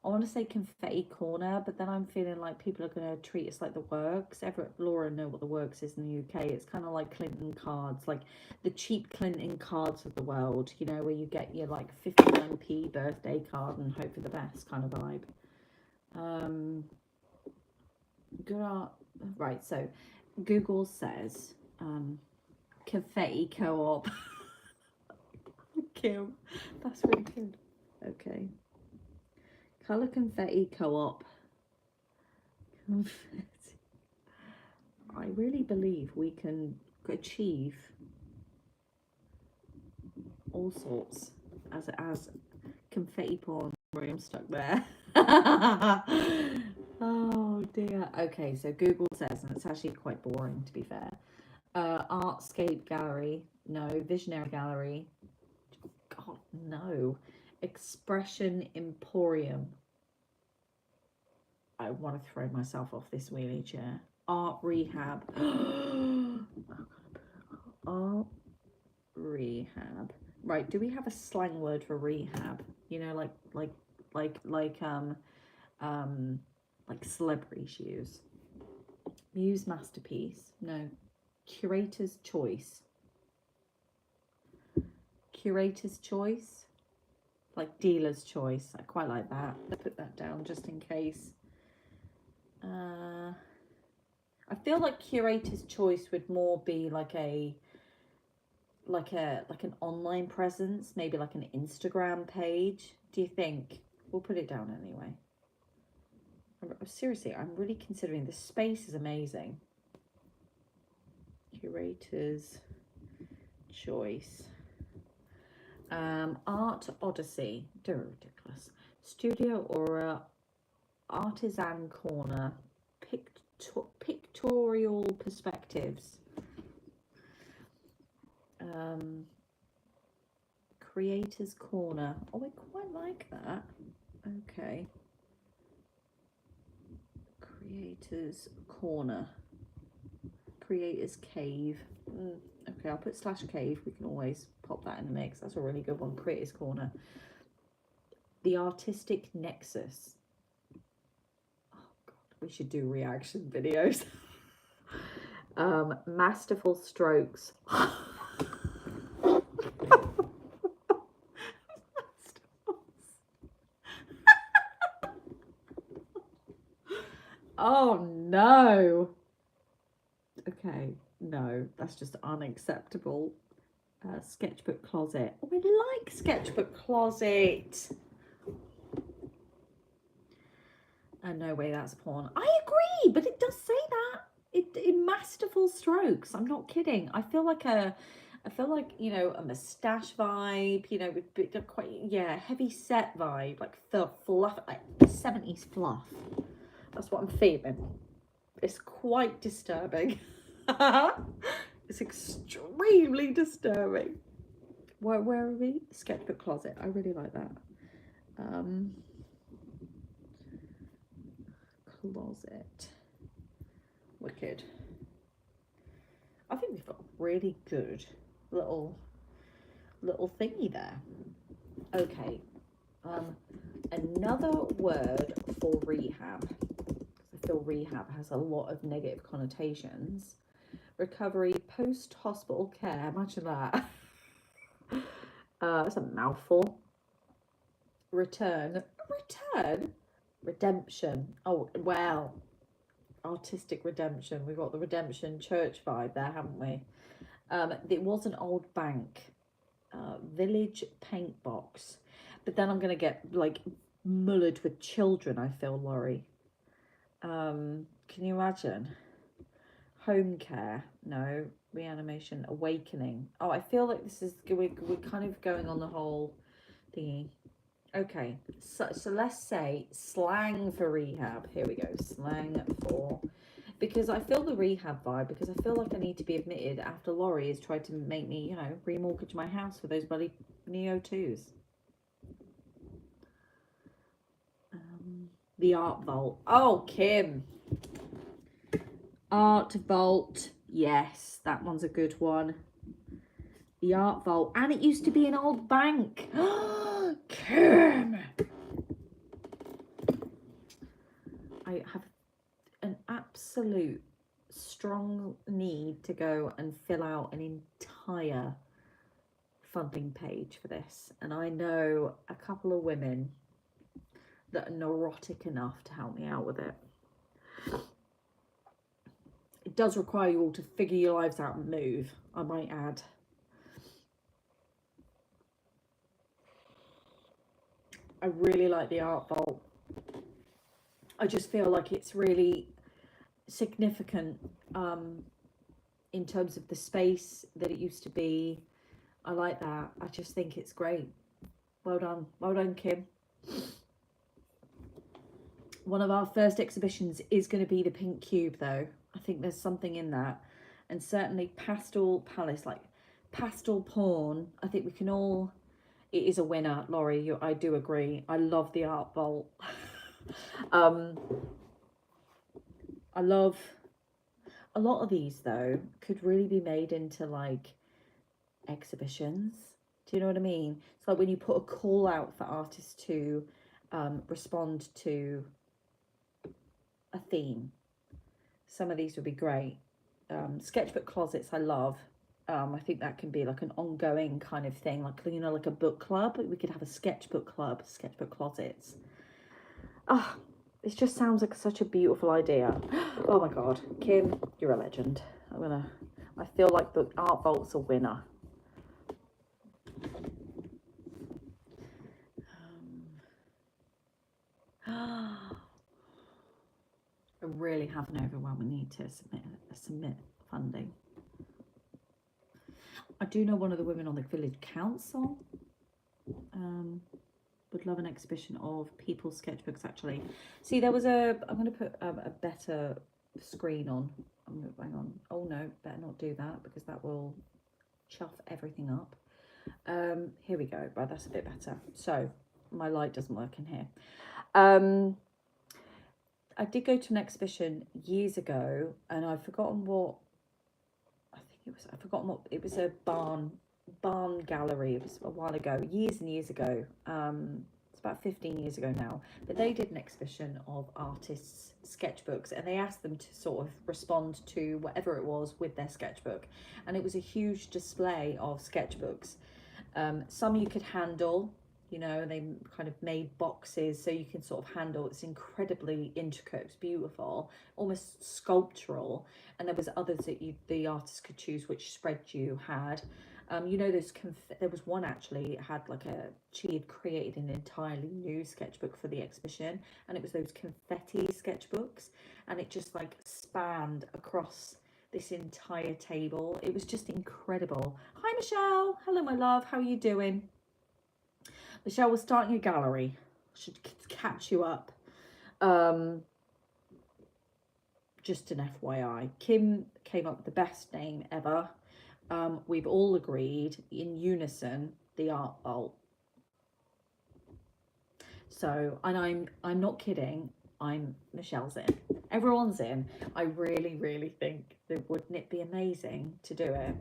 S1: I want to say confetti corner, but then I'm feeling like people are going to treat us like the works. Laura know what the works is in the UK. It's kind of like Clinton cards, like the cheap Clinton cards of the world, you know, where you get your like 59p birthday card and hope for the best kind of vibe. Good art. Right, so Google says confetti co-op. Cute. That's really good. Okay. Colour confetti co-op. Confetti. I really believe we can achieve all sorts as confetti porn. Sorry, I'm stuck there. Oh dear. Okay, so Google says, and it's actually quite boring to be fair. Artscape gallery, no. Visionary gallery, God no. Expression emporium. I want to throw myself off this wheelie chair. Art rehab. Art rehab. Right, do we have a slang word for rehab? You know, like celebrities use. Muse masterpiece. No. Curator's choice. Curator's choice. Like dealer's choice. I quite like that. I'll put that down just in case. I feel like curator's choice would more be like an online presence, maybe like an Instagram page. Do you think? We'll put it down anyway. Seriously, I'm really considering this. Space is amazing. Curator's choice. Art Odyssey. They're ridiculous. Studio Aura. Artisan Corner. Pictorial perspectives. Creators Corner. Oh, I quite like that. Okay. Creators Corner. Creators Cave. Okay, I'll put /cave. We can always pop that in the mix. That's a really good one. Creators Corner. The Artistic Nexus. Oh God, we should do reaction videos. Masterful Strokes. Oh no. Okay, no, that's just unacceptable. Sketchbook closet. Oh, I like sketchbook closet. No way, that's porn. I agree, but it does say that. It masterful strokes. I'm not kidding. I feel like you know, a mustache vibe. You know, with quite heavy set vibe, like fluff, like 70s fluff. That's what I'm feeling. It's quite disturbing. It's extremely disturbing. Where are we? Sketchbook closet. I really like that. Closet. Wicked. I think we've got a really good little thingy there. Okay. Another word for rehab. I feel rehab has a lot of negative connotations. Recovery, post-hospital care. Imagine that. That's a mouthful. Return. Redemption. Oh, well. Artistic redemption. We've got the redemption church vibe there, haven't we? It was an old bank. Village paint box. But then I'm going to get, like, mullered with children, I feel, Laurie. Can you imagine? Home care. No. Reanimation. Awakening. Oh, I feel like this is... We're kind of going on the whole thingy. Okay. So let's say slang for rehab. Here we go. Slang for... Because I feel the rehab vibe, because I feel like I need to be admitted after Laurie has tried to make me, you know, remortgage my house for those bloody Neo 2s. The Art Vault. Oh, Kim. Art Vault. Yes, that one's a good one. The Art Vault. And it used to be an old bank. Kim. I have an absolute strong need to go and fill out an entire funding page for this. And I know a couple of women that are neurotic enough to help me out with it. It does require you all to figure your lives out and move, I might add. I really like the Art Vault. I just feel like it's really
S2: significant in terms of the space that it used to be. I like that. I just think it's great. Well done, Kim. One of our first exhibitions is going to be the pink cube, though. I think there's something in that, and certainly pastel palace, like pastel porn. I think we can all. It is a winner, Laurie. I do agree. I love the art vault. I love a lot of these, though, could really be made into like exhibitions. Do you know what I mean? It's like when you put a call out for artists to respond to a theme. Some of these would be great. Sketchbook closets, I love. I think that can be like an ongoing kind of thing, like, you know, like a book club. We could have a sketchbook club, sketchbook closets. Ah, it just sounds like such a beautiful idea. Oh my God, Kim, you're a legend. I feel like the art vault's a winner. I really have an overwhelming need to submit funding. I do know one of the women on the village council would love an exhibition of people's sketchbooks, actually. See, there was I'm going to put a better screen on. Hang on. Oh no, better not do that because that will chuff everything up. Here we go. Right, that's a bit better. So my light doesn't work in here. I did go to an exhibition years ago, and I've forgotten what. I've forgotten what it was. A barn gallery. It was a while ago, years and years ago. It's about 15 years ago now. But they did an exhibition of artists' sketchbooks, and they asked them to sort of respond to whatever it was with their sketchbook, and it was a huge display of sketchbooks. Some you could handle. You know, they kind of made boxes so you can sort of handle. It's incredibly intricate. It's beautiful, almost sculptural. And there was others that the artist could choose which spread you had. You know, there was one actually had she had created an entirely new sketchbook for the exhibition, and it was those confetti sketchbooks, and it just like spanned across this entire table. It was just incredible. Hi Michelle, hello my love, how are you doing? Michelle, we're starting a gallery. Should catch you up. Just an FYI. Kim came up with the best name ever. We've all agreed in unison, the Art Vault. So, and I'm not kidding. Michelle's in. Everyone's in. I really, really think that wouldn't it be amazing to do it?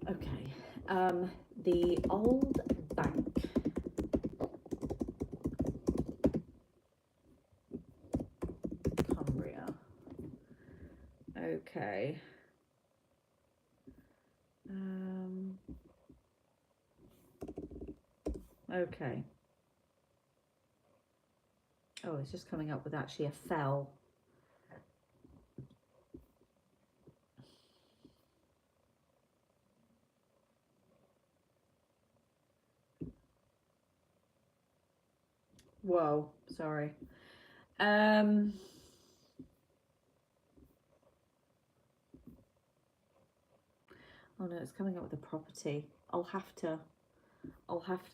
S2: Okay. The old bank. Cumbria. Okay. Okay. Oh, it's just coming up with actually a fell. Whoa, sorry. Oh no, it's coming up with a property. I'll have to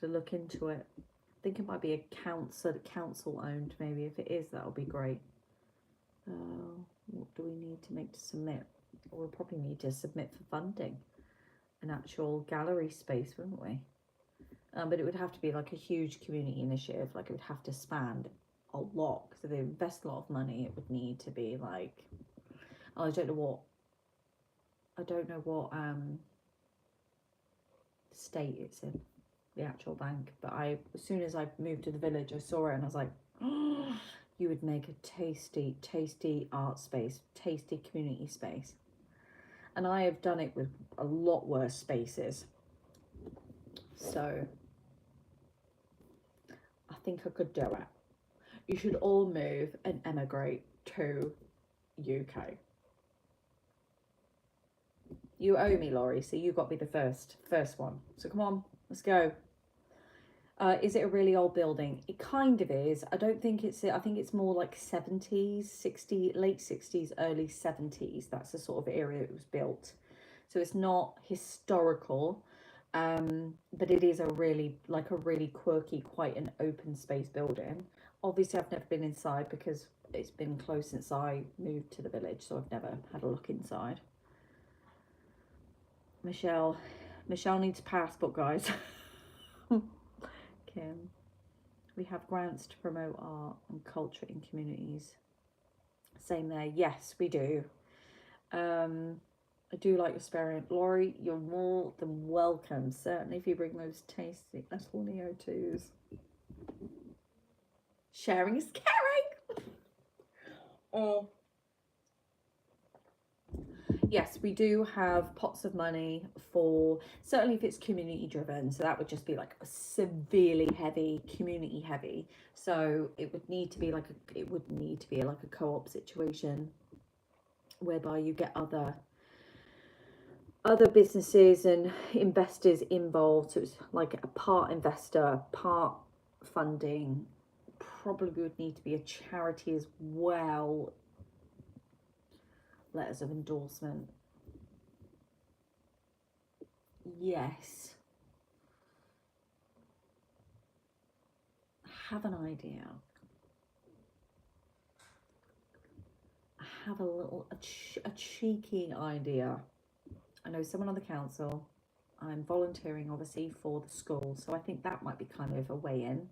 S2: look into it. I think it might be a council owned, maybe. If it is, that'll be great. What do we need to make to submit? We'll probably need to submit for funding an actual gallery space, wouldn't we? But it would have to be like a huge community initiative. Like it would have to span a lot, because if they invest a lot of money, it would need to be like, I don't know what state it's in, the actual bank. But as soon as I moved to the village, I saw it and I was like, oh, you would make a tasty art space, tasty community space. And I have done it with a lot worse spaces. So I think I could do it. You should all move and emigrate to UK. You owe me, Laurie, so you got to be the first one. So come on, let's go.
S1: Is it a really old building? It kind of is. I don't think it's, I think it's more like 70s, 60, late 60s, early 70s. That's the sort of era it was built. So it's not historical, but it is a really, like a really quirky, quite an open space building. Obviously, I've never been inside because it's been closed since I moved to the village, so I've never had a look inside. Michelle needs a passport, guys. Kim, we have grants to promote art and culture in communities. Same there. Yes, we do. I do like your sparing. Laurie, you're more than welcome. Certainly if you bring those tasty little Neo2s. Sharing is caring. Oh. Yes, we do have pots of money for, certainly if it's community driven, so that would just be like a severely heavy, community heavy. So it would need to be like a co-op situation whereby you get other businesses and investors involved. So it's like a part investor, part funding. Probably would need to be a charity as well. Letters of endorsement. Yes. I have an idea. I have a cheeky idea. I know someone on the council. I'm volunteering obviously for the school, so I think that might be kind of a way in.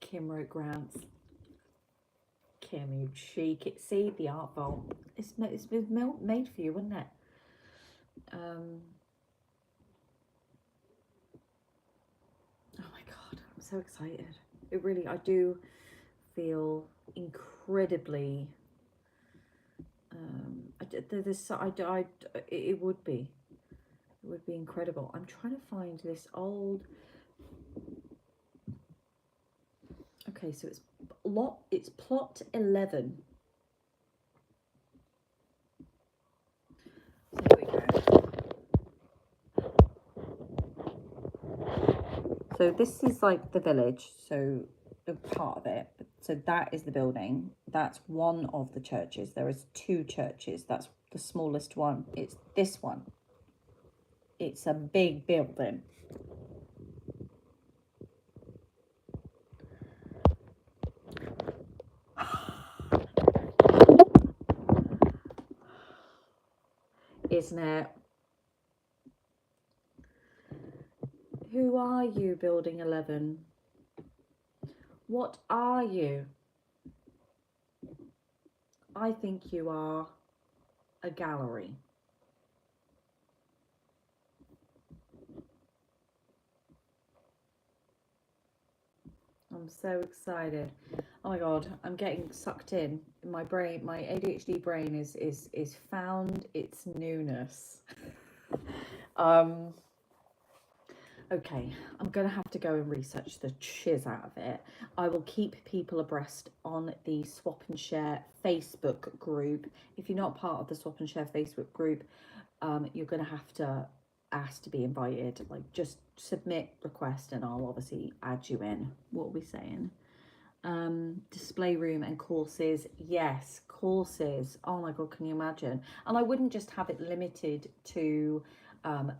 S1: Kim wrote grants. Kim, you cheeky. See, the art vault. It's been made for you, wouldn't it? Oh my god, I'm so excited. It really, I do feel incredibly. It would be. It would be incredible. I'm trying to find this old. Okay, so it's plot 11. So here we go. So this is like the village, so a part of it. So that is the building. That's one of the churches. There is 2 churches. That's the smallest one. It's this one. It's a big building. Isn't it? Who are you, Building 11? What are you? I think you are a gallery. I'm so excited. Oh my god, I'm getting sucked in. My brain, my ADHD brain is found its newness. Okay, I'm gonna have to go and research the shiz out of it. I will keep people abreast on the Swap and Share Facebook group. If you're not part of the Swap and Share Facebook group, you're gonna have to ask to be invited. Like, just submit request and I'll obviously add you in. What are we saying? Display room and courses. Yes, courses. Oh my god, can you imagine? And I wouldn't just have it limited to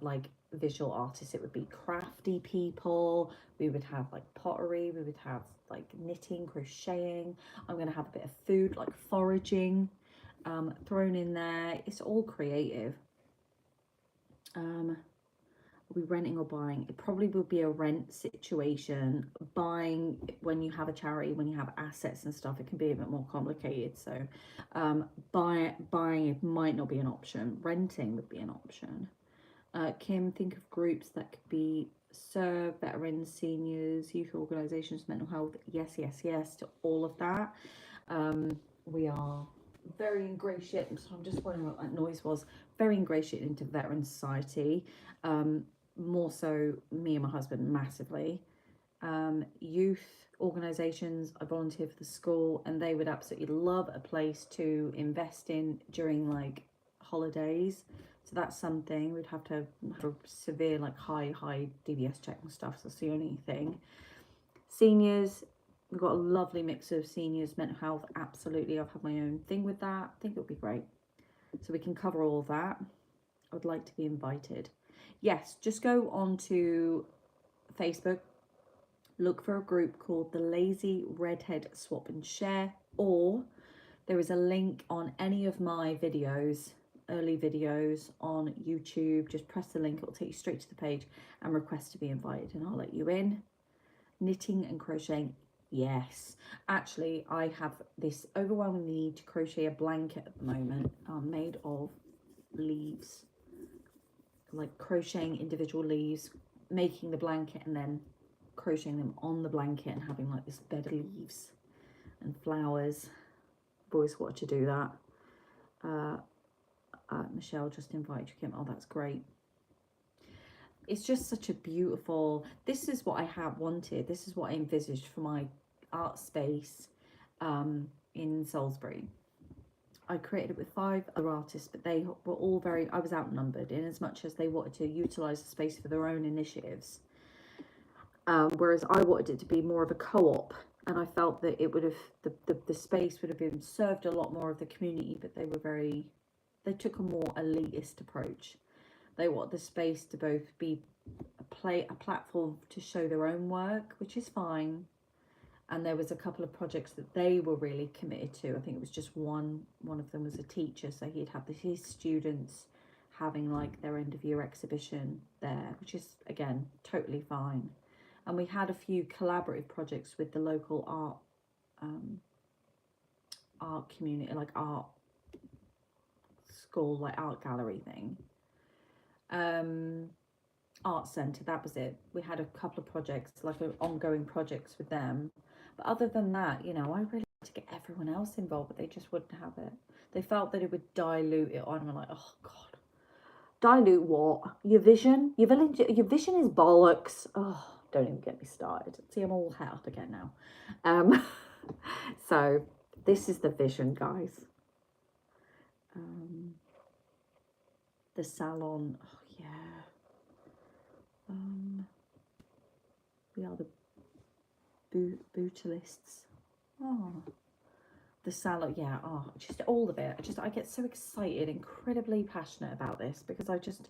S1: like visual artists. It would be crafty people. We would have like pottery. We would have like knitting, crocheting. I'm gonna have a bit of food, like foraging, thrown in there. It's all creative. Are we renting or buying? It probably will be a rent situation. Buying, when you have a charity, when you have assets and stuff, it can be a bit more complicated. So buying it might not be an option. Renting would be an option. Kim, think of groups that could be serve veterans, seniors, youth organisations, mental health. Yes to all of that. We are very ingratiated. So I'm just wondering what that noise was. Very ingratiated into Veteran Society. More so me and my husband massively. Youth organisations, I volunteer for the school, and they would absolutely love a place to invest in during like holidays. So that's something. We'd have to have a severe, like high DBS check and stuff. So that's the only thing. Seniors, we've got a lovely mix of seniors, mental health. Absolutely. I've had my own thing with that. I think it'll be great. So we can cover all of that. I would like to be invited. Yes, just go on to Facebook. Look for a group called the LazyREDhead Swap and Share, or there is a link on any of my videos, early videos on YouTube. Just press the link, it'll take you straight to the page and request to be invited, and I'll let you in. Knitting and crocheting, yes. Actually, I have this overwhelming need to crochet a blanket at the moment made of leaves, like crocheting individual leaves, making the blanket and then crocheting them on the blanket and having like this bed of leaves and flowers. I've always wanted to do that. Michelle just invited you, Kim. Oh, that's great. It's just such a beautiful, this is what I have wanted. This is what I envisaged for my art space in Salisbury. I created it with 5 other artists, but they were all very, I was outnumbered in as much as they wanted to utilise the space for their own initiatives. Whereas I wanted it to be more of a co-op, and I felt that it would have, the space would have been served a lot more of the community, but they were very, they took a more elitist approach. They want the space to both be a platform to show their own work, which is fine. And there was a couple of projects that they were really committed to. I think it was just one of them was a teacher, so he'd have his students having like their end of year exhibition there, which is again totally fine. And we had a few collaborative projects with the local art community, like art school, like art gallery thing. Art centre, that was it. We had a couple of projects, like ongoing projects with them. But other than that, you know, I really wanted to get everyone else involved, but they just wouldn't have it. They felt that it would dilute it on. And we're like, oh God, dilute what? Your vision? Your vision is bollocks. Oh, don't even get me started. See, I'm all het up again now. So this is the vision, guys. The salon, oh yeah. We are the bootalists. Oh, the salon, yeah. Oh, just all of it. I get so excited, incredibly passionate about this, because I just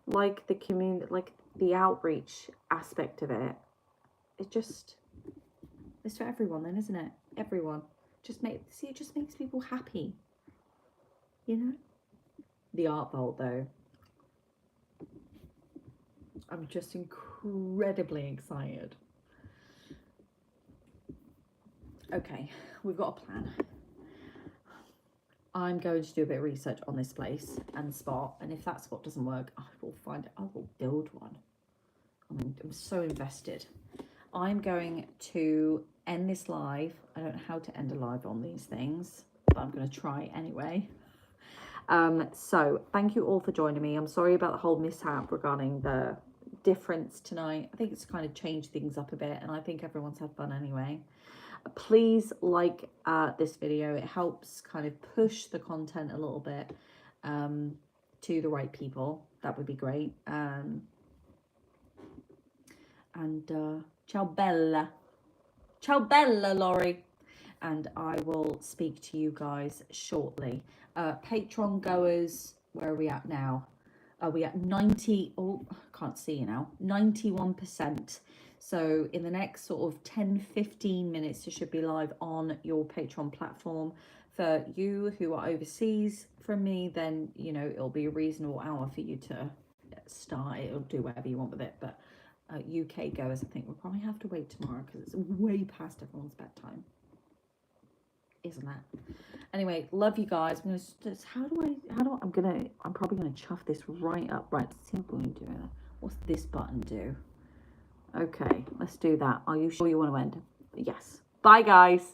S1: like the community, like the outreach aspect of it. It's for everyone, then, isn't it? Everyone. It just makes people happy. You know. The art vault, though. I'm just incredibly excited. Okay, we've got a plan. I'm going to do a bit of research on this place and spot, and if that spot doesn't work, I will find it. I will build one. I'm so invested. I'm going to end this live. I don't know how to end a live on these things, but I'm going to try anyway. So thank you all for joining me. I'm sorry about the whole mishap regarding the difference tonight. I think it's kind of changed things up a bit, and I think everyone's had fun anyway. Please like this video. It helps kind of push the content a little bit to the right people. That would be great. And ciao bella. Ciao bella, Laurie. And I will speak to you guys shortly. Patreon goers, where are we at now? Are we at 90? Oh, I can't see you now. 91%. So in the next sort of 10-15 minutes, it should be live on your Patreon platform. For you who are overseas from me, then, you know, it'll be a reasonable hour for you to start it or do whatever you want with it. But UK goers, I think we'll probably have to wait tomorrow because it's way past everyone's bedtime. Isn't that? Anyway, love you guys. I'm probably gonna chuff this right up. Right, let's see what we do. What's this button do? Okay, let's do that. Are you sure you want to end? Yes. Bye, guys.